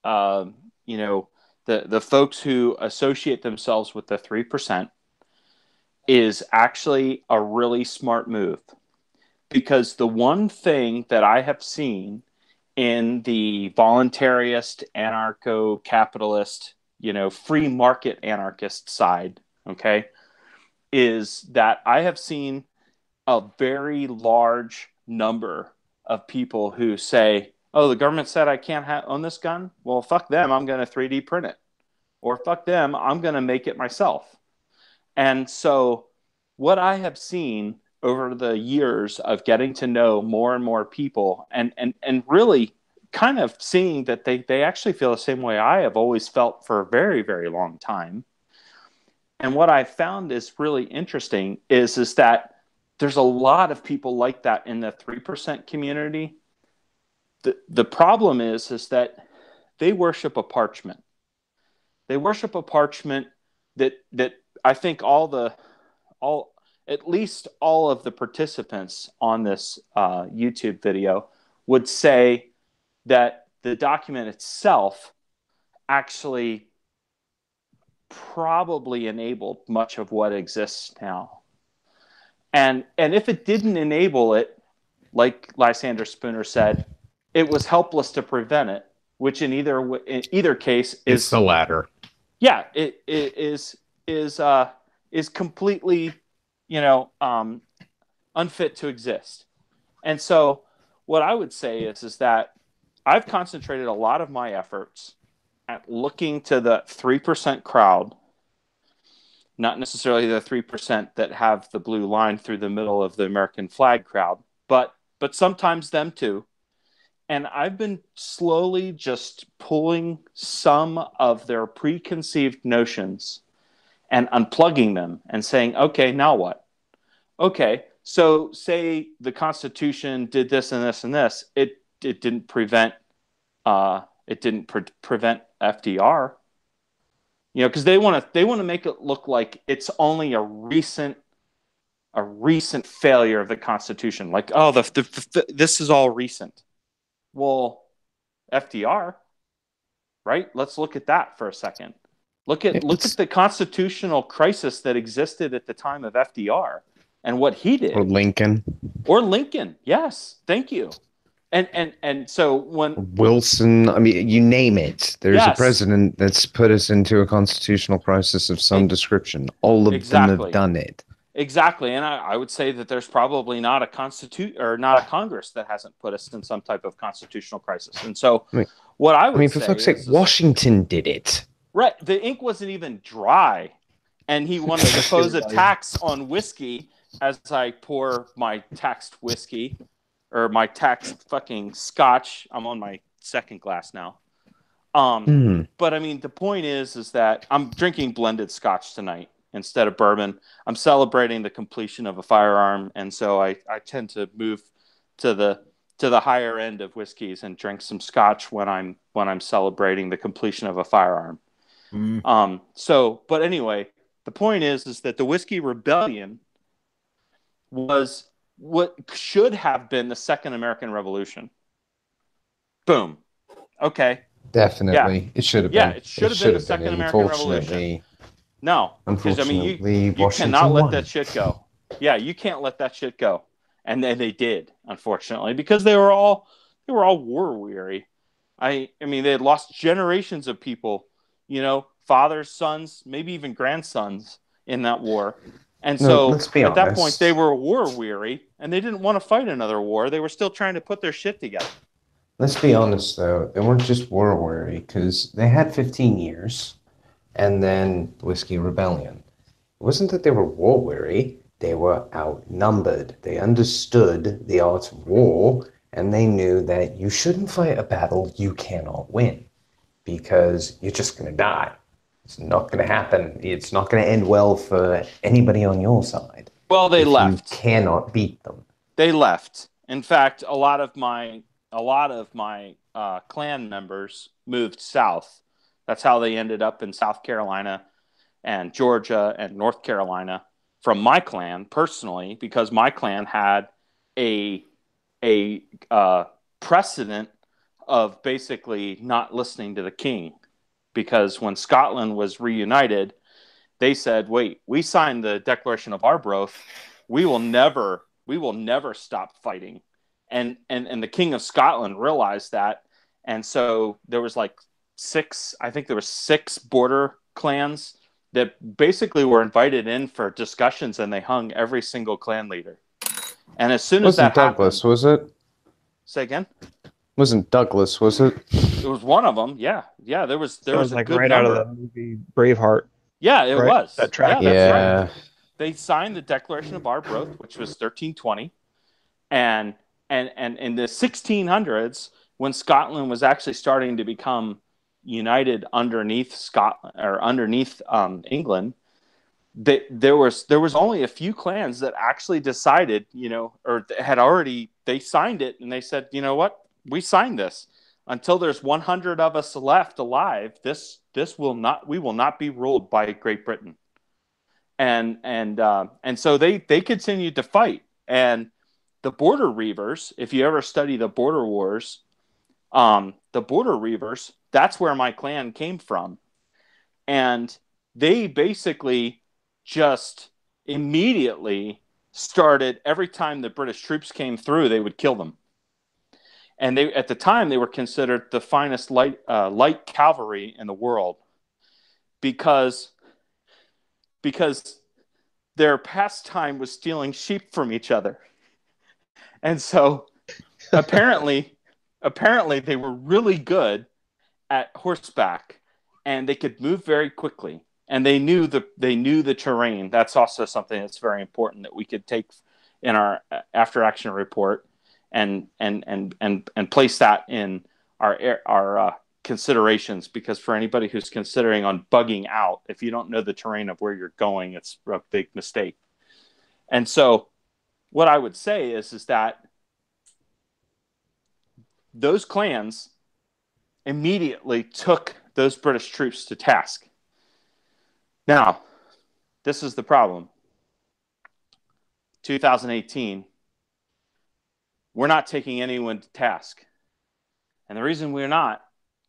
the folks who associate themselves with the 3%, is actually a really smart move. Because the one thing that I have seen in the voluntarist, anarcho-capitalist, free market anarchist side, okay, is that I have seen a very large number of people who say, "Oh, the government said I can't own this gun. Well, fuck them. I'm going to 3D print it." Or fuck them. I'm going to make it myself. And so what I have seen over the years of getting to know more and more people, and really kind of seeing that they actually feel the same way I have always felt for a very, very long time. And what I found is really interesting is that there's a lot of people like that in the 3% community. The problem is that they worship a parchment. They worship a parchment that I think at least all of the participants on this YouTube video would say that the document itself actually probably enabled much of what exists now. And if it didn't enable it, like Lysander Spooner said, it was helpless to prevent it, which in either case is It's the latter. Yeah, it is completely, unfit to exist. And so what I would say is that I've concentrated a lot of my efforts at looking to the 3% crowd, not necessarily the 3% that have the blue line through the middle of the American flag crowd, but sometimes them too. And I've been slowly just pulling some of their preconceived notions and unplugging them and saying, okay, now what? Okay, so say the Constitution did this and this and this. It didn't prevent prevent FDR. Because they want to make it look like it's only a recent failure of the Constitution. Like, oh, this is all recent. Well, FDR, right? Let's look at that for a second. Look at the constitutional crisis that existed at the time of FDR and what he did. Or Lincoln. Or Lincoln. Yes. Thank you. And so when Wilson, I mean, you name it. There's a Yes. president that's put us into a constitutional crisis of some description. All of them have done it. Exactly. And I would say that there's probably not a Congress that hasn't put us in some type of constitutional crisis. And so what I would for say fuck's sake, Washington did it. Right. The ink wasn't even dry. And he wanted to impose a tax on whiskey as I pour my taxed whiskey or my taxed fucking scotch. I'm on my second glass now. But I mean, the point is that I'm drinking blended scotch tonight instead of bourbon. I'm celebrating the completion of a firearm. And so I tend to move to the higher end of whiskeys and drink some scotch when I'm celebrating the completion of a firearm. But anyway, the point is that the Whiskey Rebellion was what should have been the Second American Revolution. Boom. Okay. Definitely. Yeah. It should have been. Yeah, it should have been the Second American Revolution. No. Because, I mean, you cannot let that shit go. Yeah, you can't let that shit go. And then they did, unfortunately, because they were all war weary. I mean, they had lost generations of people, fathers, sons, maybe even grandsons in that war. And so at that point, they were war weary and they didn't want to fight another war. They were still trying to put their shit together. Let's be honest, though. They weren't just war weary because they had 15 years and then Whiskey Rebellion. It wasn't that they were war weary. They were outnumbered. They understood the art of war and they knew that you shouldn't fight a battle you cannot win because you're just going to die. It's not going to happen. It's not going to end well for anybody on your side. Well, they left. You cannot beat them. They left. In fact, a lot of my clan members moved south. That's how they ended up in South Carolina and Georgia and North Carolina from my clan personally, because my clan had a precedent of basically not listening to the king. Because when Scotland was reunited, they said, wait, we signed the Declaration of Arbroath. We will never stop fighting. And the King of Scotland realized that. And so there was six border clans that basically were invited in for discussions and they hung every single clan leader. And as soon as that Douglas, happened, was it? Say again? Wasn't Douglas, was it? It was one of them. Yeah. Yeah. There was a good right number. Out of the movie Braveheart. Yeah, it was. That track. Yeah, that's right. They signed the Declaration of Arbroath, which was 1320. And in the 1600s, when Scotland was actually starting to become united underneath Scotland or underneath England, there was only a few clans that actually decided, or had already, they signed it and they said, you know what? We signed this. Until there's 100 of us left alive, we will not be ruled by Great Britain. And so they continued to fight. And the Border Reivers, if you ever study the Border Wars, that's where my clan came from. And they basically just immediately started, every time the British troops came through, they would kill them. And at the time, they were considered the finest light cavalry in the world because their pastime was stealing sheep from each other. And so apparently they were really good at horseback and they could move very quickly and they knew the terrain. That's also something that's very important that we could take in our after action report and place that in our considerations, because for anybody who's considering on bugging out, if you don't know the terrain of where you're going, it's a big mistake. And so what I would say is that those clans immediately took those British troops to task. Now, this is the problem. 2018, we're not taking anyone to task. And the reason we're not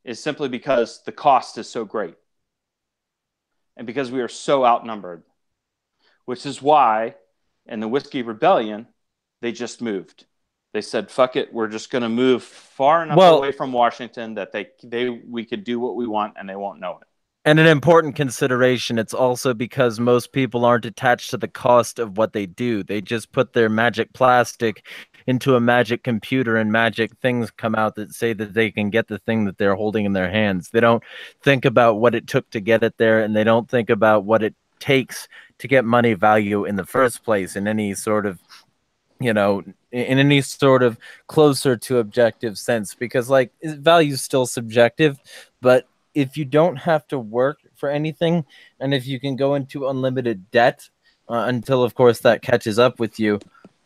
is simply because the cost is so great and because we are so outnumbered, which is why in the Whiskey Rebellion, they just moved. They said, fuck it, we're just going to move far enough away from Washington that we could do what we want and they won't know it. And an important consideration, it's also because most people aren't attached to the cost of what they do. They just put their magic plastic into a magic computer and magic things come out that say that they can get the thing that they're holding in their hands. They don't think about what it took to get it there, and they don't think about what it takes to get money value in the first place in any sort of, you know, in any sort of closer to objective sense, because like value is still subjective, but if you don't have to work for anything, and if you can go into unlimited debt until, of course, that catches up with you,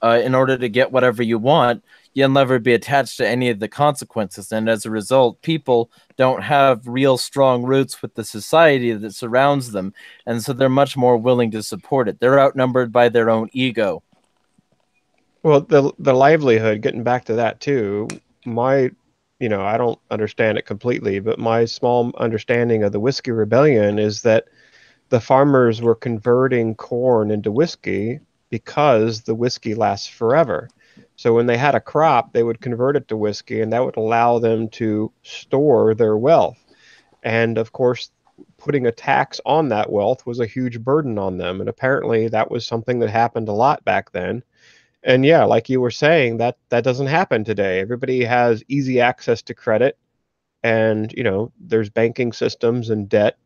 in order to get whatever you want, you'll never be attached to any of the consequences. And as a result, people don't have real strong roots with the society that surrounds them. And so they're much more willing to support it. They're outnumbered by their own ego. Well, the livelihood, getting back to that too, I don't understand it completely, but my small understanding of the Whiskey Rebellion is that the farmers were converting corn into whiskey because the whiskey lasts forever. So when they had a crop, they would convert it to whiskey, and that would allow them to store their wealth. And of course, putting a tax on that wealth was a huge burden on them. And apparently that was something that happened a lot back then. And yeah, like you were saying, that doesn't happen today. Everybody has easy access to credit, and there's banking systems and debt.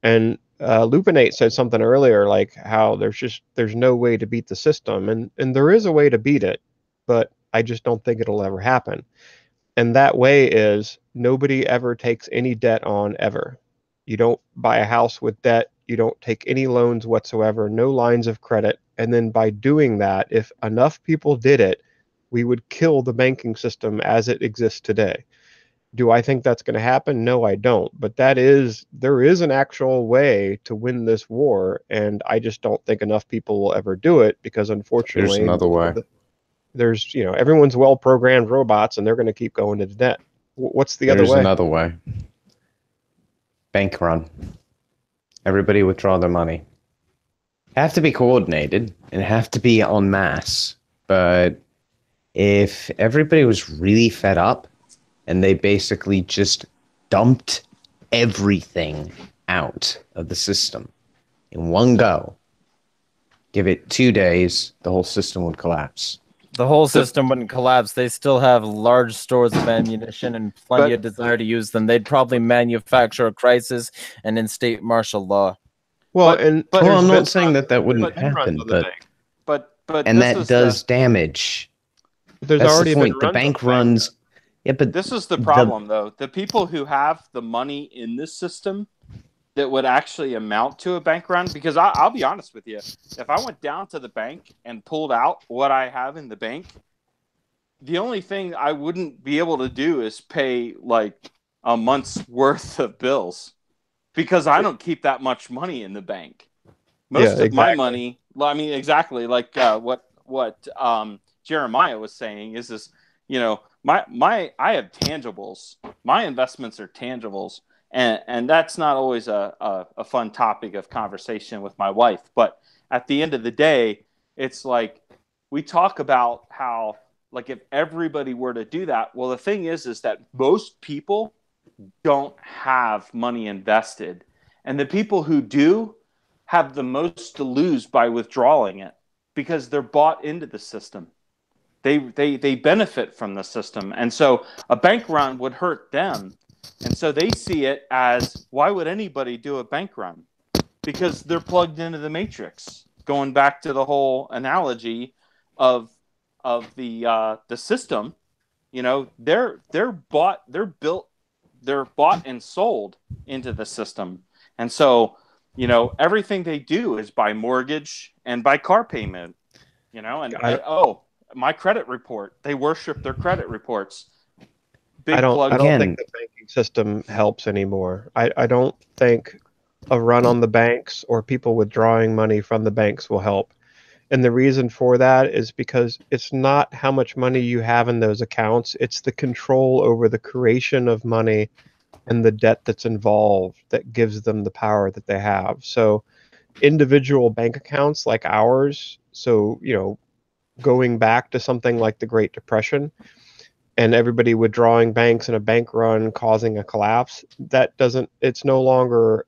And Lupinate said something earlier, like how there's no way to beat the system, and there is a way to beat it, but I just don't think it'll ever happen. And that way is nobody ever takes any debt on ever. You don't buy a house with debt. You don't take any loans whatsoever, no lines of credit. And then by doing that, if enough people did it, we would kill the banking system as it exists today. Do I think that's going to happen? No, I don't. But there is an actual way to win this war, and I just don't think enough people will ever do it because, unfortunately, There's another way. Everyone's well-programmed robots, and they're going to keep going into debt. What's the other way? There's another way. Bank run. Everybody withdraw their money. Have to be coordinated and have to be en masse. But if everybody was really fed up and they basically just dumped everything out of the system in one go, give it 2 days, the whole system would collapse. The whole system wouldn't collapse. They still have large stores of ammunition and plenty of desire to use them. They'd probably manufacture a crisis and instate martial law. Well, I'm not saying that wouldn't happen, but that does damage. There's That's already the point. been The bank runs. Yeah, but this is the problem, though. The people who have the money in this system that would actually amount to a bank run, because I'll be honest with you, if I went down to the bank and pulled out what I have in the bank, the only thing I wouldn't be able to do is pay like a month's worth of bills, because I don't keep that much money in the bank. Most of my money, I mean, exactly like what Jeremiah was saying is this, I have tangibles. My investments are tangibles. And that's not always a fun topic of conversation with my wife. But at the end of the day, it's like we talk about how, like, if everybody were to do that, well, the thing is that most people don't have money invested. And the people who do have the most to lose by withdrawing it because they're bought into the system. They benefit from the system. And so a bank run would hurt them. And so they see it as, why would anybody do a bank run? Because they're plugged into the matrix. Going back to the whole analogy of the system, they're bought and sold into the system. And so, everything they do is by mortgage and by car payment. My credit report. They worship their credit reports. I don't think the banking system helps anymore. I don't think a run on the banks or people withdrawing money from the banks will help. And the reason for that is because it's not how much money you have in those accounts, it's the control over the creation of money and the debt that's involved that gives them the power that they have. So individual bank accounts like ours, so, you know, going back to something like the Great Depression and everybody withdrawing banks in a bank run causing a collapse, that doesn't, it's no longer,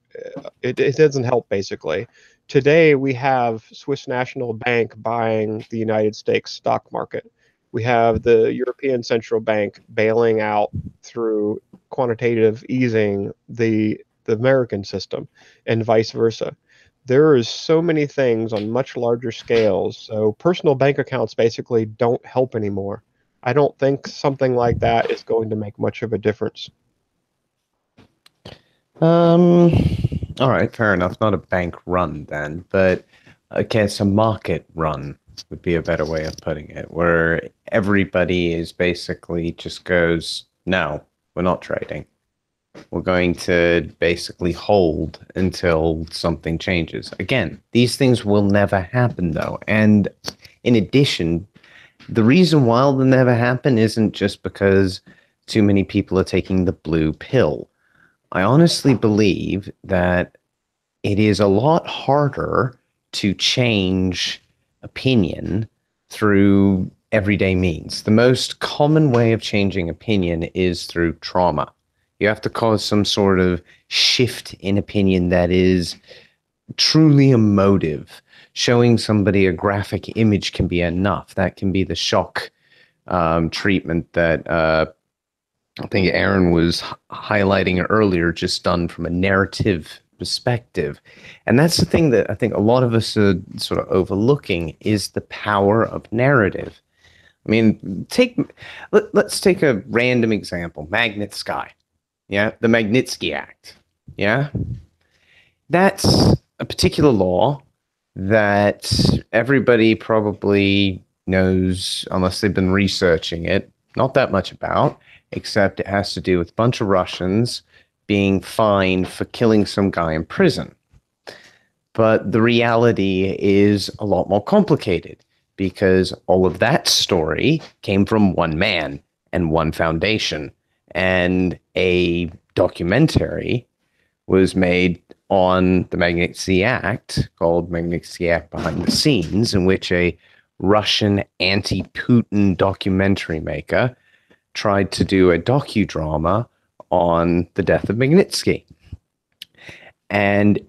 it doesn't help basically. Today we have Swiss National Bank buying the United States stock market. We have the European Central Bank bailing out through quantitative easing the American system, and vice versa. There is so many things on much larger scales. So personal bank accounts basically don't help anymore. I don't think something like that is going to make much of a difference. All right, fair enough. Not a bank run then, but I guess a market run would be a better way of putting it, where everybody is basically just goes, no, we're not trading. We're going to basically hold until something changes. Again, these things will never happen, though. And in addition, the reason why they'll never happen isn't just because too many people are taking the blue pill. I honestly believe that it is a lot harder to change opinion through everyday means. The most common way of changing opinion is through trauma. You have to cause some sort of shift in opinion that is truly emotive. Showing somebody a graphic image can be enough. That can be the shock treatment that I think Aaron was highlighting earlier, just done from a narrative perspective. And that's the thing that I think a lot of us are sort of overlooking, is the power of narrative. I mean, let's take a random example, Magnitsky. Yeah, the Magnitsky Act. Yeah, that's a particular law that everybody probably knows, unless they've been researching it, not that much about, except it has to do with a bunch of Russians being fined for killing some guy in prison. But the reality is a lot more complicated, because all of that story came from one man and one foundation. And a documentary was made on the Magnitsky Act, called Magnitsky Act Behind the Scenes, in which a Russian anti-Putin documentary maker tried to do a docudrama on the death of Magnitsky. And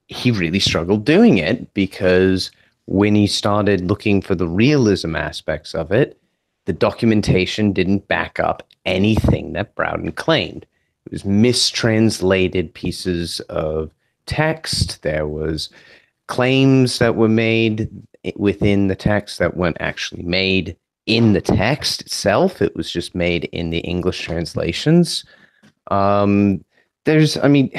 he really struggled doing it, because when he started looking for the realism aspects of it, the documentation didn't back up anything that Browden claimed. It was mistranslated pieces of text. There was claims that were made within the text that weren't actually made in the text itself. It was just made in the English translations. I mean,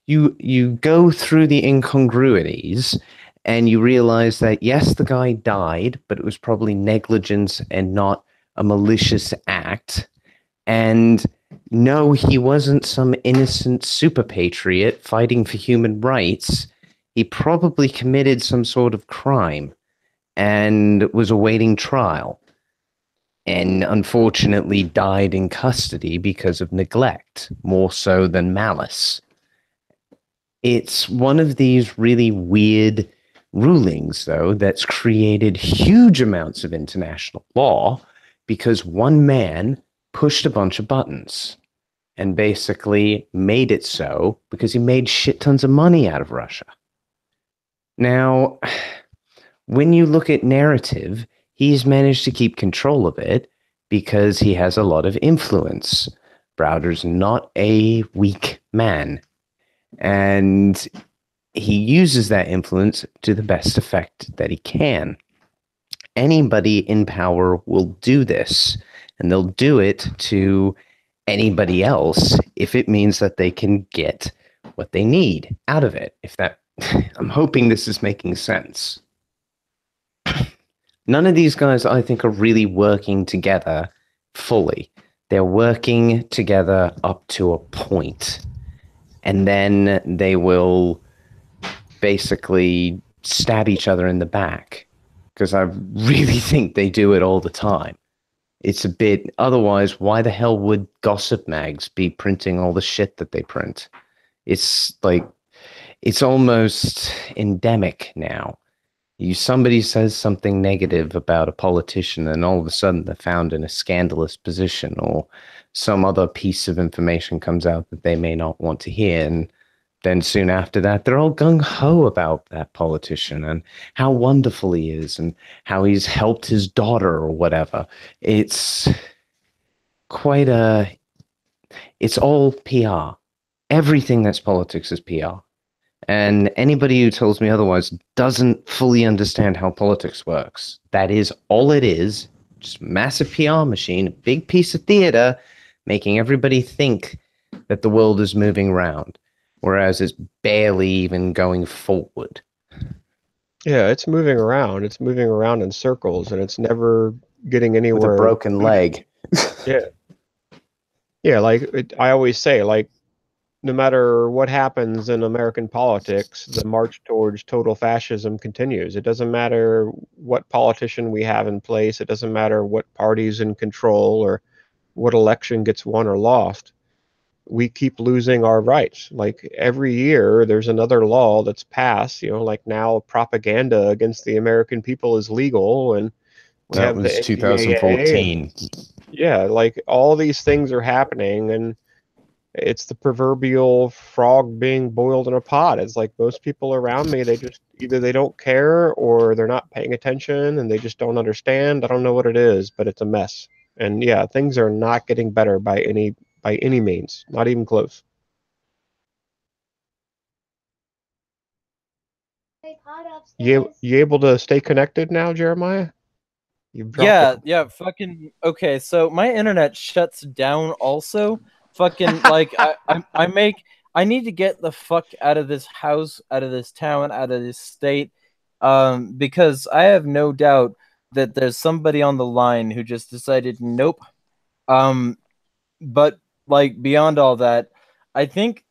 you go through the incongruities and you realize that, yes, the guy died, but it was probably negligence and not a malicious act. And no, he wasn't some innocent super patriot fighting for human rights. He probably committed some sort of crime and was awaiting trial, and unfortunately died in custody because of neglect, more so than malice. It's one of these really weird rulings, though, that's created huge amounts of international law, because one man pushed a bunch of buttons and basically made it so because he made shit tons of money out of Russia. Now, when you look at narrative, he's managed to keep control of it because he has a lot of influence. Browder's not a weak man, and he uses that influence to the best effect that he can. Anybody in power will do this, and they'll do it to anybody else if it means that they can get what they need out of it. If that, I'm hoping this is making sense. None of these guys, I think, are really working together fully. They're working together up to a point, and then they will basically stab each other in the back because I really think they do it all the time. It's a bit, otherwise, why the hell would gossip mags be printing all the shit that they print? It's like, it's almost endemic now. Somebody says something negative about a politician, and all of a sudden they're found in a scandalous position, or some other piece of information comes out that they may not want to hear, and then soon after that, they're all gung-ho about that politician and how wonderful he is and how he's helped his daughter or whatever. It's quite a... It's all PR. Everything that's politics is PR. And anybody who tells me otherwise doesn't fully understand how politics works. That is all it is. Just a massive PR machine, a big piece of theater, making everybody think that the world is moving around, whereas it's barely even going forward. Yeah, it's moving around. It's moving around in circles, and it's never getting anywhere. With a broken leg. Yeah. Yeah, like I always say, like, no matter what happens in American politics, the march towards total fascism continues. It doesn't matter what politician we have in place. It doesn't matter what party's in control or what election gets won or lost. We keep losing our rights. Like every year, there's another law that's passed. You know, like now propaganda against the American people is legal, and we That have the was NDAA. 2014. Yeah, like all these things are happening, and it's the proverbial frog being boiled in a pot. It's like most people around me, they just either they don't care or they're not paying attention and they just don't understand. I don't know what it is, but it's a mess. And yeah, things are not getting better by any means, not even close. You able to stay connected now, Jeremiah? You've dropped Yeah, fucking okay. So my internet shuts down also. Fucking like I need to get the fuck out of this house, out of this town, out of this state, because I have no doubt that there's somebody on the line who just decided nope. But like beyond all that, I think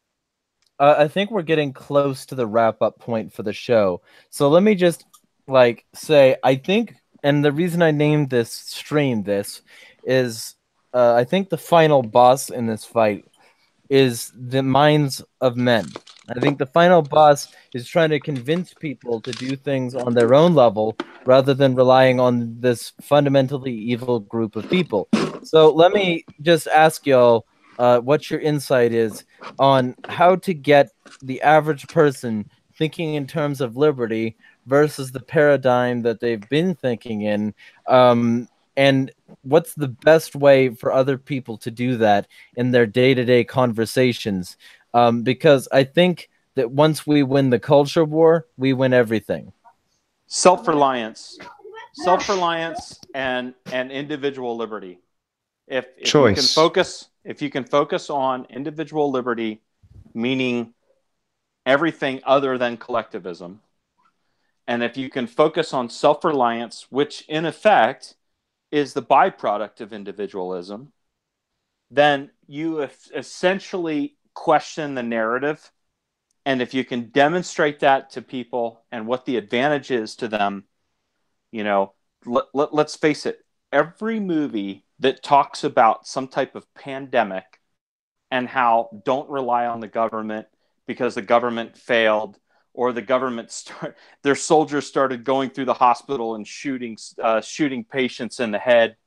I think we're getting close to the wrap up point for the show. So let me just like say I think, and the reason I named this stream this is I think the final boss in this fight is the minds of men. I think the final boss is trying to convince people to do things on their own level rather than relying on this fundamentally evil group of people. So let me just ask y'all what your insight is on how to get the average person thinking in terms of liberty versus the paradigm that they've been thinking in. And what's the best way for other people to do that in their day-to-day conversations? Because I think that once we win the culture war, we win everything. Self-reliance and individual liberty. If Choice. you can focus on individual liberty, meaning everything other than collectivism, and if you can focus on self-reliance, which in effect is the byproduct of individualism, then you essentially question the narrative. And if you can demonstrate that to people and what the advantage is to them, you know, let's face it, every movie that talks about some type of pandemic and how don't rely on the government because the government failed, or the government their soldiers started going through the hospital and shooting patients in the head.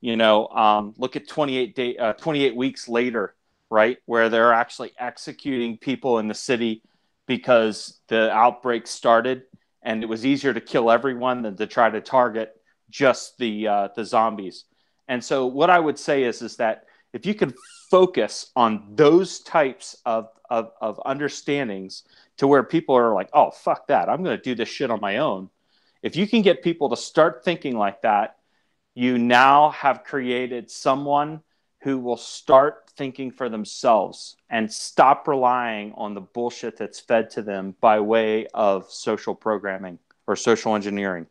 You know, look at 28 weeks later, right, where they're actually executing people in the city because the outbreak started, and it was easier to kill everyone than to try to target just the zombies. And so, what I would say is that if you can focus on those types of understandings to where people are like, oh, fuck that, I'm going to do this shit on my own. If you can get people to start thinking like that, you now have created someone who will start thinking for themselves and stop relying on the bullshit that's fed to them by way of social programming or social engineering.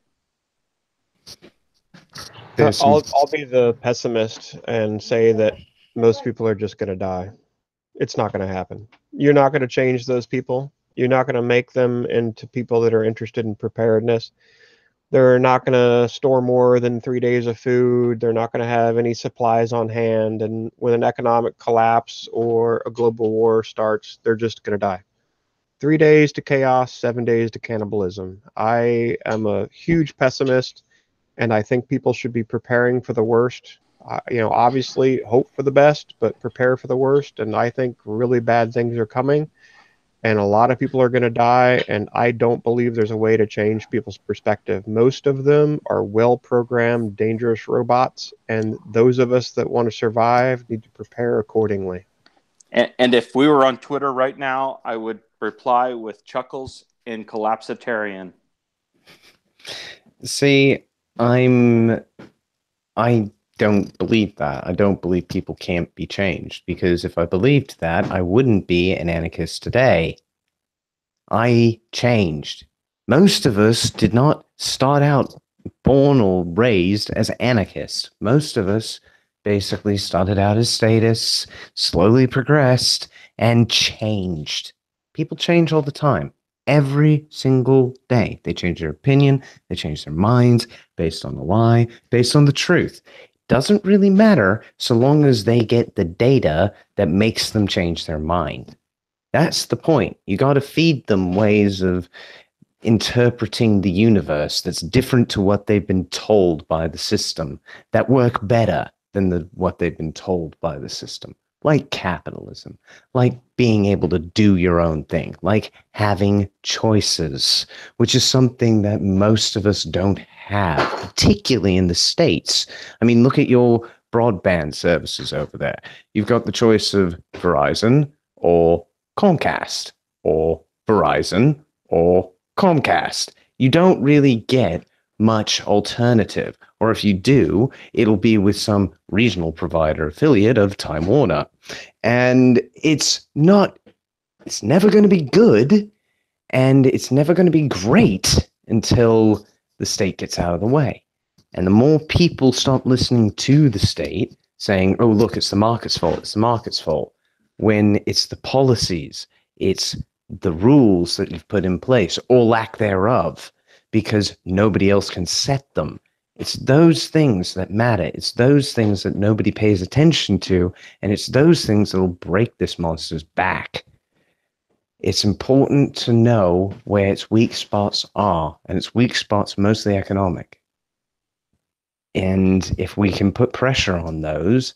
I'll be the pessimist and say that most people are just going to die. It's not going to happen. You're not going to change those people. You're not going to make them into people that are interested in preparedness. They're not going to store more than 3 days of food. They're not going to have any supplies on hand. And when an economic collapse or a global war starts, they're just going to die. 3 days to chaos, 7 days to cannibalism. I am a huge pessimist, and I think people should be preparing for the worst. Obviously hope for the best, but prepare for the worst. And I think really bad things are coming. And a lot of people are going to die, and I don't believe there's a way to change people's perspective. Most of them are well-programmed, dangerous robots, and those of us that want to survive need to prepare accordingly. And if we were on Twitter right now, I would reply with chuckles in collapsitarian. See, I don't believe that. I don't believe people can't be changed, because if I believed that, I wouldn't be an anarchist today. I changed. Most of us did not start out born or raised as anarchists. Most of us basically started out as statists, slowly progressed, and changed. People change all the time. Every single day. They change their opinion, they change their minds, based on the lie, based on the truth. Doesn't really matter so long as they get the data that makes them change their mind. That's the point. You got to feed them ways of interpreting the universe that's different to what they've been told by the system, that work better than what they've been told by the system, like capitalism, like being able to do your own thing, like having choices, which is something that most of us don't have, particularly in the States. I mean, look at your broadband services over there. You've got the choice of Verizon or Comcast, or Verizon or Comcast. You don't really get much alternative, or if you do, it'll be with some regional provider affiliate of Time Warner. And it's never going to be good, and it's never going to be great until the state gets out of the way. And the more people stop listening to the state, saying, oh, look, it's the market's fault, it's the market's fault, when it's the policies, it's the rules that you've put in place, or lack thereof, because nobody else can set them. It's those things that matter. It's those things that nobody pays attention to, and it's those things that will break this monster's back. It's important to know where its weak spots are, and its weak spots are mostly economic. And if we can put pressure on those,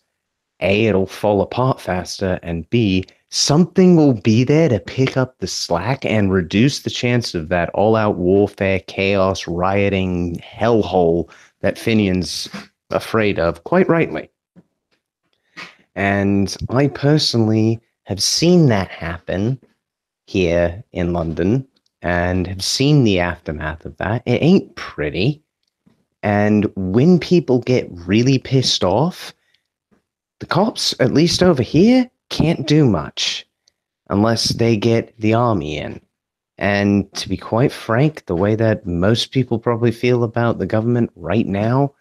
A, it'll fall apart faster, and B, something will be there to pick up the slack and reduce the chance of that all-out warfare, chaos, rioting hellhole that Finian's afraid of, quite rightly. And I personally have seen that happen here in London, and have seen the aftermath of that. It ain't pretty. And when people get really pissed off, the cops, at least over here, can't do much unless they get the army in. And to be quite frank, the way that most people probably feel about the government right now,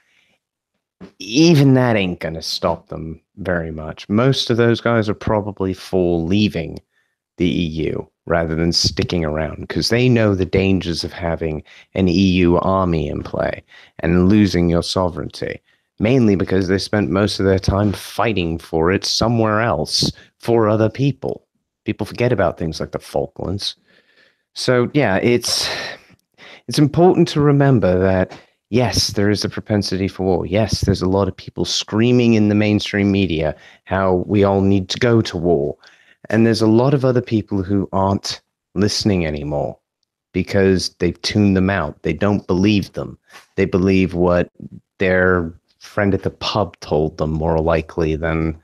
even that ain't going to stop them very much. Most of those guys are probably for leaving the EU rather than sticking around, because they know the dangers of having an EU army in play and losing your sovereignty. Mainly because they spent most of their time fighting for it somewhere else for other people. People forget about things like the Falklands. So yeah, it's important to remember that, yes, there is a propensity for war. Yes, there's a lot of people screaming in the mainstream media how we all need to go to war. And there's a lot of other people who aren't listening anymore because they've tuned them out. They don't believe them. They believe what their friend at the pub told them, more likely than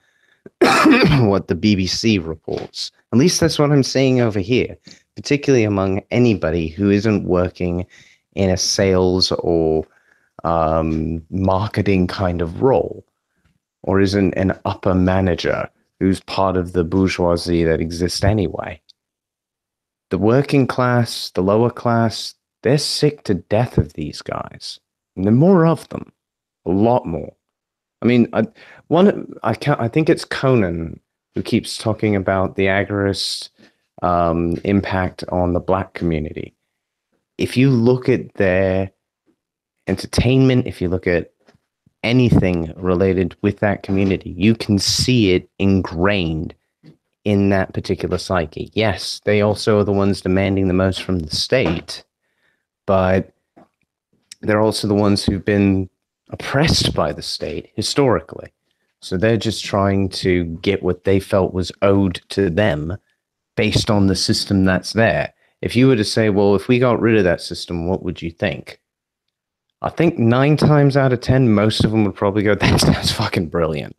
what the BBC reports. At least that's what I'm seeing over here, particularly among anybody who isn't working in a sales or marketing kind of role, or isn't an upper manager who's part of the bourgeoisie that exists anyway. The working class, the lower class, they're sick to death of these guys. And there are more of them. A lot more. I mean, I think it's Conan who keeps talking about the agorist impact on the black community. If you look at their entertainment, if you look at anything related with that community, you can see it ingrained in that particular psyche. Yes, they also are the ones demanding the most from the state, but they're also the ones who've been oppressed by the state historically. So they're just trying to get what they felt was owed to them based on the system that's there. If you were to say, well, if we got rid of that system, what would you think? I think 9 times out of 10, most of them would probably go, that sounds fucking brilliant.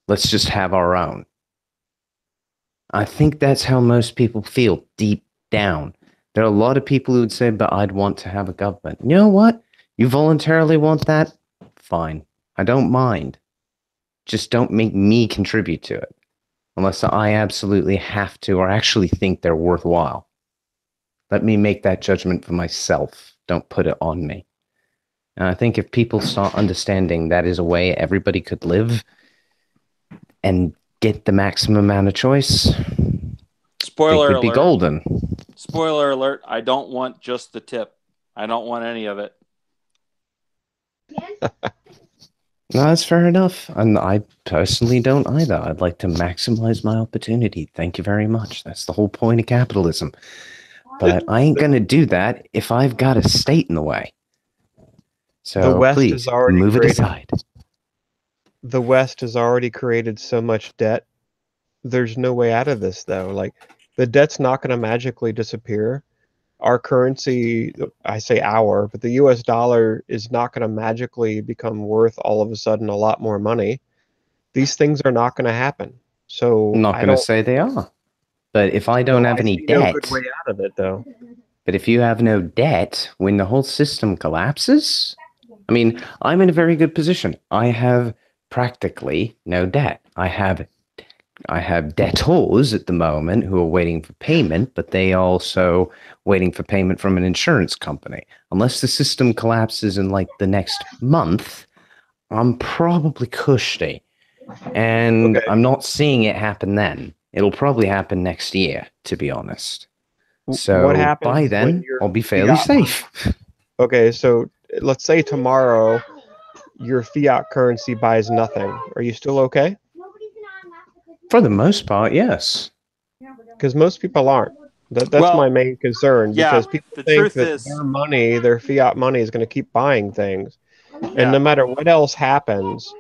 Let's just have our own. I think that's how most people feel deep down. There are a lot of people who would say, but I'd want to have a government. You know what? You voluntarily want that? Fine. I don't mind. Just don't make me contribute to it. Unless I absolutely have to or actually think they're worthwhile. Let me make that judgment for myself. Don't put it on me. And I think if people start understanding that is a way everybody could live and get the maximum amount of choice, Spoiler we'd be alert. golden. Spoiler alert. I don't want just the tip. I don't want any of it. No, that's fair enough. And I personally don't either. I'd like to maximize my opportunity. Thank you very much. That's the whole point of capitalism. But I ain't going to do that if I've got a state in the way. So The West please, has already move it created- aside. The West has already created so much debt. There's no way out of this, though. Like, the debt's not going to magically disappear. Our currency, I say our, but the US dollar is not going to magically become worth all of a sudden a lot more money. These things are not going to happen. So I'm not going to say they are. But if I don't have any see debt, no good way out of it, though. but if you have no debt, when the whole system collapses, I mean, I'm in a very good position. I have practically no debt. I have debtors at the moment who are waiting for payment, but they are also waiting for payment from an insurance company. Unless the system collapses in like the next month, I'm probably cushy. And Okay. I'm not seeing it happen then. It'll probably happen next year, to be honest. So What happens by when then, your I'll be fairly fiat- safe. Okay, so let's say tomorrow your fiat currency buys nothing. Are you still okay? For the most part, yes. Because most people aren't. That's Well, my main concern, yeah, because people the think truth that is- their money, their fiat money, is going to keep buying things, Yeah. and no matter what else happens,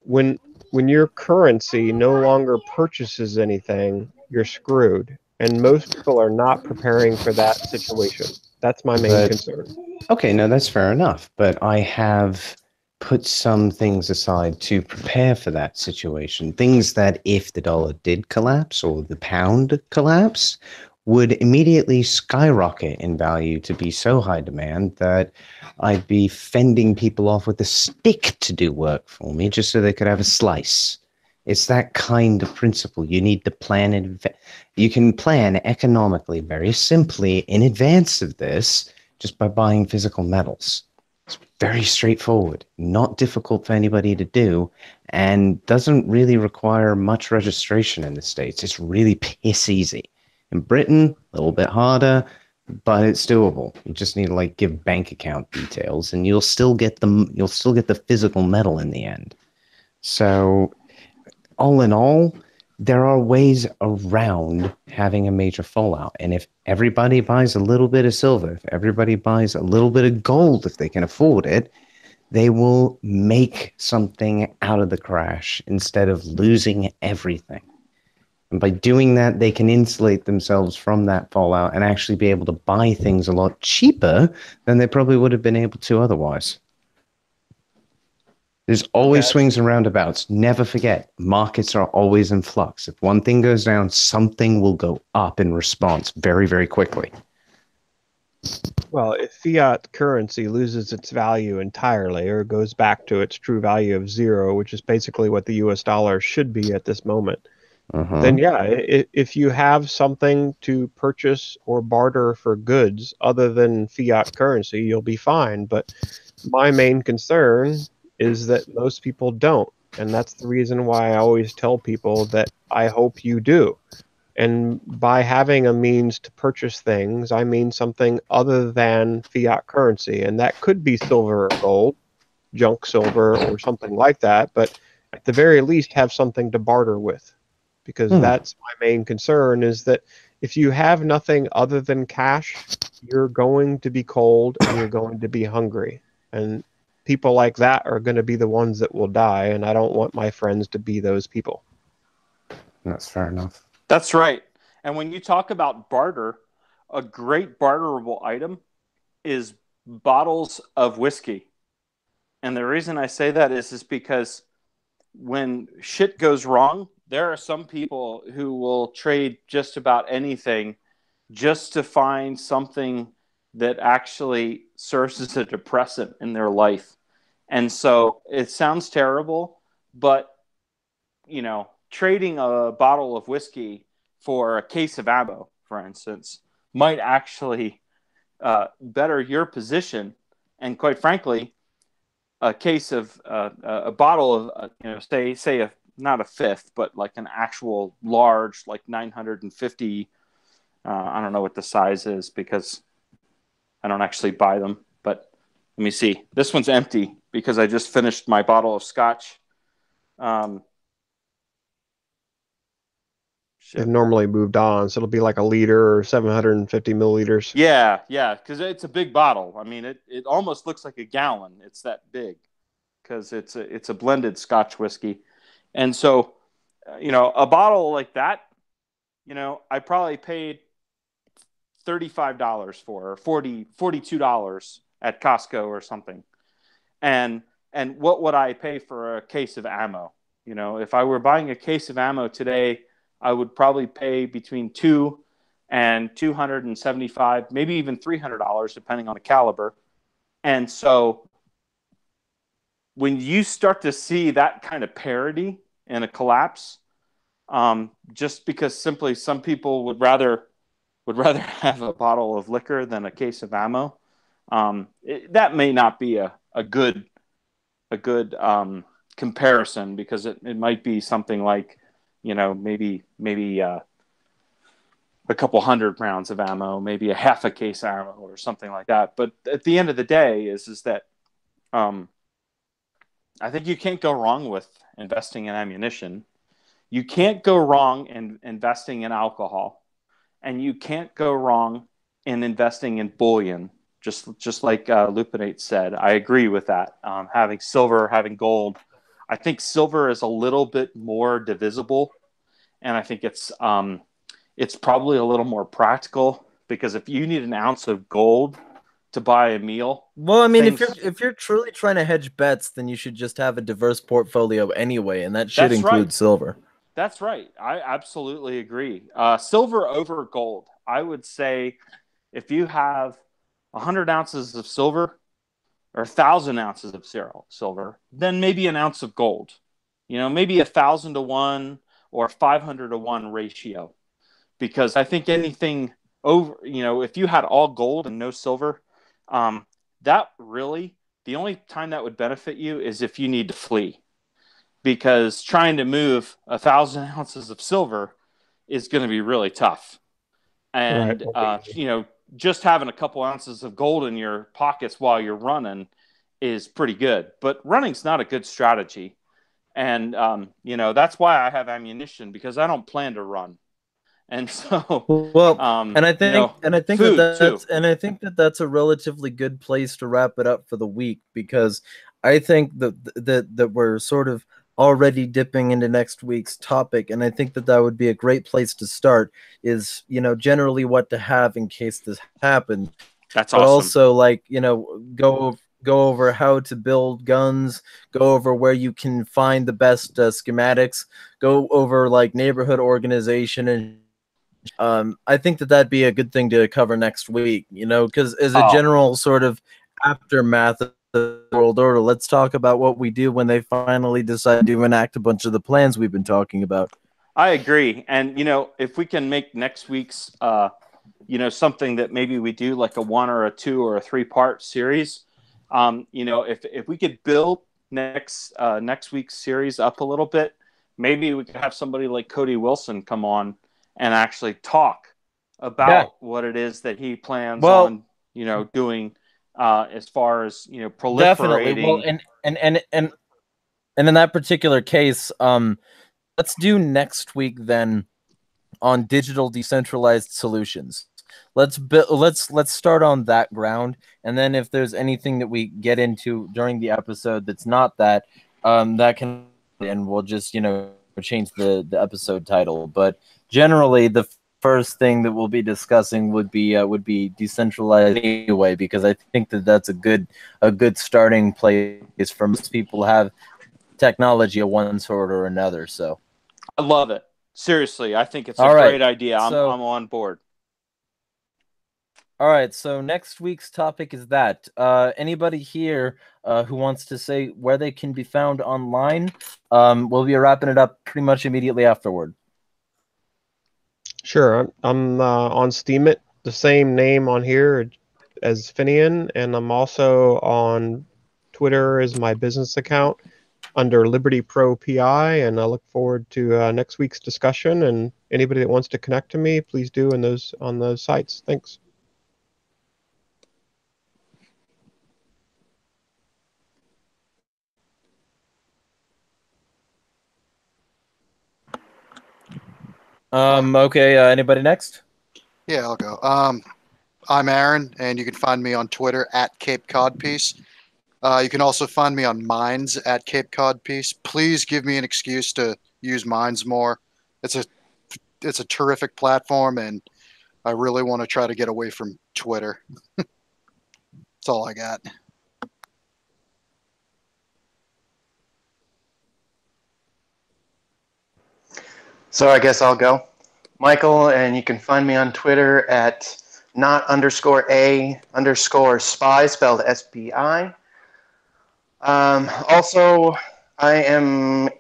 when your currency no longer purchases anything, you're screwed. And most people are not preparing for that situation. That's my main But- concern. Okay, no, that's fair enough. But I have put some things aside to prepare for that situation. Things that if the dollar did collapse or the pound collapse, would immediately skyrocket in value to be so high demand that I'd be fending people off with a stick to do work for me just so they could have a slice. It's that kind of principle. You need to plan. You can plan economically very simply in advance of this just by buying physical metals. It's very straightforward, not difficult for anybody to do, and doesn't really require much registration in the States. It's really piss easy. In Britain, a little bit harder, but it's doable. You just need to like give bank account details, and you'll still get the physical metal in the end. So, all in all, there are ways around having a major fallout. And if everybody buys a little bit of silver, if everybody buys a little bit of gold, if they can afford it, they will make something out of the crash instead of losing everything. And by doing that, they can insulate themselves from that fallout and actually be able to buy things a lot cheaper than they probably would have been able to otherwise. There's always swings and roundabouts. Never forget, markets are always in flux. If one thing goes down, something will go up in response very, very quickly. Well, if fiat currency loses its value entirely or goes back to its true value of zero, which is basically what the US dollar should be at this moment, then yeah, if you have something to purchase or barter for goods other than fiat currency, you'll be fine. But my main concern is that most people don't. And that's the reason why I always tell people that I hope you do. And by having a means to purchase things, I mean something other than fiat currency. And that could be silver or gold, junk silver or something like that. But at the very least, have something to barter with. Because that's my main concern, is that if you have nothing other than cash, you're going to be cold and you're going to be hungry. And people like that are going to be the ones that will die. And I don't want my friends to be those people. That's fair enough. That's right. And when you talk about barter, a great barterable item is bottles of whiskey. And the reason I say that is because when shit goes wrong, there are some people who will trade just about anything just to find something that actually serves as a depressant in their life. And so it sounds terrible, but, you know, trading a bottle of whiskey for a case of ammo, for instance, might actually better your position. And quite frankly, a case of a bottle of, you know, say not a fifth, but like an actual large, like 950. I don't know what the size is because I don't actually buy them. But let me see. This one's empty because I just finished my bottle of scotch. They've normally moved on, so it'll be like a liter or 750 milliliters. Yeah, because it's a big bottle. I mean, it almost looks like a gallon. It's that big because it's a blended Scotch whiskey, and so you know, a bottle like that, you know, I probably paid $35 for, or $42 at Costco or something, and what would I pay for a case of ammo? You know, if I were buying a case of ammo today, I would probably pay between $200 and $275, maybe even $300, depending on the caliber. And so when you start to see that kind of parity and a collapse, just because simply some people would rather have a bottle of liquor than a case of ammo, that may not be a good comparison, because it might be something like, you know, maybe a couple hundred rounds of ammo, maybe a half a case of ammo or something like that. But at the end of the day is that I think you can't go wrong with investing in ammunition. You can't go wrong in investing in alcohol, and you can't go wrong in investing in bullion. Just like Lupinate said, I agree with that. Having silver, having gold. I think silver is a little bit more divisible, and I think it's probably a little more practical, because if you need an ounce of gold to buy a meal, well, I mean, if you're truly trying to hedge bets, then you should just have a diverse portfolio anyway, and that should include silver. That's right. I absolutely agree. Silver over gold. I would say if you have 100 ounces of silver or 1,000 ounces of silver, then maybe an ounce of gold. You know, maybe 1,000 to 1 or 500 to 1 ratio. Because I think anything over, you know, if you had all gold and no silver, that really, the only time that would benefit you is if you need to flee. Because trying to move 1,000 ounces of silver is going to be really tough. And, you know, just having a couple ounces of gold in your pockets while you're running is pretty good. But running's not a good strategy. And, you know, that's why I have ammunition, because I don't plan to run. And so, well, and I think, you know, that's a relatively good place to wrap it up for the week, because I think that we're sort of already dipping into next week's topic, and I think that would be a great place to start. Is, you know, generally what to have in case this happens. That's but awesome. Also, like, you know, go over how to build guns, go over where you can find the best schematics, go over like neighborhood organization, and I think that'd be a good thing to cover next week, you know, because as a general sort of aftermath of the world order, let's talk about what we do when they finally decide to enact a bunch of the plans we've been talking about. I agree. And, you know, if we can make next week's, you know, something that maybe we do like a 1 or a 2 or a 3-part series, you know, if we could build next week's series up a little bit, maybe we could have somebody like Cody Wilson come on and actually talk about what it is that he plans on, doing as far as, proliferating. Definitely. Well, and in that particular case, let's do next week then on digital decentralized solutions. Let's start on that ground, and then if there's anything that we get into during the episode that's not that, that can, and we'll just change the episode title. But generally, the first thing that we'll be discussing would be decentralized anyway, because I think that that's a good starting place for most people have technology of one sort or another. So I love it. Seriously, I think it's a great idea. I'm on board. All right, so next week's topic is that. Anybody here who wants to say where they can be found online? We'll be wrapping it up pretty much immediately afterward. Sure, I'm on Steemit, the same name on here as Finian, and I'm also on Twitter as my business account under Liberty Pro PI, and I look forward to next week's discussion. And anybody that wants to connect to me, please do on those sites. Thanks. Okay, anybody next? Yeah, I'll go. I'm Aaron, and you can find me on Twitter at Cape Codpiece. You can also find me on Minds at Cape Codpiece. Please give me an excuse to use Minds more. It's a terrific platform, and I really want to try to get away from Twitter. That's all I got. So I guess I'll go. Michael, and you can find me on Twitter at not_a_spy, spelled SPI. Also, I've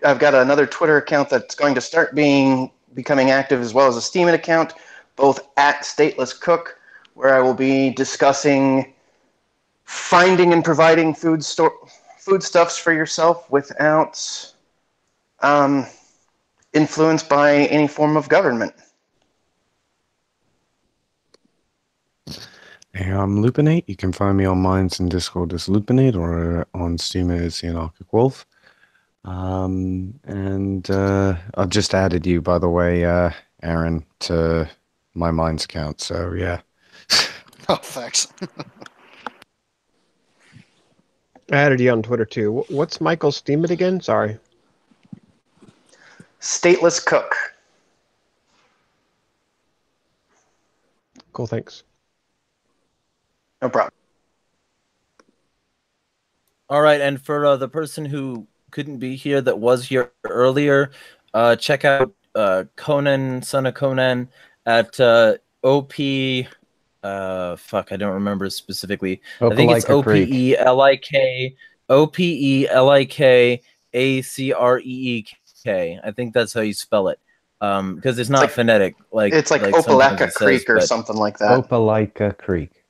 got another Twitter account that's going to start becoming active, as well as a Steemit account, both at Stateless Cook, where I will be discussing finding and providing foodstuffs for yourself without influenced by any form of government. Hey, I'm Lupinate. You can find me on Minds and Discord as Lupinate, or on Steam as the Anarchic Wolf. And I've just added you, by the way, Aaron, to my Minds account. So yeah. Oh, thanks. I added you on Twitter too. What's Michael's Steemit again? Sorry. Stateless Cook. Cool, thanks. No problem. All right, and for the person who couldn't be here that was here earlier, check out Conan, son of Conan, at OP. Fuck, I don't remember specifically. I think it's OPELIKACREEK. I think that's how you spell it. Because it's not phonetic. It's like Opelika Creek or something like that. Opelika Creek.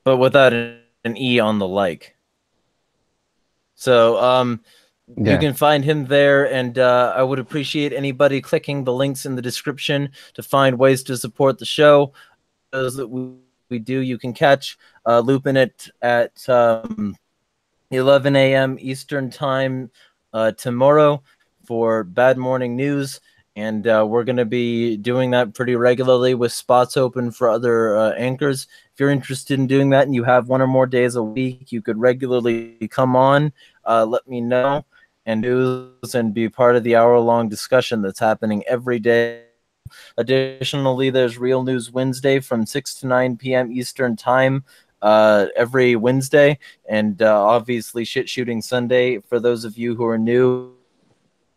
But without an E on the like. So you can find him there, and I would appreciate anybody clicking the links in the description to find ways to support the show. Those that we do, you can catch Looping It at 11 a.m. Eastern Time tomorrow for Bad Morning News. And we're going to be doing that pretty regularly with spots open for other anchors. If you're interested in doing that and you have one or more days a week, you could regularly come on, let me know, and be part of the hour-long discussion that's happening every day. Additionally, there's Real News Wednesday from 6 to 9 p.m. Eastern Time every Wednesday. And obviously Shit Shooting Sunday, for those of you who are new,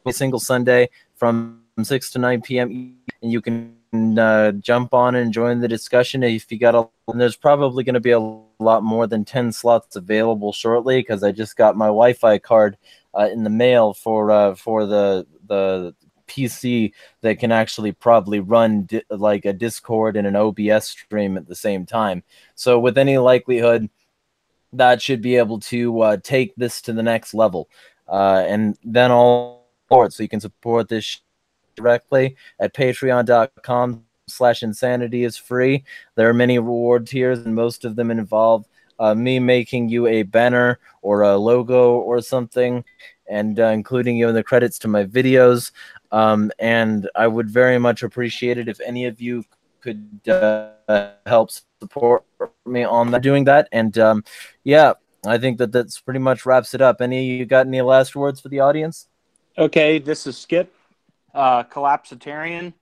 a single Sunday from 6 to 9 p.m. and you can jump on and join the discussion if you got and there's probably going to be a lot more than 10 slots available shortly, because I just got my Wi-Fi card in the mail for the PC that can actually probably run like a Discord and an OBS stream at the same time. So with any likelihood, that should be able to take this to the next level, and then all so you can support this directly at patreon.com/insanity is free. There are many reward tiers, and most of them involve me making you a banner or a logo or something, and including you in the credits to my videos. And I would very much appreciate it if any of you could help support me on that, doing that. And yeah, I think that's pretty much wraps it up. You got any last words for the audience? Okay, this is Skip, Collapsitarian.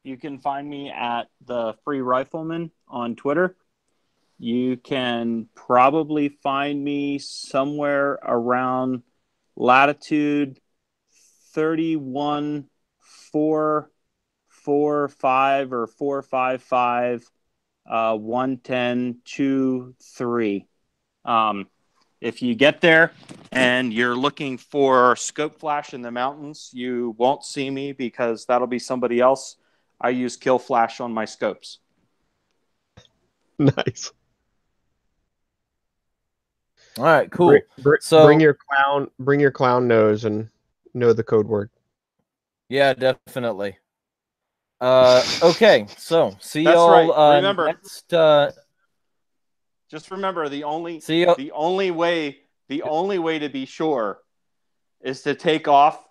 You can find me at the Free Rifleman on Twitter. You can probably find me somewhere around latitude 31445 or 455 11023. If you get there and you're looking for scope flash in the mountains, you won't see me because that'll be somebody else. I use kill flash on my scopes. Nice. All right, cool. So bring your clown nose and know the code word. Yeah, definitely. Okay, so see y'all right. Remember, next. Just remember, the only way to be sure is to take off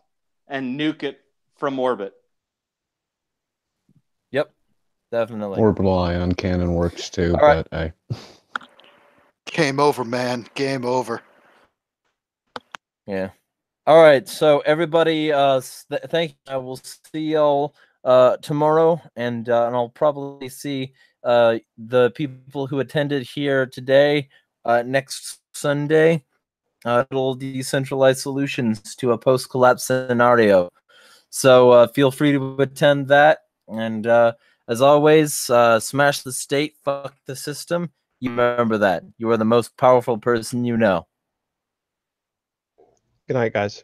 and nuke it from orbit. Yep, definitely. Orbital ion cannon works too, right. but hey. Game over, man. Game over. Yeah. All right, so everybody, thank you. I will see y'all tomorrow, and I'll probably see the people who attended here today next Sunday. Little decentralized solutions to a post-collapse scenario. So feel free to attend that, and as always, smash the state, fuck the system. You remember that. You are the most powerful person you know. Good night, guys.